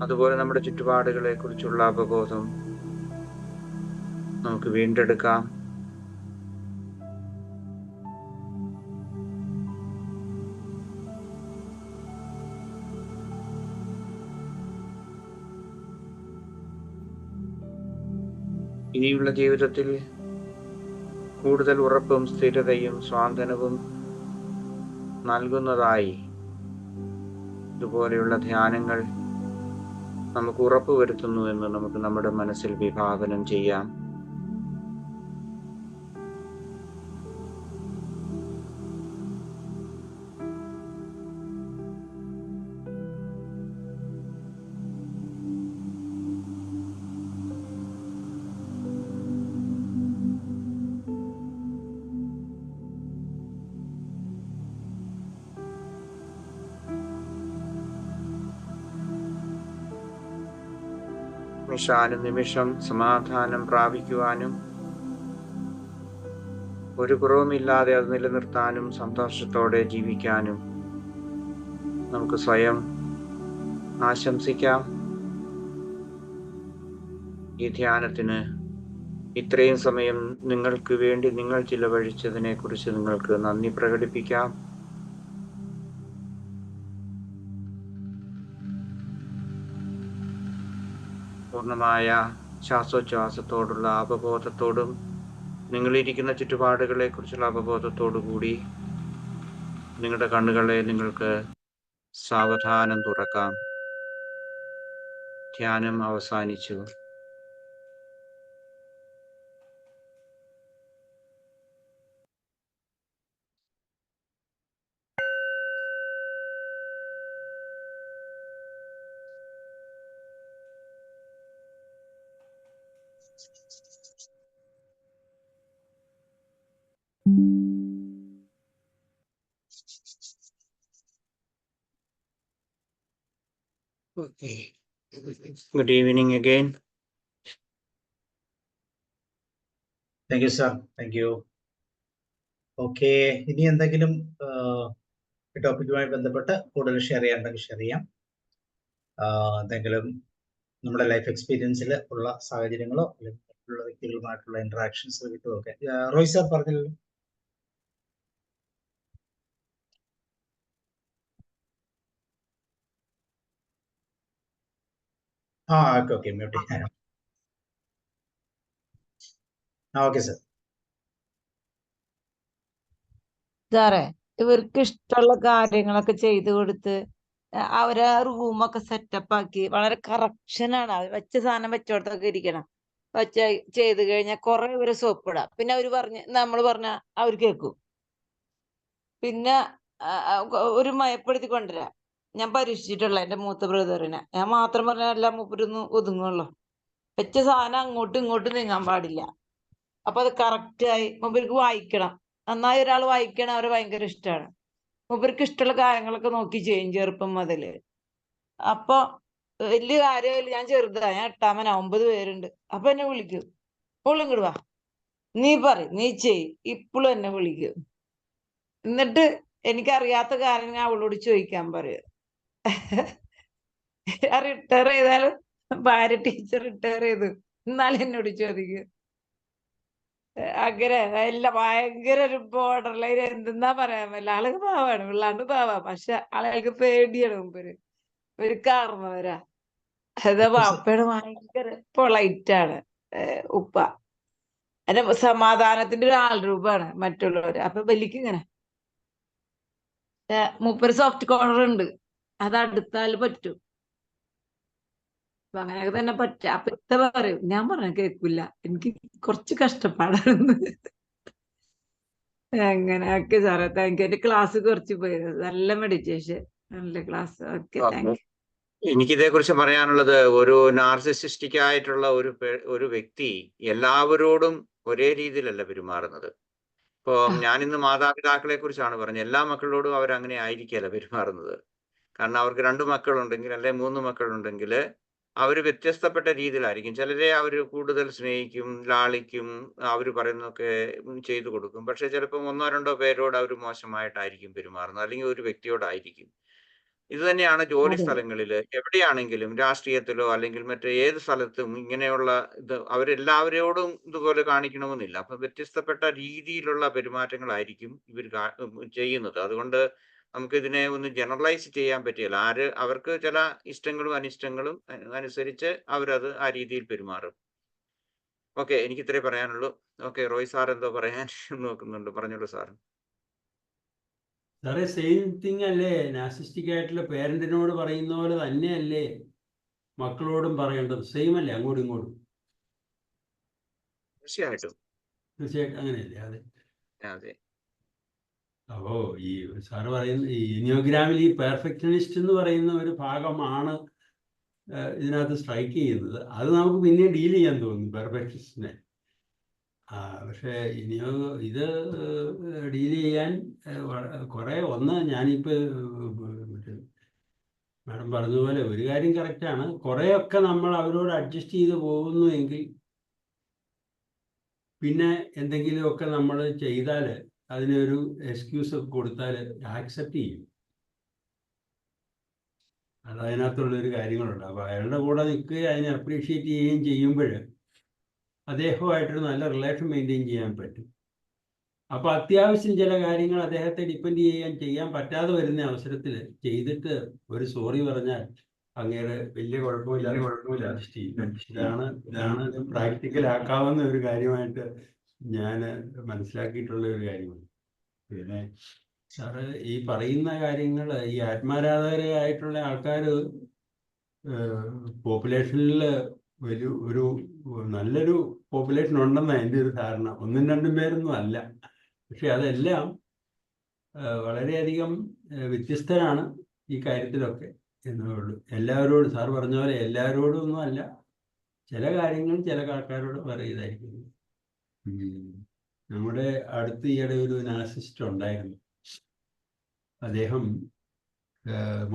അതുപോലെ നമ്മുടെ ചുറ്റുപാടുകളെ കുറിച്ചുള്ള അവബോധം നമുക്ക് വീണ്ടെടുക്കാം. ഇനിയുള്ള ജീവിതത്തിൽ കൂടുതൽ ഉറപ്പും സ്ഥിരതയും സ്വാന്തനവും നൽകുന്നതായി ഇതുപോലെയുള്ള ധ്യാനങ്ങൾ നമുക്ക് ഉറപ്പുവരുത്തുന്നു എന്ന് നമുക്ക് നമ്മുടെ മനസ്സിൽ വിഭാവനം ചെയ്യാം. നിമിഷം സമാധാനം പ്രാപിക്കുവാനും ഒരു കുറവുമില്ലാതെ അത് നിലനിർത്താനും സന്തോഷത്തോടെ ജീവിക്കാനും നമുക്ക് സ്വയം ആശംസിക്കാം. ഈ ധ്യാനത്തിന് ഇത്രയും സമയം നിങ്ങൾക്ക് വേണ്ടി നിങ്ങൾ ചിലവഴിച്ചതിനെ കുറിച്ച് നിങ്ങൾക്ക് നന്ദി പ്രകടിപ്പിക്കാം. പൂർണ്ണമായ ശ്വാസോച്ഛ്വാസത്തോടുള്ള അവബോധത്തോടും നിങ്ങളിരിക്കുന്ന ചുറ്റുപാടുകളെ കുറിച്ചുള്ള അവബോധത്തോടു കൂടി നിങ്ങളുടെ കണ്ണുകളെ നിങ്ങൾക്ക് സാവധാനം തുറക്കാം. ധ്യാനം അവസാനിച്ചു. Okay. Good evening again. Thank you sir, thank U. Okay, ഇനി എന്തെങ്കിലും ടോപ്പിക്കുമായി ബന്ധപ്പെട്ട് കൂടുതൽ ഷെയർ ചെയ്യാനുണ്ടെങ്കിൽ ഷെയർ ചെയ്യാം. എന്തെങ്കിലും നമ്മുടെ ലൈഫ് എക്സ്പീരിയൻസിൽ ഉള്ള സാഹചര്യങ്ങളോ അല്ലെങ്കിൽ മറ്റുള്ള വ്യക്തികളുമായിട്ടുള്ള ഇന്ററാക്ഷൻസ് കിട്ടുമോ ഒക്കെ. റോയ് സാർ പറഞ്ഞല്ലോ. ഓക്കെ ഓക്കെ, മ്യൂട്ട് ചെയ്യാം. Okay sir. സാറേ, ഇവർക്ക് ഇഷ്ടമുള്ള കാര്യങ്ങളൊക്കെ ചെയ്തു കൊടുത്ത് അവരെ റൂമൊക്കെ സെറ്റപ്പ് ആക്കി വളരെ കറപ്ഷനാണ്. അവർ വെച്ച സാധനം വെച്ചോടത്തൊക്കെ ഇരിക്കണം. വെച്ച ചെയ്ത് കഴിഞ്ഞാൽ കുറെ ഇവര് സോപ്പിടാം. പിന്നെ അവര് നമ്മൾ പറഞ്ഞ അവർ കേൾക്കും. പിന്നെ ഒരു മയപ്പെടുത്തി കൊണ്ടുവരാം. ഞാൻ പരീക്ഷിച്ചിട്ടുള്ള എന്റെ മൂത്ത ബ്രദറിനെ ഞാൻ മാത്രം പറഞ്ഞാൽ എല്ലാം മൂപ്പരൊന്നും ഒതുങ്ങുള്ളൂ. വെച്ച സാധനം അങ്ങോട്ടും ഇങ്ങോട്ടും നീങ്ങാൻ പാടില്ല. അപ്പൊ അത് കറക്റ്റായി മൂപ്പർക്ക് വായിക്കണം. നന്നായി ഒരാൾ വായിക്കണം അവരെ ഭയങ്കര ഇഷ്ടമാണ്. മൂപ്പർക്ക് ഇഷ്ടമുള്ള കാര്യങ്ങളൊക്കെ നോക്കി ചെയ്യും ചെറുപ്പം മുതല്. അപ്പൊ വലിയ കാര്യമില്ല, ഞാൻ ചെറുതാ, ഞാൻ 8-ാമനാ, 9 പേരുണ്ട്. അപ്പൊ എന്നെ വിളിക്കും, ഓളും ഇങ്ങട് വാ, നീ നീ ചെയ്, ഇപ്പോഴും എന്നെ വിളിക്കും. എന്നിട്ട് എനിക്കറിയാത്ത കാര്യം ഞാൻ അവളോട് ചോദിക്കാൻ പറയും. റിട്ടയർ ചെയ്താലും ഭാര്യ ടീച്ചർ റിട്ടയർ ചെയ്തു എന്നാലും എന്നോട് ചോദിക്കും. അങ്ങനെ എല്ലാം ഭയങ്കര ഒരു ബോർഡർ ലൈൻ. എന്തെന്നാ പറയാൻ പറ്റില്ല. ആൾക്ക് പാവാണ്, പിള്ളാണ്ട് പാവാ. പക്ഷെ ആളുകൾക്ക് പേടിയാണ് മുമ്പര്. ഒരു കാരണവരാ. അത് വാപ്പയുടെ ഭയങ്കര പൊളൈറ്റാണ് ഉപ്പ. അതിന്റെ സമാധാനത്തിന്റെ ഒരു ആൾരൂപമാണ് മറ്റുള്ളവര്. അപ്പൊ വലിക്കിങ്ങനെ മൂപ്പര് സോഫ്റ്റ് കോർണർ ഉണ്ട്, അത് അടുത്താൽ പറ്റും. അപ്പൊ അങ്ങനെയൊക്കെ തന്നെ പറ്റും. അപ്പൊ ഇത്ത പറയും, ഞാൻ പറഞ്ഞ കേൾക്കില്ല, എനിക്ക് കുറച്ച് കഷ്ടപ്പാടാണ്. അങ്ങനെയൊക്കെ സാറേ, താങ്ക് യു. എന്റെ ക്ലാസ് കുറച്ച് പോയത് നല്ല മെഡിറ്റേഷൻ, നല്ല ക്ലാസ്. Okay, thank you. എനിക്കിതേ കുറിച്ച് പറയാനുള്ളത്, ഒരു നാർസിസിസ്റ്റിക് ആയിട്ടുള്ള ഒരു വ്യക്തി എല്ലാവരോടും ഒരേ രീതിയിലല്ല പെരുമാറുന്നത്. ഇപ്പൊ ഞാനിന്ന് മാതാപിതാക്കളെ കുറിച്ചാണ് പറഞ്ഞത്. എല്ലാ മക്കളോടും അവരങ്ങനെ ആയിരിക്കുകയല്ല പെരുമാറുന്നത്. കാരണം അവർക്ക് 2 മക്കളുണ്ടെങ്കിൽ അല്ലെ 3 മക്കളുണ്ടെങ്കിൽ അവർ വ്യത്യസ്തപ്പെട്ട രീതിയിലായിരിക്കും. ചിലരെ അവർ കൂടുതൽ സ്നേഹിക്കും, ലാളിക്കും, അവർ പറയുന്നതൊക്കെ ചെയ്തു കൊടുക്കും. പക്ഷെ ചിലപ്പോൾ 1-2 പേരോട് അവർ മോശമായിട്ടായിരിക്കും പെരുമാറുന്നത്, അല്ലെങ്കിൽ ഒരു വ്യക്തിയോടായിരിക്കും. ഇത് തന്നെയാണ് ജോലി സ്ഥലങ്ങളിൽ, എവിടെയാണെങ്കിലും, രാഷ്ട്രീയത്തിലോ അല്ലെങ്കിൽ മറ്റേ ഏത് സ്ഥലത്തും ഇങ്ങനെയുള്ള ഇത് അവരെല്ലാവരോടും ഇതുപോലെ കാണിക്കണമെന്നില്ല. അപ്പൊ വ്യത്യസ്തപ്പെട്ട രീതിയിലുള്ള പെരുമാറ്റങ്ങളായിരിക്കും ഇവർ ചെയ്യുന്നത്. അതുകൊണ്ട് നമുക്കിതിനെ ഒന്ന് ജനറലൈസ് ചെയ്യാൻ പറ്റില്ല. അവർക്ക് ചില ഇഷ്ടങ്ങളും അനിഷ്ടങ്ങളും അനുസരിച്ച് അവരത് ആ രീതിയിൽ പെരുമാറും. ഓക്കെ, എനിക്ക് ഇത്രേ പറയാനുള്ളൂ. ഓക്കെ, റോയ് സാർ എന്തോ പറയാൻ നോക്കുന്നുണ്ട്, പറഞ്ഞോളൂ സാർ. സാറേ, സെയിം തിങ് അല്ലേ നാർസിസ്റ്റിക് ആയിട്ടുള്ള പേരന്റിനോട് പറയുന്ന പോലെ തന്നെയല്ലേ മക്കളോടും പറയേണ്ടത്? സെയിം അല്ലേ അങ്ങോട്ടും ഇങ്ങോട്ടും? തീർച്ചയായിട്ടും അങ്ങനെയല്ലേ? അതെ അതെ. അപ്പോ ഈ സാറ് പറയുന്ന ഈ ഇനിയോഗ്രാമിൽ ഈ പെർഫെക്ഷനിസ്റ്റ് എന്ന് പറയുന്ന ഒരു ഭാഗമാണ് ഇതിനകത്ത് സ്ട്രൈക്ക് ചെയ്യുന്നത്. അത് നമുക്ക് പിന്നെ ഡീൽ ചെയ്യാൻ തോന്നുന്നു, പെർഫെക്ഷനിസ്റ്റിനെ. പക്ഷേ ഇനിയോ ഇത് ഡീൽ ചെയ്യാൻ കുറെ ഞാനിപ്പോൾ മാഡം പറഞ്ഞതുപോലെ ഒരു കാര്യം കറക്റ്റാണ്, കുറേയൊക്കെ നമ്മൾ അവരോട് അഡ്ജസ്റ്റ് ചെയ്ത് പോകുന്നു എങ്കിൽ പിന്നെ എന്തെങ്കിലുമൊക്കെ നമ്മൾ ചെയ്താൽ, അതിനൊരു എക്സ്ക്യൂസ് ഒക്കെ കൊടുത്താൽ ആക്സെപ്റ്റ് ചെയ്യും. അത് അതിനകത്തുള്ളൊരു കാര്യങ്ങളുണ്ട്. അപ്പോൾ അയാളുടെ കൂടെ നിൽക്കുകയും അതിനെ അപ്രീഷിയേറ്റ് ചെയ്യുകയും ചെയ്യുമ്പോൾ അദ്ദേഹവുമായിട്ടൊരു നല്ല റിലേഷൻ മെയിൻറ്റെയിൻ ചെയ്യാൻ പറ്റും. അപ്പോൾ അത്യാവശ്യം ചില കാര്യങ്ങൾ അദ്ദേഹത്തെ ഡിപ്പെൻഡ് ചെയ്യാൻ പറ്റാതെ വരുന്ന അവസരത്തിൽ ചെയ്തിട്ട് ഒരു സോറി പറഞ്ഞാൽ അങ്ങേരെ വലിയ കുഴപ്പമില്ല അഡ്ജസ്റ്റ് ചെയ്യും. ഇതാണ് പ്രാക്ടിക്കൽ ആക്കാവുന്ന ഒരു കാര്യമായിട്ട് ഞാൻ മനസ്സിലാക്കിയിട്ടുള്ള ഒരു കാര്യമാണ്. പിന്നെ സാറ് ഈ പറയുന്ന കാര്യങ്ങൾ ഈ ആത്മാരാധകരായിട്ടുള്ള ആൾക്കാർ പോപ്പുലേഷനിൽ ഒരു നല്ലൊരു പോപ്പുലേഷൻ ഉണ്ടെന്നാണ് എൻ്റെ ഒരു ധാരണ. ഒന്നും രണ്ടും പേരൊന്നും അല്ല. പക്ഷെ അതെല്ലാം വളരെയധികം വ്യത്യസ്തരാണ് ഈ കാര്യത്തിലൊക്കെ എന്നേ ഉള്ളൂ. എല്ലാവരോടും സാർ പറഞ്ഞ പോലെ എല്ലാവരോടും ഒന്നും അല്ല, ചില കാര്യങ്ങൾ ചില ആൾക്കാരോട് പറയുന്നതായിരിക്കും. നമ്മുടെ അടുത്ത് ഈയിടെ ഒരു നാർസിസ്റ്റ് ഉണ്ടായിരുന്നു. അദ്ദേഹം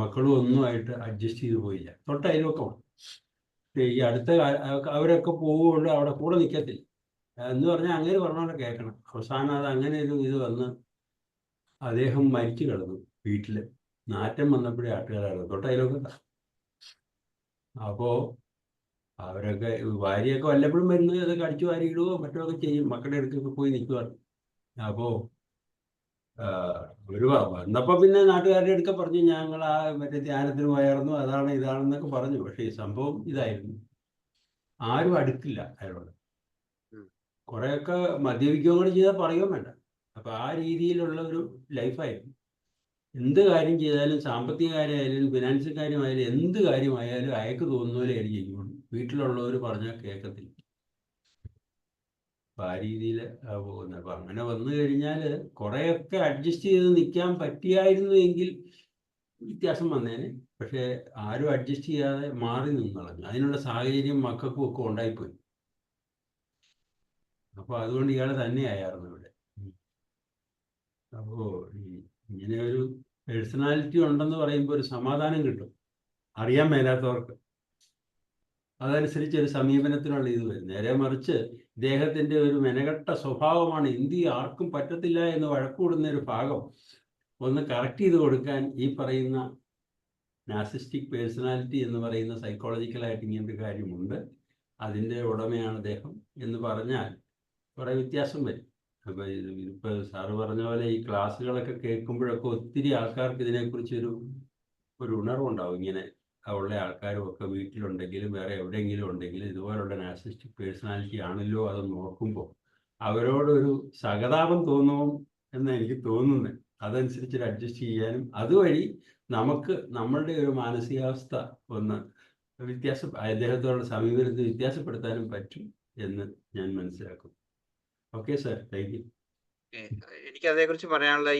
മക്കളും ഒന്നുമായിട്ട് അഡ്ജസ്റ്റ് ചെയ്ത് പോയില്ല. തൊട്ടതിലൊക്കെ ഈ അടുത്ത അവരൊക്കെ പോവുള്ളൂ, അവിടെ കൂടെ നിൽക്കത്തില്ല എന്ന് പറഞ്ഞാൽ അങ്ങനെ പറഞ്ഞോണ്ട് കേൾക്കണം. അവസാനം അത് അങ്ങനെ ഒരു ഇത് വന്ന് അദ്ദേഹം മരിച്ചു കിടന്നു. വീട്ടിൽ നാറ്റം വന്നപ്പോഴേ ആട്ടുകാരായിരുന്നു. തൊട്ടതിലൊക്കെ. അപ്പോൾ അവരൊക്കെ ഭാര്യയൊക്കെ വല്ലപ്പോഴും വരുന്നത് അത് കടിച്ചു വാരി ഇടുകയോ മറ്റൊക്കെ ചെയ്യും. മക്കളുടെ അടുത്തൊക്കെ പോയി നിൽക്കുവാണ്. അപ്പോൾ ഒരു വന്നപ്പോൾ പിന്നെ നാട്ടുകാരുടെ അടുക്ക പറഞ്ഞു ഞങ്ങൾ ആ മറ്റേ ധ്യാനത്തിന് പോയായിരുന്നു, അതാണ് ഇതാണെന്നൊക്കെ പറഞ്ഞു. പക്ഷേ ഈ സംഭവം ഇതായിരുന്നു, ആരും അടുക്കില്ല അയാളോട്. കുറേയൊക്കെ മദ്യപിക്കുകയും കൂടി ചെയ്താൽ പറയുകയും വേണ്ട. അപ്പം ആ രീതിയിലുള്ള ഒരു ലൈഫായിരുന്നു. എന്ത് കാര്യം ചെയ്താലും, സാമ്പത്തിക കാര്യമായാലും ഫിനാൻഷ്യൽ കാര്യമായാലും എന്ത് കാര്യമായാലും അയാൾക്ക് തോന്നുന്ന പോലെ അയാൾ ചെയ്യുള്ളൂ. വീട്ടിലുള്ളവർ പറഞ്ഞാൽ കേൾക്കത്തില്ല. അപ്പം ആ രീതിയിൽ പോകുന്നത്. അപ്പം അങ്ങനെ വന്നു കഴിഞ്ഞാൽ കുറേയൊക്കെ അഡ്ജസ്റ്റ് ചെയ്ത് നിൽക്കാൻ പറ്റിയായിരുന്നു എങ്കിൽ വ്യത്യാസം വന്നേനെ. പക്ഷേ ആരും അഡ്ജസ്റ്റ് ചെയ്യാതെ മാറി നിന്നളഞ്ഞു. അതിനുള്ള സാഹചര്യം മക്കൾക്കും ഒക്കെ ഉണ്ടായിപ്പോയി. അപ്പോൾ അതുകൊണ്ട് ഇയാൾ തന്നെയായിരുന്നു ഇവിടെ. അപ്പോൾ ഇങ്ങനെ ഒരു പേഴ്സണാലിറ്റി ഉണ്ടെന്ന് പറയുമ്പോൾ ഒരു സമാധാനം കിട്ടും അറിയാൻ മേലാത്തവർക്ക്. അതനുസരിച്ച് ഒരു സമീപനത്തിനുള്ള ഇത് വരും. നേരെ മറിച്ച് ഇദ്ദേഹത്തിൻ്റെ ഒരു മെനകെട്ട സ്വഭാവമാണ് എന്ത് ആർക്കും പറ്റത്തില്ല എന്ന് വഴക്കൂടുന്ന ഒരു ഭാഗം ഒന്ന് കറക്റ്റ് ചെയ്ത് കൊടുക്കാൻ ഈ പറയുന്ന നാർസിസ്റ്റിക് പേഴ്സണാലിറ്റി എന്ന് പറയുന്ന സൈക്കോളജിക്കലായിട്ട് ഇങ്ങനൊരു കാര്യമുണ്ട്, അതിൻ്റെ ഉടമയാണ് അദ്ദേഹം എന്ന് പറഞ്ഞാൽ കുറേ വ്യത്യാസം വരും. അപ്പോൾ ഇതിപ്പോൾ സാറ് പറഞ്ഞ പോലെ ഈ ക്ലാസ്സുകളൊക്കെ കേൾക്കുമ്പോഴൊക്കെ ഒത്തിരി ആൾക്കാർക്ക് ഇതിനെക്കുറിച്ചൊരു ഉണർവുണ്ടാവും. ഇങ്ങനെ ഉള്ള ആൾക്കാരും ഒക്കെ വീട്ടിലുണ്ടെങ്കിലും വേറെ എവിടെയെങ്കിലും ഉണ്ടെങ്കിലും ഇതുപോലുള്ള നാർസിസ്റ്റിക് പേഴ്സണാലിറ്റി ആണല്ലോ അതൊന്ന് നോക്കുമ്പോൾ അവരോടൊരു സഹതാപം തോന്നും എന്ന് എനിക്ക് തോന്നുന്നത്. അതനുസരിച്ച് അഡ്ജസ്റ്റ് ചെയ്യാനും അതുവഴി നമുക്ക് നമ്മളുടെ ഒരു മാനസികാവസ്ഥ ഒന്ന് അദ്ദേഹത്തോടുള്ള സമീപനത്തിൽ വ്യത്യാസപ്പെടുത്താനും പറ്റും എന്ന് ഞാൻ മനസ്സിലാക്കുന്നു. Okay sir, thank U. എനിക്ക് അതേക്കുറിച്ച് പറയാനുള്ള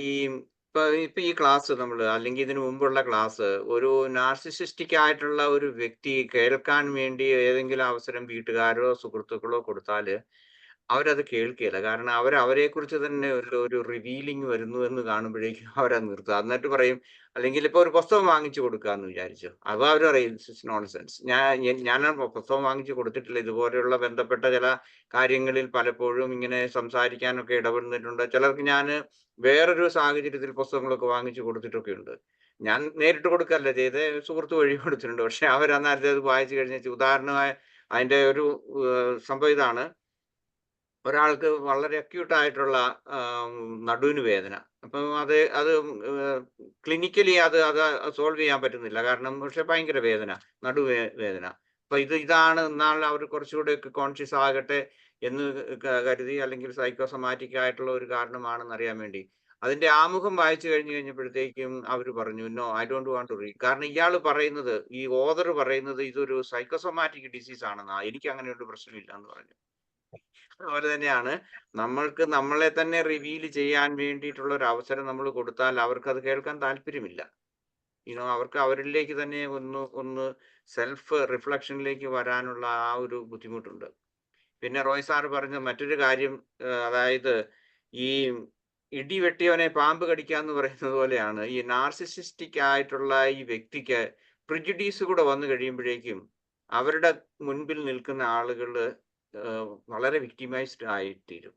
ഇപ്പൊ ഈ ക്ലാസ് നമ്മൾ അല്ലെങ്കിൽ ഇതിനു മുമ്പുള്ള ക്ലാസ് ഒരു നാർസിസിസ്റ്റിക് ആയിട്ടുള്ള ഒരു വ്യക്തി കേൾക്കാൻ വേണ്ടി ഏതെങ്കിലും അവസരം വീട്ടുകാരോ സുഹൃത്തുക്കളോ കൊടുത്താൽ അവരത് കേൾക്കുകയില്ല. കാരണം അവരെ കുറിച്ച് തന്നെ ഒരു റിവീലിംഗ് വരുന്നു എന്ന് കാണുമ്പോഴേക്കും അവരത് നിർത്തുക. എന്നിട്ട് പറയും, അല്ലെങ്കിൽ ഇപ്പൊ ഒരു പുസ്തകം വാങ്ങിച്ചു കൊടുക്കാന്ന് വിചാരിച്ചു, അപ്പോൾ അവർ പറയും നോൺസെൻസ്. ഞാൻ പുസ്തകം വാങ്ങിച്ചു കൊടുത്തിട്ടില്ല. ഇതുപോലെയുള്ള ബന്ധപ്പെട്ട ചില കാര്യങ്ങളിൽ പലപ്പോഴും ഇങ്ങനെ സംസാരിക്കാനൊക്കെ ഇടപെടുന്നിട്ടുണ്ട്. ചിലർക്ക് ഞാൻ വേറൊരു സാഹചര്യത്തിൽ പുസ്തകങ്ങളൊക്കെ വാങ്ങിച്ചു കൊടുത്തിട്ടൊക്കെ ഉണ്ട്. ഞാൻ നേരിട്ട് കൊടുക്കല്ല ചെയ്ത്, സുഹൃത്ത് വഴി കൊടുത്തിട്ടുണ്ട്. പക്ഷെ അവരന്നേരത്തെ അത് വായിച്ചു കഴിഞ്ഞാൽ, ഉദാഹരണമായ അതിന്റെ ഒരു സംഭവം ഇതാണ്. ഒരാൾക്ക് വളരെ അക്യൂട്ടായിട്ടുള്ള നടുവിന് വേദന. അപ്പം അത് ക്ലിനിക്കലി അത് സോൾവ് ചെയ്യാൻ പറ്റുന്നില്ല. കാരണം പക്ഷെ ഭയങ്കര വേദന, വേദന. അപ്പൊ ഇതാണ് എന്നാൽ അവർ കുറച്ചുകൂടെ കോൺഷ്യസ് ആകട്ടെ എന്ന് കരുതി, അല്ലെങ്കിൽ സൈക്കോസൊമാറ്റിക് ആയിട്ടുള്ള ഒരു കാരണമാണെന്ന് അറിയാൻ വേണ്ടി അതിന്റെ ആമുഖം വായിച്ചു കഴിഞ്ഞപ്പോഴത്തേക്കും അവർ പറഞ്ഞു, no, I don't want to read. കാരണം ഇയാൾ പറയുന്നത്, ഈ ഓതർ പറയുന്നത് ഇതൊരു സൈക്കോസൊമാറ്റിക് ഡിസീസ് ആണെന്നാ, എനിക്ക് അങ്ങനെയൊരു പ്രശ്നമില്ല എന്ന് പറഞ്ഞു. അതുപോലെ തന്നെയാണ് നമ്മൾക്ക് നമ്മളെ തന്നെ റിവീൽ ചെയ്യാൻ വേണ്ടിയിട്ടുള്ള ഒരു അവസരം നമ്മൾ കൊടുത്താൽ അവർക്ക് അത് കേൾക്കാൻ താല്പര്യമില്ല. അവർക്ക് അവരിലേക്ക് തന്നെ ഒന്ന് സെൽഫ് റിഫ്ലക്ഷനിലേക്ക് വരാനുള്ള ആ ഒരു ബുദ്ധിമുട്ടുണ്ട്. പിന്നെ റോയ് സാർ പറഞ്ഞ മറ്റൊരു കാര്യം, അതായത് ഈ ഇടി വെട്ടിയവനെ പാമ്പ് കടിക്കാന്ന് പറയുന്നത് പോലെയാണ് ഈ നാർസിസിസ്റ്റിക് ആയിട്ടുള്ള ഈ വ്യക്തിക്ക് പ്രിജുഡീസ് കൂടെ വന്നു കഴിയുമ്പോഴേക്കും അവരുടെ മുൻപിൽ നിൽക്കുന്ന ആളുകൾ വളരെ വിക്ടിമൈസ്ഡ് ആയിത്തീരും.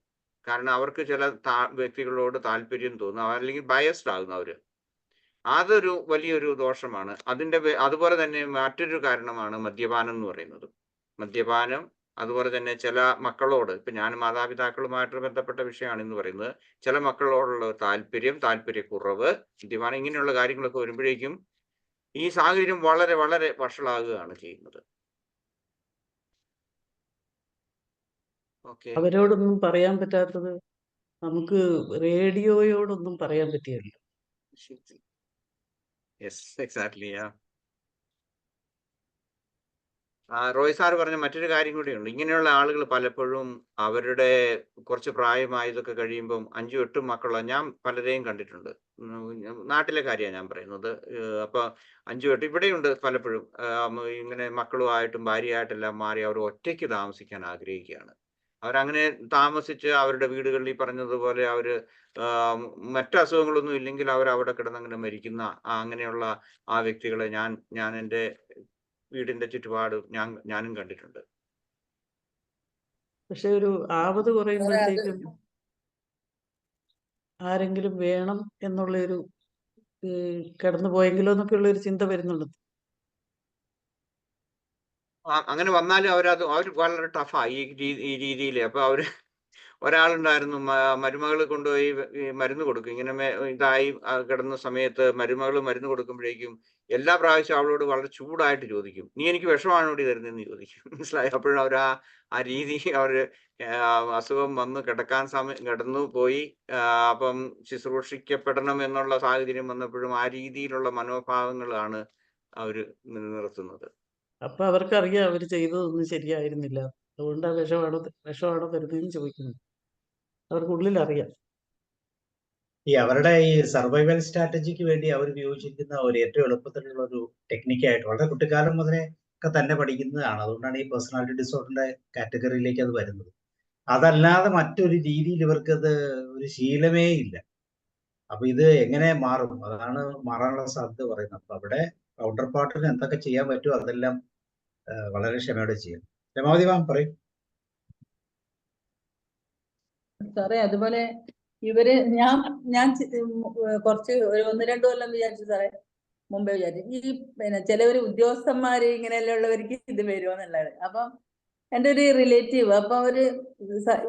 കാരണം അവർക്ക് ചില വ്യക്തികളോട് താല്പര്യം തോന്നും, അല്ലെങ്കിൽ ബയസ്ഡ് ആകുന്നു അവര്. അതൊരു വലിയൊരു ദോഷമാണ്. അതുപോലെ തന്നെ മറ്റൊരു കാരണമാണ് മദ്യപാനം എന്ന് പറയുന്നത്. മദ്യപാനം, അതുപോലെ തന്നെ ചില മക്കളോട്, ഇപ്പൊ ഞാൻ മാതാപിതാക്കളുമായിട്ട് ബന്ധപ്പെട്ട വിഷയമാണ് ഇന്ന് പറയുന്നത്, ചില മക്കളോടുള്ള താല്പര്യക്കുറവ്, മദ്യപാനം, ഇങ്ങനെയുള്ള കാര്യങ്ങളൊക്കെ വരുമ്പോഴേക്കും ഈ സാഹചര്യം വളരെ വളരെ വഷളാകുകയാണ് ചെയ്യുന്നത്. അവരോടൊന്നും പറയാൻ പറ്റാത്തത് നമുക്ക് റേഡിയോയോടൊന്നും പറയാൻ പറ്റിയല്ലോ. Yes, exactly. റോയ് സാർ പറഞ്ഞ മറ്റൊരു കാര്യം കൂടിയുണ്ട്. ഇങ്ങനെയുള്ള ആളുകൾ പലപ്പോഴും അവരുടെ കുറച്ച് പ്രായമായതൊക്കെ കഴിയുമ്പം 5 8 മക്കളുള്ള ഞാൻ പലരെയും കണ്ടിട്ടുണ്ട്. നാട്ടിലെ കാര്യമാണ് ഞാൻ പറയുന്നത്. അപ്പൊ 5 8 ഇവിടെയുണ്ട് പലപ്പോഴും. ഇങ്ങനെ മക്കളുമായിട്ടും ഭാര്യയായിട്ടെല്ലാം മാറി അവർ ഒറ്റയ്ക്ക് താമസിക്കാൻ ആഗ്രഹിക്കുകയാണ്. അവരങ്ങനെ താമസിച്ച് അവരുടെ വീടുകളിൽ ഈ പറഞ്ഞതുപോലെ അവര് മറ്റു അസുഖങ്ങളൊന്നും ഇല്ലെങ്കിൽ അവർ അവിടെ കിടന്നങ്ങനെ മരിക്കുന്ന അങ്ങനെയുള്ള ആ വ്യക്തികളെ ഞാൻ എൻ്റെ വീടിന്റെ ചുറ്റുപാട് ഞാനും കണ്ടിട്ടുണ്ട്. പക്ഷെ ഒരു ആപത് കുറയുമ്പോഴത്തേക്കും ആരെങ്കിലും വേണം എന്നുള്ള ഒരു കടന്നു പോയെങ്കിലോ എന്നൊക്കെ ഉള്ള ഒരു ചിന്ത വരുന്നുണ്ട്. അങ്ങനെ വന്നാലും അവർ വളരെ ടഫായി ഈ രീതിയിൽ. അപ്പൊ ഒരാളുണ്ടായിരുന്നു, മരുമകൾ കൊണ്ടുപോയി ഈ മരുന്ന് കൊടുക്കും. ഇങ്ങനെ ഇതായി കിടന്ന സമയത്ത് മരുമകൾ മരുന്ന് കൊടുക്കുമ്പോഴേക്കും എല്ലാ പ്രാവശ്യവും അവളോട് വളരെ ചൂടായിട്ട് ചോദിക്കും, നീ എനിക്ക് വിഷമാണോ കൂടി തരുന്നതെന്ന് ചോദിക്കും. മനസ്സിലായി? അപ്പോഴും അവർ ആ രീതി അവര് അസുഖം വന്ന് കിടന്നു പോയി. അപ്പം ശുശ്രൂഷിക്കപ്പെടണം എന്നുള്ള സാഹചര്യം വന്നപ്പോഴും ആ രീതിയിലുള്ള മനോഭാവങ്ങളാണ് അവര് നിലനിർത്തുന്നത്. അപ്പൊ അവർക്കറിയാം അവര് ചെയ്തതൊന്നും ശരിയായിരുന്നില്ല, അതുകൊണ്ടാണ് വിഷമാണോ തരുന്നതെന്ന് ചോദിക്കുന്നത്. അവർക്കുള്ളിൽ അറിയാം. അവരുടെ ഈ സർവൈവൽ സ്ട്രാറ്റജിക്ക് വേണ്ടി അവർ ഉപയോഗിച്ചിരിക്കുന്ന ഒരു ഏറ്റവും എളുപ്പത്തിലുള്ള ഒരു ടെക്നിക്കായിട്ട് വളരെ കുട്ടിക്കാലം മുതലേ ഒക്കെ തന്നെ പഠിക്കുന്നതാണ്. അതുകൊണ്ടാണ് ഈ പേഴ്സണാലിറ്റി ഡിസോർഡറിന്റെ കാറ്റഗറിയിലേക്ക് അത് വരുന്നത്. അതല്ലാതെ മറ്റൊരു രീതിയിൽ ഇവർക്കത് ഒരു ശീലമേ ഇല്ല. അപ്പൊ ഇത് എങ്ങനെ മാറും? അതാണ് മാറാനുള്ള സാധ്യത പറയുന്നത്. അപ്പൊ അവിടെ കൗണ്ടർ പാർട്ടിന് എന്തൊക്കെ ചെയ്യാൻ പറ്റുമോ അതെല്ലാം വളരെ ക്ഷമയോടെ ചെയ്യാം. രമാവതി മാം പറയും. സാറേ അതുപോലെ ഇവര് ഞാൻ കുറച്ച് ഒരു 1-2 കൊല്ലം വിചാരിച്ചു സാറേ, മുമ്പേ വിചാരിച്ചു ഈ ചിലവര് ഉദ്യോഗസ്ഥന്മാര് ഇങ്ങനെയല്ല ഉള്ളവർക്ക് ഇത് വരുമോന്നുള്ളത്. അപ്പം എൻ്റെ ഒരു റിലേറ്റീവ്, അപ്പൊ അവര്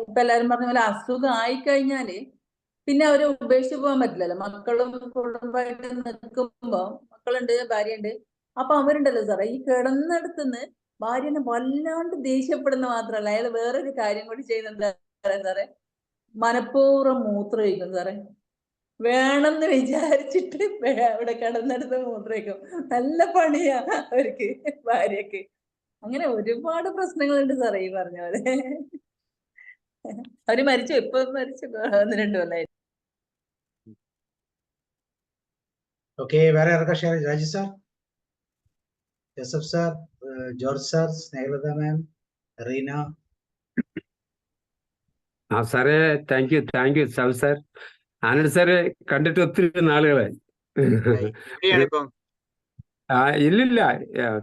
ഇപ്പൊ എല്ലാരും പറഞ്ഞ പോലെ അസുഖം ആയിക്കഴിഞ്ഞാല് പിന്നെ അവരെ ഉപേക്ഷിച്ച് പോകാൻ പറ്റില്ലല്ലോ. മക്കളും കുടുംബമായിട്ട് നിൽക്കുമ്പോ മക്കളുണ്ട്, ഭാര്യയുണ്ട്. അപ്പൊ അവരുണ്ടല്ലോ സാറേ, ഈ കിടന്നിടത്തുനിന്ന് ഭാര്യനെ വല്ലാണ്ട് ദേഷ്യപ്പെടുന്ന മാത്രമല്ല, അയാൾ വേറൊരു കാര്യം കൂടി ചെയ്യുന്നത് സാറേ, മനഃപൂർവ്വം മൂത്രമൊഴിക്കും സാറേ. വേണമെന്ന് വിചാരിച്ചിട്ട് അവിടെ കിടന്നെടുത്ത് മൂത്രമൊഴിക്കും. നല്ല പണിയാ അവർക്ക്, ഭാര്യക്ക്. അങ്ങനെ ഒരുപാട് പ്രശ്നങ്ങളുണ്ട് സാറേ ഈ പറഞ്ഞ പോലെ. അവര് മരിച്ചു, ഇപ്പൊ മരിച്ചു 1-2 കൊല്ലായി. ഓക്കെ, വേറെ ആർക്കാ share? Raju sir, Joseph sir, George sir, Snehalatha ma'am, Reena. സാറേ thank you Sabu sir. Anand sir കണ്ടിട്ട് ഒത്തിരി നാളുകളായി. ഇല്ലില്ല,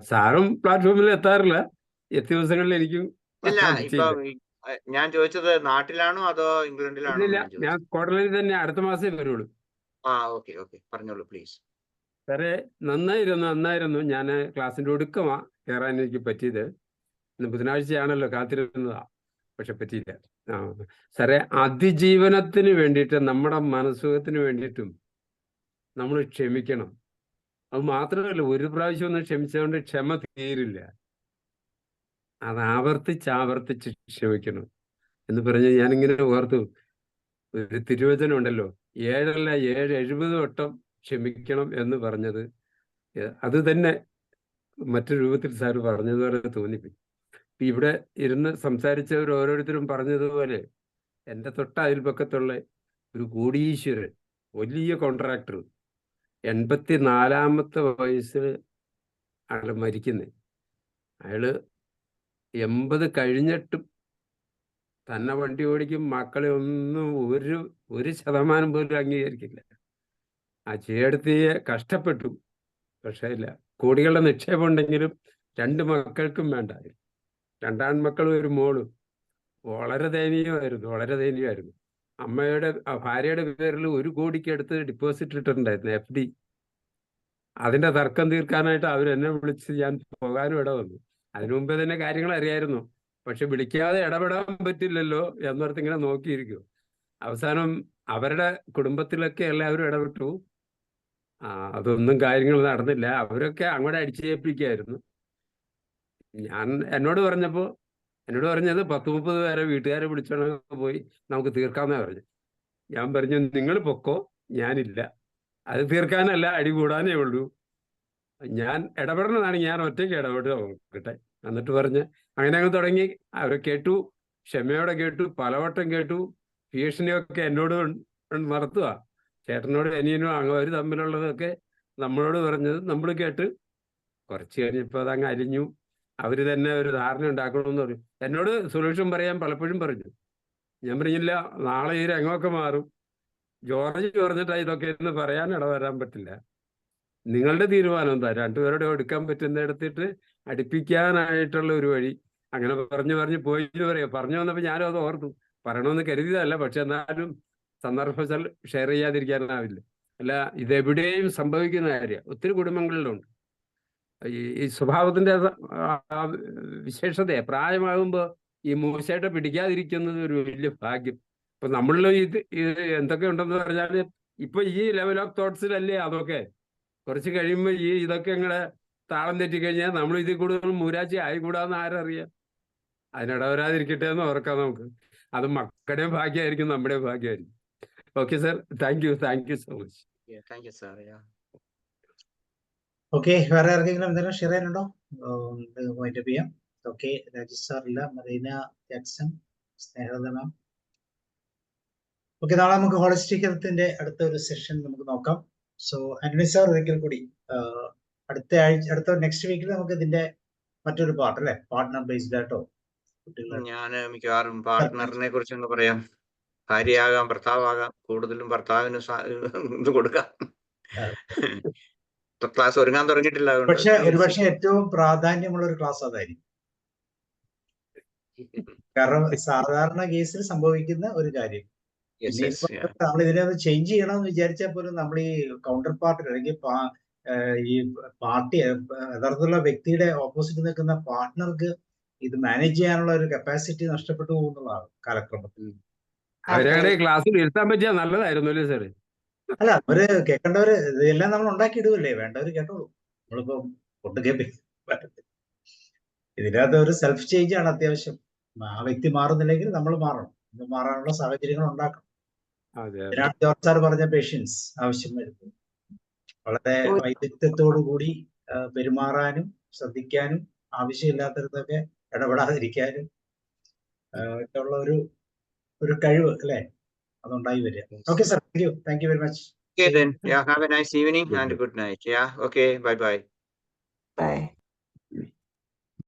സാറും പ്ലാറ്റ്ഫോമിൽ എത്താറില്ല. ദിവസങ്ങളിൽ എനിക്കും ഞാൻ ചോദിച്ചത് നാട്ടിലാണോ അതോ ഇംഗ്ലണ്ടിലാണോ? ഇല്ലില്ല, ഞാൻ സ്കോട്ട്ലൻഡിൽ തന്നെ അടുത്ത മാസമേ വരുള്ളൂ. ഓക്കെ പറഞ്ഞോളൂ പ്ലീസ്. സാറേ നന്നായിരുന്നു. ഞാൻ ക്ലാസ്സിന്റെ ഒടുക്കമാ കയറാൻ എനിക്ക് പറ്റിയത്. ഇന്ന് ബുധനാഴ്ചയാണല്ലോ, കാത്തിരുന്നതാ, പക്ഷെ പറ്റിയില്ല. സാറേ, അതിജീവനത്തിന് വേണ്ടിയിട്ട്, നമ്മുടെ മനസ്സുഖത്തിന് വേണ്ടിയിട്ടും നമ്മൾ ക്ഷമിക്കണം. അത് മാത്രമല്ല, ഒരു പ്രാവശ്യം ഒന്ന് ക്ഷമിച്ചുകൊണ്ട് ക്ഷമ തീരില്ല. അത് ആവർത്തിച്ച് ക്ഷമിക്കണം എന്ന് പറഞ്ഞ് ഞാനിങ്ങനെ ഓർത്തു. ഒരു തിരുവചനം ഉണ്ടല്ലോ, 7 70 വട്ടം ക്ഷമിക്കണം എന്ന് പറഞ്ഞത്. അത് തന്നെ മറ്റൊരു രൂപത്തിൽ സാറ് പറഞ്ഞതുപോലെ തോന്നിപ്പോയി. ഇവിടെ ഇരുന്ന് സംസാരിച്ചവർ ഓരോരുത്തരും പറഞ്ഞതുപോലെ എൻ്റെ തൊട്ട അയൽപക്കത്തുള്ള ഒരു കോടീശ്വരൻ, വലിയ കോൺട്രാക്ടർ, 84-ാമത്തെ വയസ്സിൽ അയാൾ മരിക്കുന്നത്. അയാള് 80 കഴിഞ്ഞിട്ടും തന്നെ വണ്ടി ഓടിക്കും, മക്കളെ ഒന്നും ഒരു ശതമാനം പോലും അംഗീകരിക്കില്ല. ആ ചേട്ടത്തിയെ കഷ്ടപ്പെട്ടു, പക്ഷേ ഇല്ല, കോടികളുടെ നിക്ഷേപം ഉണ്ടെങ്കിലും 2 മക്കൾക്കും വേണ്ട, 2 ആൺമക്കളും ഒരു മോളും. വളരെ ദയനീയമായിരുന്നു. ഭാര്യയുടെ പേരിൽ 1 കോടിക്ക് അടുത്ത് ഡിപ്പോസിറ്റ് ഇട്ടിട്ടുണ്ടായിരുന്നു, FD. അതിന്റെ തർക്കം തീർക്കാനായിട്ട് അവരെന്നെ വിളിച്ച് ഞാൻ പോകാനും ഇട വന്നു. അതിനു മുമ്പേ തന്നെ കാര്യങ്ങൾ അറിയായിരുന്നു, പക്ഷെ വിളിക്കാതെ ഇടപെടാൻ പറ്റില്ലല്ലോ എന്നോർത്ത് ഇങ്ങനെ നോക്കിയിരിക്കും. അവസാനം അവരുടെ കുടുംബത്തിലൊക്കെ എല്ലാവരും ഇടപെട്ടു. അതൊന്നും കാര്യങ്ങൾ നടന്നില്ല. അവരൊക്കെ അങ്ങോട്ട് അടിച്ചേൽപ്പിക്കുകയായിരുന്നു. എന്നോട് പറഞ്ഞത് 10-30 പേരെ വീട്ടുകാരെ വിളിച്ചോണ്ട് പോയി നമുക്ക് തീർക്കാമെന്നാ പറഞ്ഞു. ഞാൻ പറഞ്ഞു, നിങ്ങൾ പൊക്കോ, ഞാനില്ല. അത് തീർക്കാനല്ല, അടി കൂടാനേ ഉള്ളൂ. ഞാൻ ഇടപെടണമെന്നാണെങ്കിൽ ഞാൻ ഒറ്റയ്ക്ക് ഇടപെടുക നോക്കട്ടെ. എന്നിട്ട് പറഞ്ഞ് അങ്ങനെ അങ്ങ് തുടങ്ങി. അവരെ കേട്ടു, ക്ഷമയോടെ കേട്ടു, പലവട്ടം കേട്ടു. ഭീഷണിയൊക്കെ എന്നോട് നടത്തുക. ചേട്ടനോട് അനിയനും അവർ തമ്മിലുള്ളതൊക്കെ നമ്മളോട് പറഞ്ഞത് നമ്മൾ കേട്ട് കുറച്ച് കഴിഞ്ഞപ്പോൾ അതങ്ങ് അലിഞ്ഞു. അവർ തന്നെ ഒരു ധാരണ ഉണ്ടാക്കണമെന്ന് പറഞ്ഞു. എന്നോട് സൊല്യൂഷൻ പറയാൻ പലപ്പോഴും പറഞ്ഞു. ഞാൻ പറഞ്ഞില്ല, നാളെ ഈ രംഗമൊക്കെ മാറും. ജോർജ് പറഞ്ഞിട്ടാ ഇതൊക്കെ എന്ന് പറയാൻ ഇടവരാൻ പറ്റില്ല. നിങ്ങളുടെ തീരുമാനം എന്താ? രണ്ടുപേരുടെ എടുക്കാൻ പറ്റുന്ന എടുത്തിട്ട് അടുപ്പിക്കാനായിട്ടുള്ള ഒരു വഴി. അങ്ങനെ പറഞ്ഞു പോയി പറയാം. പറഞ്ഞു വന്നപ്പോൾ ഞാനും അത് ഓർത്തു. പറയണമെന്ന് കരുതിയതല്ല, പക്ഷെ എന്നാലും സന്ദർഭത്തിൽ ഷെയർ ചെയ്യാതിരിക്കാനാവില്ല. അല്ല, ഇതെവിടെയും സംഭവിക്കുന്ന കാര്യം. ഒത്തിരി കുടുംബങ്ങളിലുണ്ട് ഈ സ്വഭാവത്തിന്റെ വിശേഷതയെ. പ്രായമാകുമ്പോൾ ഈ മൂശയുടെ പിടിക്കാതിരിക്കുന്നത് ഒരു വലിയ ഭാഗ്യം. ഇപ്പൊ നമ്മളിൽ ഇത് എന്തൊക്കെ ഉണ്ടെന്ന് പറഞ്ഞാൽ ഇപ്പൊ ഈ ലെവൽ ഓഫ് തോട്ട്സിലല്ലേ അതൊക്കെ. കുറച്ച് കഴിയുമ്പോൾ ഇതൊക്കെ ഇങ്ങനെ താളം തെറ്റിക്കഴിഞ്ഞാൽ നമ്മൾ ഇതിൽ കൂടുതൽ മൂരാച്ചി ആയിക്കൂടാന്ന് ആരറിയാം. അതിനിടവരാതിരിക്കട്ടെ എന്ന് ഓർക്കാം നമുക്ക്. അത് മക്കളുടെയും ഭാഗ്യമായിരിക്കും, നമ്മുടെ ഭാഗ്യമായിരിക്കും. Okay sir, thank you so much. Thank you sir. Okay, വേറെ ആർക്കെങ്കിലും എന്തെങ്കിലും ഷെയർ ചെയ്യാനുണ്ടോ? വൈൻഡപ്പ് ചെയ്യാം. ഓക്കെ, രാജേഷ് സാർ ഇല്ല, മറീന, ജാക്സൺ, സ്നേഹലത മാം. ഓക്കെ, നാളെ നമുക്ക് ഹോളിസ്റ്റിക് ഹെൽത്തിന്റെ അടുത്ത ഒരു സെഷൻ നമുക്ക് നോക്കാം. സോ ആന്റണി സാർ ഒരിക്കൽ കൂടി അടുത്ത നെക്സ്റ്റ് വീക്കിൽ നമുക്ക് ഇതിന്റെ മറ്റൊരു പാർട്ട് അല്ലെ, പാർട്ട്ണർ ബേസ്ഡ് ആയിട്ടോ. ഞാൻ മിക്കവാറും പാർട്ട്ണറിനെ കുറിച്ചൊന്ന് പറയാം. ഭാര്യയാകാം, ഭർത്താവാകാം. കൂടുതലും ഭർത്താവിന് ഇത് കൊടുക്കാം. ക്ലാസ് ഒരുങ്ങാൻ തുടങ്ങിയിട്ടില്ല. പക്ഷെ ഒരുപക്ഷെ ഏറ്റവും പ്രാധാന്യമുള്ള ഒരു ക്ലാസ് അതായിരിക്കും. കാരണം സാധാരണ കേസിൽ സംഭവിക്കുന്ന ഒരു കാര്യം. നമ്മൾ ഇതിനെ ഒന്ന് ചേഞ്ച് ചെയ്യണമെന്ന് വിചാരിച്ചാൽ പോലും നമ്മൾ ഈ കൗണ്ടർ പാർട്ടി അല്ലെങ്കിൽ ഈ പാർട്ടി യഥാർത്ഥത്തിലുള്ള വ്യക്തിയുടെ ഓപ്പോസിറ്റ് നിൽക്കുന്ന പാർട്ട്ണർക്ക് ഇത് മാനേജ് ചെയ്യാനുള്ള ഒരു കപ്പാസിറ്റി നഷ്ടപ്പെട്ടു പോകുന്നതാണ് കാലക്രമത്തിൽ. അവരെ ക്ലാസ്സിൽ ഇരുത്താൻ പറ്റിയാ നല്ലതായിരുന്നു അല്ലേ സാറ്? അല്ല, അവര് കേൾക്കേണ്ടവര് ഇതെല്ലാം നമ്മൾ ഉണ്ടാക്കി ഇടുകയല്ലേ, വേണ്ടവര് കേട്ടോളൂ. നമ്മളിപ്പോ കൊണ്ട് പറ്റത്തില്ല. ഇതിനകത്ത് ഒരു സെൽഫ് ചേഞ്ച് ആണ് അത്യാവശ്യം. ആ വ്യക്തി മാറുന്നില്ലെങ്കിൽ നമ്മൾ മാറണം. മാറാനുള്ള സാഹചര്യങ്ങൾ ഉണ്ടാക്കണം. ഇതിനാണ് ജോർജ് സാർ പറഞ്ഞ പേഷ്യൻസ് ആവശ്യം വരുന്നത്. വളരെ വൈദഗ്ധ്യത്തോടു കൂടി പെരുമാറാനും ശ്രദ്ധിക്കാനും ആവശ്യമില്ലാത്തടത്തൊക്കെ ഇടപെടാതിരിക്കാനും ഉള്ള ഒരു കഴിവ് അല്ലെ, അതുണ്ടായി വരിക. Okay, sir. Thank you very much. Okay then. Yeah, have a nice evening and good night. Yeah. Okay. Bye. Bye.